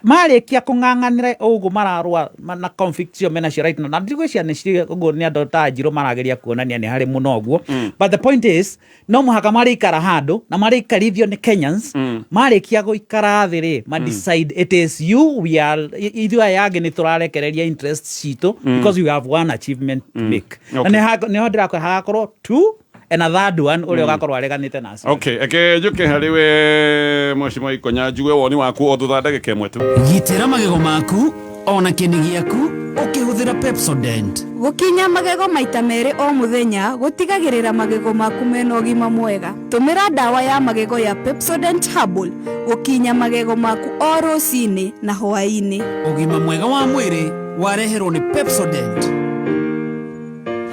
marä kia kå ng'ang'anä å guo mararwa na conviction mena cio right na ndigwä cia nä å nä andå ta Njirå marageria kuonania nä harä må no guo but the point is no må haka marä ikara handå na marä ikarithio nä Kenyans marä kia gå ikara thä rä ma decide it is you we are ithuä aya angä nä tå rarekereria interest citå because we have one achievement to make na nä ho ndä rakå hagakorwo two and a third one ule ugakorwo areganite nacio. Okay, eke njuke hari we Mheshimiwa Ikonya njuwe woni waku o thutha ndagika imwe tu. Gitira magego maku ona kini giaku ukihuthira Pepsodent. Gukinya magego maita meri o muthenya gutigagirira magego maku mena ũgima mwega. Tumira dawa ya magego ya Pepsodent Herbal gukinya magego maku o rũcinĩ na hwaĩ-inĩ. Ũgima mwega wa mwĩrĩ wareherwo ni Pepsodent.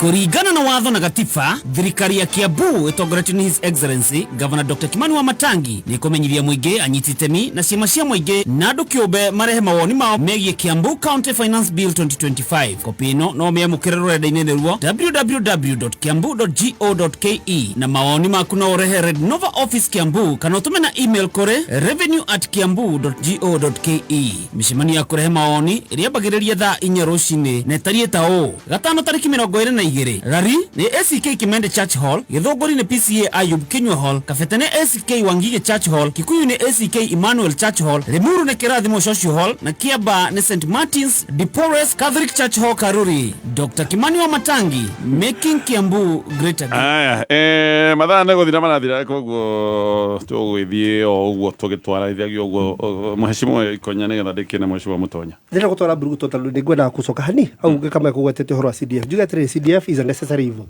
Kuringana na watho na gatiba, thirikari ya Kiambu itongoretio ni His Excellency Governor Dr. Kimani Wamatangi ni kumenyithia muingi anyiti itemi na ciama cia muingi na andu kiumbe marehe mawoni mao megie Kiambu County Finance Bill 2025. Kopi ino no meamukire rurenda-ini ruo www.kiambu.go.ke na mawoni maku no urehe Red Nova Office Kiambu kana utume na email kore revenue@kiambu.go.ke. Micemani ya kurehe mawoni iriambagiriria thaa 4 rucini na itarie ta ũ gatano tariki 20 Rari ni ACK Kimende Church Hall, Githongori ni PCA Ayub Kinyua Hall, Kafete ni ACK Wangige Church Hall, Kikuyu ni ACK Emmanuel Church Hall, Limuru ni Kirathimo Social Hall na Kiaba ni St. Martin's de Porres Catholic Church Hall Karuri. Dr. Kimani Wamatangi, making Kiambu great again. Aya, mathaa nä gå thira marathira koguo tå gwä thiä o å guo tå gä twara ithiagia å guo Mheshimiwa Ikonya nä getha ndä kä ne Mheshimiwa Mutonya ndä gå twara mburuguto tondå nä ngwenda gå coka hani au gä kama kå gwetete å horo wa CDF njuge atä CDF is a necessary evil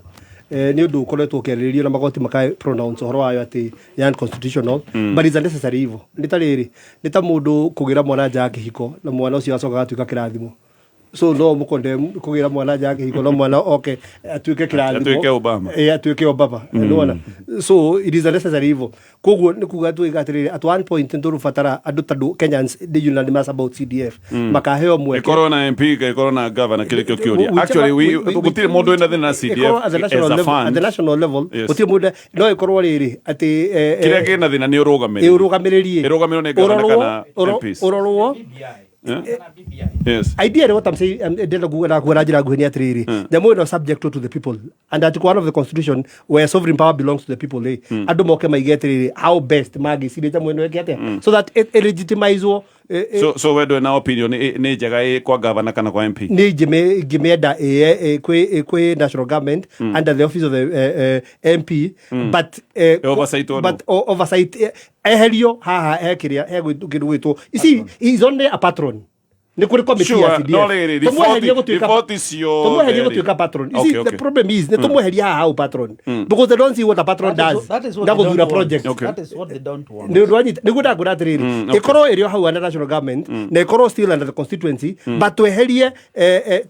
nä å ndå å koretwo å kä arä rä rio na magoti maka pronounce å horo wayo atä ya unconstitutional but is a necessary evil nä ta rä rä nä ta må ndå kå gä ra mwana nja kä hiko na mwana å cio acoka gatuä ka kä rathimo so no må konde kå gä ra mwana nja kä hiko no mwana oke atuä ke kä rathimo atuä ke Obama nona so it is a necessary evil koguo nä kuga tuä ga atä rä rä at one point ndå rå batara andå tandå Kenyans the unanimous about CDF makaheo mweke ikorwo na MP ikorwo na governor kä rä kä å kä å ria actually gå tirä må ndå wä na thä na CDF at the national level gå tirä må ndå no ikorwo rä rä atä kä rä a kä na thä na nä å rå gamä å rå gamä rä rie ä rå gamä rwo nä governor kana MPs å rorwo yes idea what I'm saying ndenda kuga njira nguheni atiriri nyamå ä no subject to the people and article 1 of the constitution where sovereign power belongs to the people andå moke maige atiriri how best magiciria nyamå ä no eke atia so that it legitimizewo so wendo na opinion nä njega kwa governor kana kwa MP nä ngĩmĩenda kwĩ national government under the office of the MP but oversight eherio haha hekiria hekindu gwitwo is only a patron ni kuri committee ya CDF tumweherie gutuika patron the problem is ne tumweheria haha au patron because they don't see what a patron does ndaguthura project that is what they don't want ni guda ngura atiriri ikorwo irio hau under national government na ikorwo still under the constituency but tweherie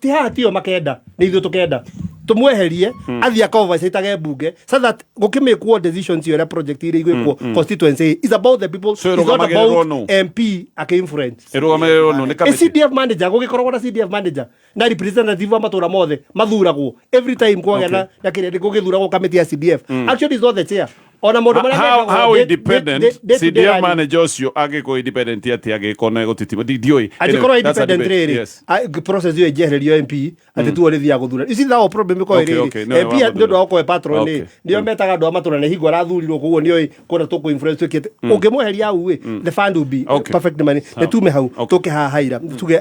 ti haha tio makenda ni ithu tukenda tumweherie athia conversate bunge so that gukimekwo decisions yore project ire igwekwo constituency is about the people is not about MP aka-influence irugamirwo no ni committee CDF manager gugikorwo na CDF manager na representative wa matura mothe mathuragwo every time kwagena na kire gugithuragwo committee ya CDF actually is not the chair ona mundu how independent CDF manager ucio agiko independent ati agikona gutitima ndioi agikoro independent riri process yo ejehererio MP ati tu ori thia guthura isi tha problem ko iri MP ndio oko patron ni ndio metaga ndo amatura ne higo arathurirwo kuguo nioi kuna tuko influence kite ungimuheria au the fund will be perfect money ne tume hau tuke haira tuge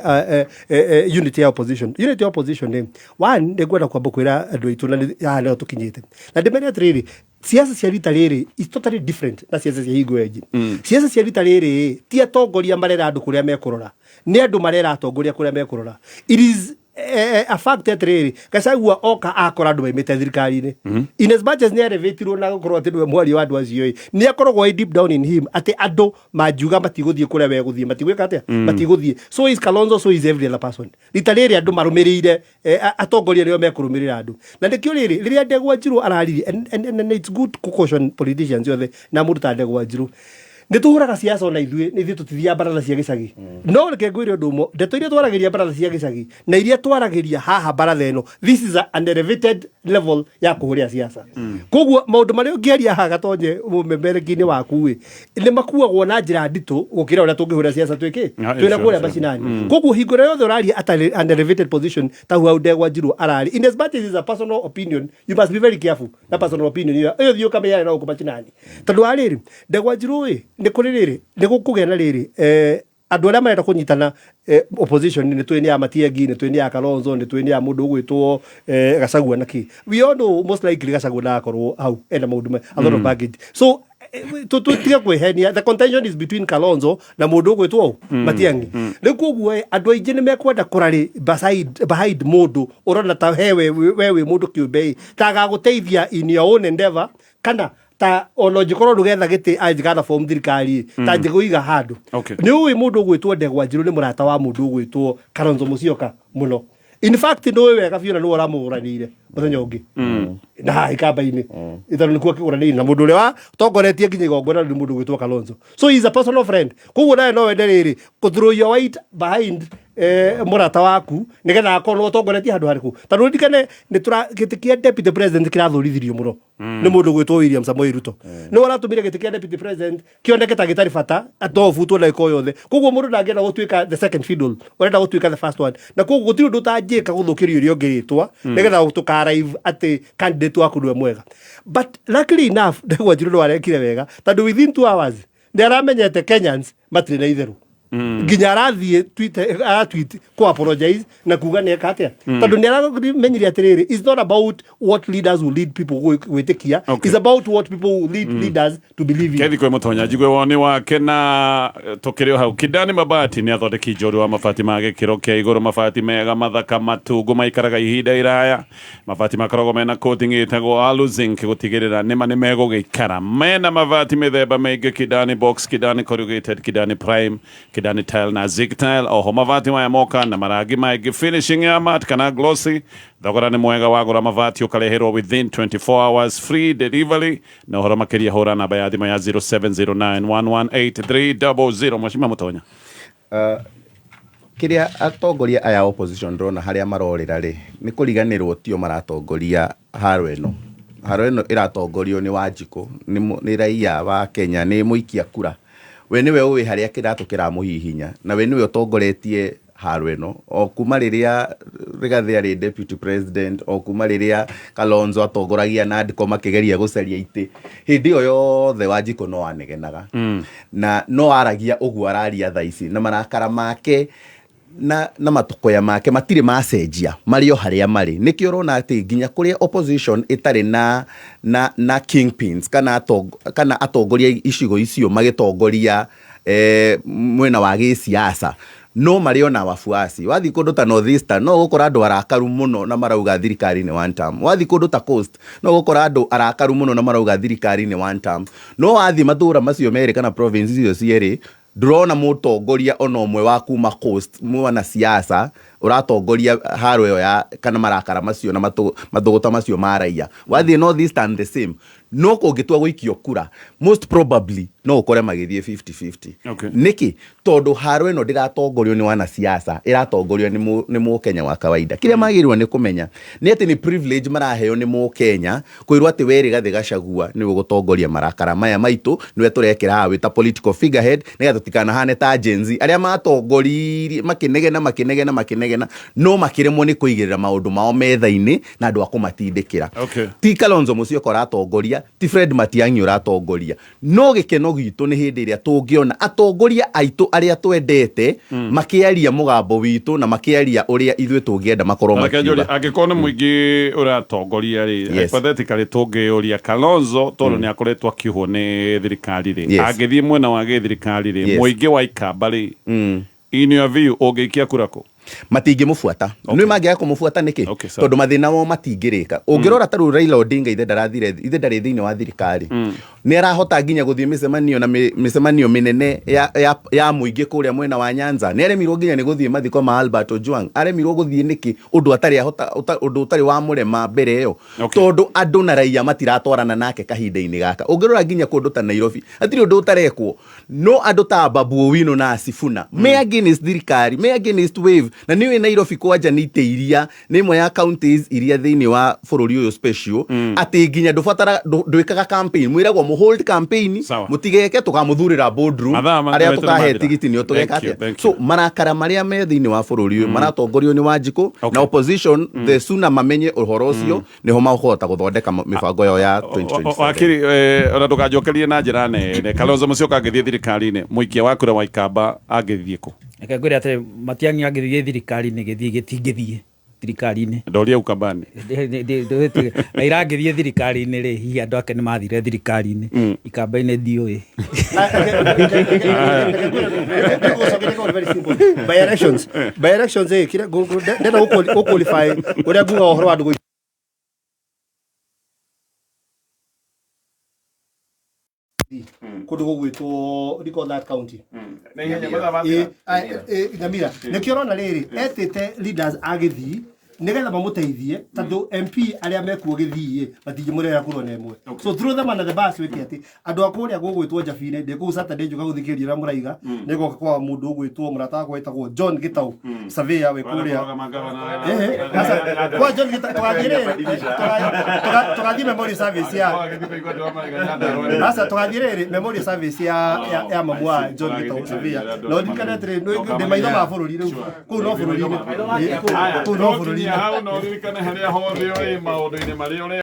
unity ya opposition ni one ndegwenda kwamba kwira andu aitu na leo tukinyite na ndemenya riri siasa cia rita riri is totally different na siasa cia hingo engi siasa cia rita riri ti atongoria marera andu kuria mekurora ni andu marera atongoria kuria mekurora it is a fact that riri Gachagua oka akora andu maimite thirikari-ini in as much as ni elevatirwo na gukorwo ati ndwe mwari wa andu acio ni akoragwo deep down in him ati andu manjuga matiguthie kuria we guthie matigwika atia matiguthie so is Kalonzo so is every other person rita riri andu marumirire atongoria rio mekurumirira andu na ndikio riri riria Ndegwa Njiru arariri and it's good to caution politicians yothe na mundu ta Ndegwa Njiru nä tå hå raga ciaca ona ithuä nä ithuä tå tithia mbaratha cia gä cagi no reke ngwä re å ndå å mwe ndeto iria twaragä ria mbaratha cia gä cagi na iria twaragä ria haha mbaratha ä no this is an elevated level ya kå hå rä a ciaca koguo maå ndå marä a å ngä aria haha gatonye må memereki-inä waku nä makuagwo na njä ra nditå gå kä ra å rä a tå ngä hå rä a ciaca twä na kå rä a macinani koguo hingo ä rä yothe å raria an elevated position ta hau Ndegwa Njirũ arari in as much as is a personal opinion you must be very careful na personal opinion ĩyo thiĩ ũkamenya na ũkũ macinani tondũ wa rĩrĩ Ndegwa Njirũ nĩ kũrĩ rĩrĩ nĩ gũkũgĩa na rĩrĩ andũ arĩa marenda kũnyitana opposition nĩ twĩ nĩ ya Matiang'i nĩ twĩ nĩ ya Kalonzo nĩ twĩ nĩ ya mũndũ ũgwĩtwo Gachagua na kĩ we all know most likely Gachagua ndakorwo hau ena maũndũ a lot of baggage so tiga kwĩhenia the contention is between Kalonzo na mũndũ ũgwĩtwo Matiang'i rĩu koguo andũ aingĩ nĩ mekwenda kũrarĩ behind mũndũ ũrona ta we wĩ mũndũ kĩũmbe ta agagũteithia in your own endeavor kana ta ono njĩkorwo ndũgetha gĩtĩ angĩgatha form thirikari ta njĩgũiga handũ nĩ ũĩ mũndũ ũgwĩtwo Ndegwa Njirũ nĩ mũrata wa mũndũ ũgwĩtwo Kalonzo Musyoka mũno in fact nĩ ũĩ wega biũ na nĩ ũramũgũranĩire mũthenya ũngĩ na ikamba-inĩ itharũ nĩkuo akĩgũranĩire na mũndũ ũrĩa watongoretie nginya igongona nĩ mũndũ ũgwĩtwo Kalonzo so he is a personal friend koguo nawe no wende rĩrĩ throw your weight behind mũrata waku nĩgetha akorwo ũtongoretie handũ harĩkũ tondũ ndikane nĩ gĩtĩ kĩa deputy president kĩrathũrithirio mũno nĩ mũndũ ũgwĩtwo William Samoei Ruto nĩ waratũmire gĩtĩ kĩa deputy president kĩoneke ta gĩtarĩ bata atobutwo na ĩko yothe koguo mũndũ ndangĩenda gũtuĩka the second fiddle ũrenda gũtuĩka the first one na koguo gũtirĩ ũndũ ũtangĩka gũthũkĩrio ũrĩa ũngĩrĩtwa nĩgetha tũkaraive atĩ candidate waku nĩwe mwega but luckily enough Ndegwa Njirũ nĩ warekire wega tondũ within 2 hours nĩ aramenyete Kenyans matirĩ na itherũ nginya arathiĩ tweet ko apologize na kuga nĩ eka atĩa tondũ nĩ aramenyire atĩrĩrĩ it's not about what leaders will lead people gwĩtĩkia it's about what people will lead leaders to believe in kethi kwĩ mũtonya njigwe woni wake na tũkĩrĩ o hau Kidani Mabati nĩ athondeki njorua wa mabati ma gĩkĩro kĩa igũrũ mabati mega mathaka matungu maikaraga ihinda iraya mabati makoragwo mena coating ĩtagwo Alu Zinc gũtigĩrĩra nĩma nĩ megũgĩikara mena mabati mĩthemba mĩingĩ Kidani Box Kidani Corrugated Kidani Prime Kidani Tile na Zig Tile oho mabati maya moka na marangi maingĩ finishing ya matte kana glossy thogora nĩ mwega wagũra mabati ũkareherwo within 24 hours free delivery na ũhoro makĩria hũra namba ya thimũ ya 0709118300 Mwashima Mũtonya kĩrĩa atongoria aya opposition ndĩrona harĩa marorĩra rĩ nĩ kũriganĩrwo tio maratongoria haro ĩno ĩratongorio nĩ Wanjikũ nĩ raia wa Kenya nĩ mũikia kura we niwe ũĩ harĩa kĩratũ kĩramũhihinya na we niwe ũtongoretie haro ĩno o kuma rĩrĩa Rigathi arĩ deputy president o kuma rĩrĩa Kalonzo atongoragia na ndiko makĩgeria gũcaria itĩ hĩndĩ ĩyo yothe Wanjikũ no anegenaga na no aragia ũguo araria thaa ici na marakara make na matokoya make matirĩ macenjia marĩ o harĩa marĩ nĩkĩo ũrona atĩ nginya kũrĩa opposition ĩtarĩ na kingpins kana atongoria icigo icio magĩtongoria mwena wa gĩsiasa no marĩ ona wafuasi wathiĩ kũndũ ta North Eastern no gũkora andũ arakaru mũno na marauga thirikari nĩ one term wathiĩ kũndũ ta Coast no gũkora andũ arakaru mũno na marauga thirikari nĩ one term no wathiĩ matũũra macio merĩ kana provinces icio cierĩ ndũrona mũtongoria ona ũmwe wa kuma Coast mwana siasa ũratongoria haro ĩyo ya kana marakara macio na mathũgũta macio ma raia wathiĩ North Eastern the same no kũngĩtua gũikio kura most probably no ũkore magĩthiĩ 50-50 nĩkĩ tondũ haro ĩno ndĩratongorio nĩ wana siasa ĩratongorio nĩ mũkenya wa kawaida kĩrĩa magĩrĩirwo nĩ kũmenya nĩ atĩ nĩ privilege maraheo nĩ mũkenya kwĩrwo atĩ we Rigathi Gachagua nĩwe gũtongoria marakara maya maitũ nĩwe tũrekĩra wĩ ta political figurehead nĩgetha tũtikanahane ta Gen Z arĩa matongoririe makĩnegena no makĩremwo nĩ kũigĩrĩra maũndũ mao metha-inĩ na andũ a kũmatindĩkĩra ti Kalonzo Musyoka ũratongoria ti Fred Matiang'i ũratongoria no gĩkeno gitũ nĩ hĩndĩ ĩrĩa tũngĩona atongoria aitũ arĩa twendete makĩaria mũgambo witũ na makĩaria ũrĩa ithuĩ tũngĩenda makorwo makiuga angĩkorwo nĩ mũingĩ ũratongoria rĩ hypothetically tũngĩũria Kalonzo tondũ nĩ akoretwo akĩohwo nĩ thirikari rĩ angĩthiĩ mwena wa gĩthirikari rĩ mũingĩ wa ikamba rĩ in your view ũngĩikia kura kũ matingĩmũbuata nĩ mangĩaga kũmũbuata nĩkĩ tondũ mathĩna wao matingĩrĩka ũngĩrora ta rĩu Raila Odinga ithe ndarĩ thĩinĩ wa thirikari nĩ arahota nginya gũthiĩ mĩcemanio na mĩcemanio mĩnene ya mũingĩ kũrĩa mwena wa Nyanza nĩ aremirwo nginya nĩ gũthiĩ mathiko ma Albert Ojwang aremirwo gũthiĩ nĩkĩ ũndũ ũtarĩ wa mũrema mbere ĩyo tondũ andũ na raia matiratwarana nake kahinda-inĩ gaka ũngĩrora nginya kũndũ ta Nairobi hatirĩ ũndũ ũtarekwo no andũ ta Babu Owino na Sifuna me against thirikari me against wave na niwe Nairobi kwanja nĩ iteiria nĩ imwe ya counties iria thĩinĩ wa bũrũri ũyũ special atĩ nginya ndwĩkaga campaign mwĩragwo hold campaign mutigeke tukamũthurĩra boardroom arĩa tukahe tigiti nĩ tugeka atĩa so marakara marĩa me thĩinĩ wa bũrũri ũyũ maratongorio nĩ Wanjikũ na opposition the sooner mamenye ũhoro ũcio nĩho mahota gũthondeka mĩbango yao ya 2027 wakiri ona ndũkanjokerie na njĩra nene Kalonzo Musyoka angĩthiĩ thirikari-inĩ mũikia wa kura wa Ikamba angĩthiĩ kũ reke ngwĩre atĩ Matiang'i angĩthiĩ thirikari-inĩ gĩtingĩthiĩ thirikari-inĩ ndoria Ukambani Raila angĩthiĩ thirikari-inĩ rĩ hihi andũ ake nĩ mathire thirikari-inĩ Ikamba-inĩ ndiũĩ by elections kire ndenda gũqualify ũrĩa nguga ũhoro wa andũ kundu gugwitwo recall that county Nyamira nikio rona riri etete leaders agithii nigetha mamuteithie tondu MP aria mekuo githii matingimurera kurona imwe so through them and the bus wiki ati andu akuria gugwitwo Njabine ndi ku Saturday juga guthikiria ra muraiga nigoka kwa mundu ugwitwo murata gwetagwo John Gitau surveyor we kuria kwa John Gitau tugathie memory service ya sasa tugathie memory service ya mamwa John Gitau surveyor no ndikanetire ndi maitho ma bururi riu ku no bururi hau no ririkane harĩa hothe maũndũ-inĩ marĩa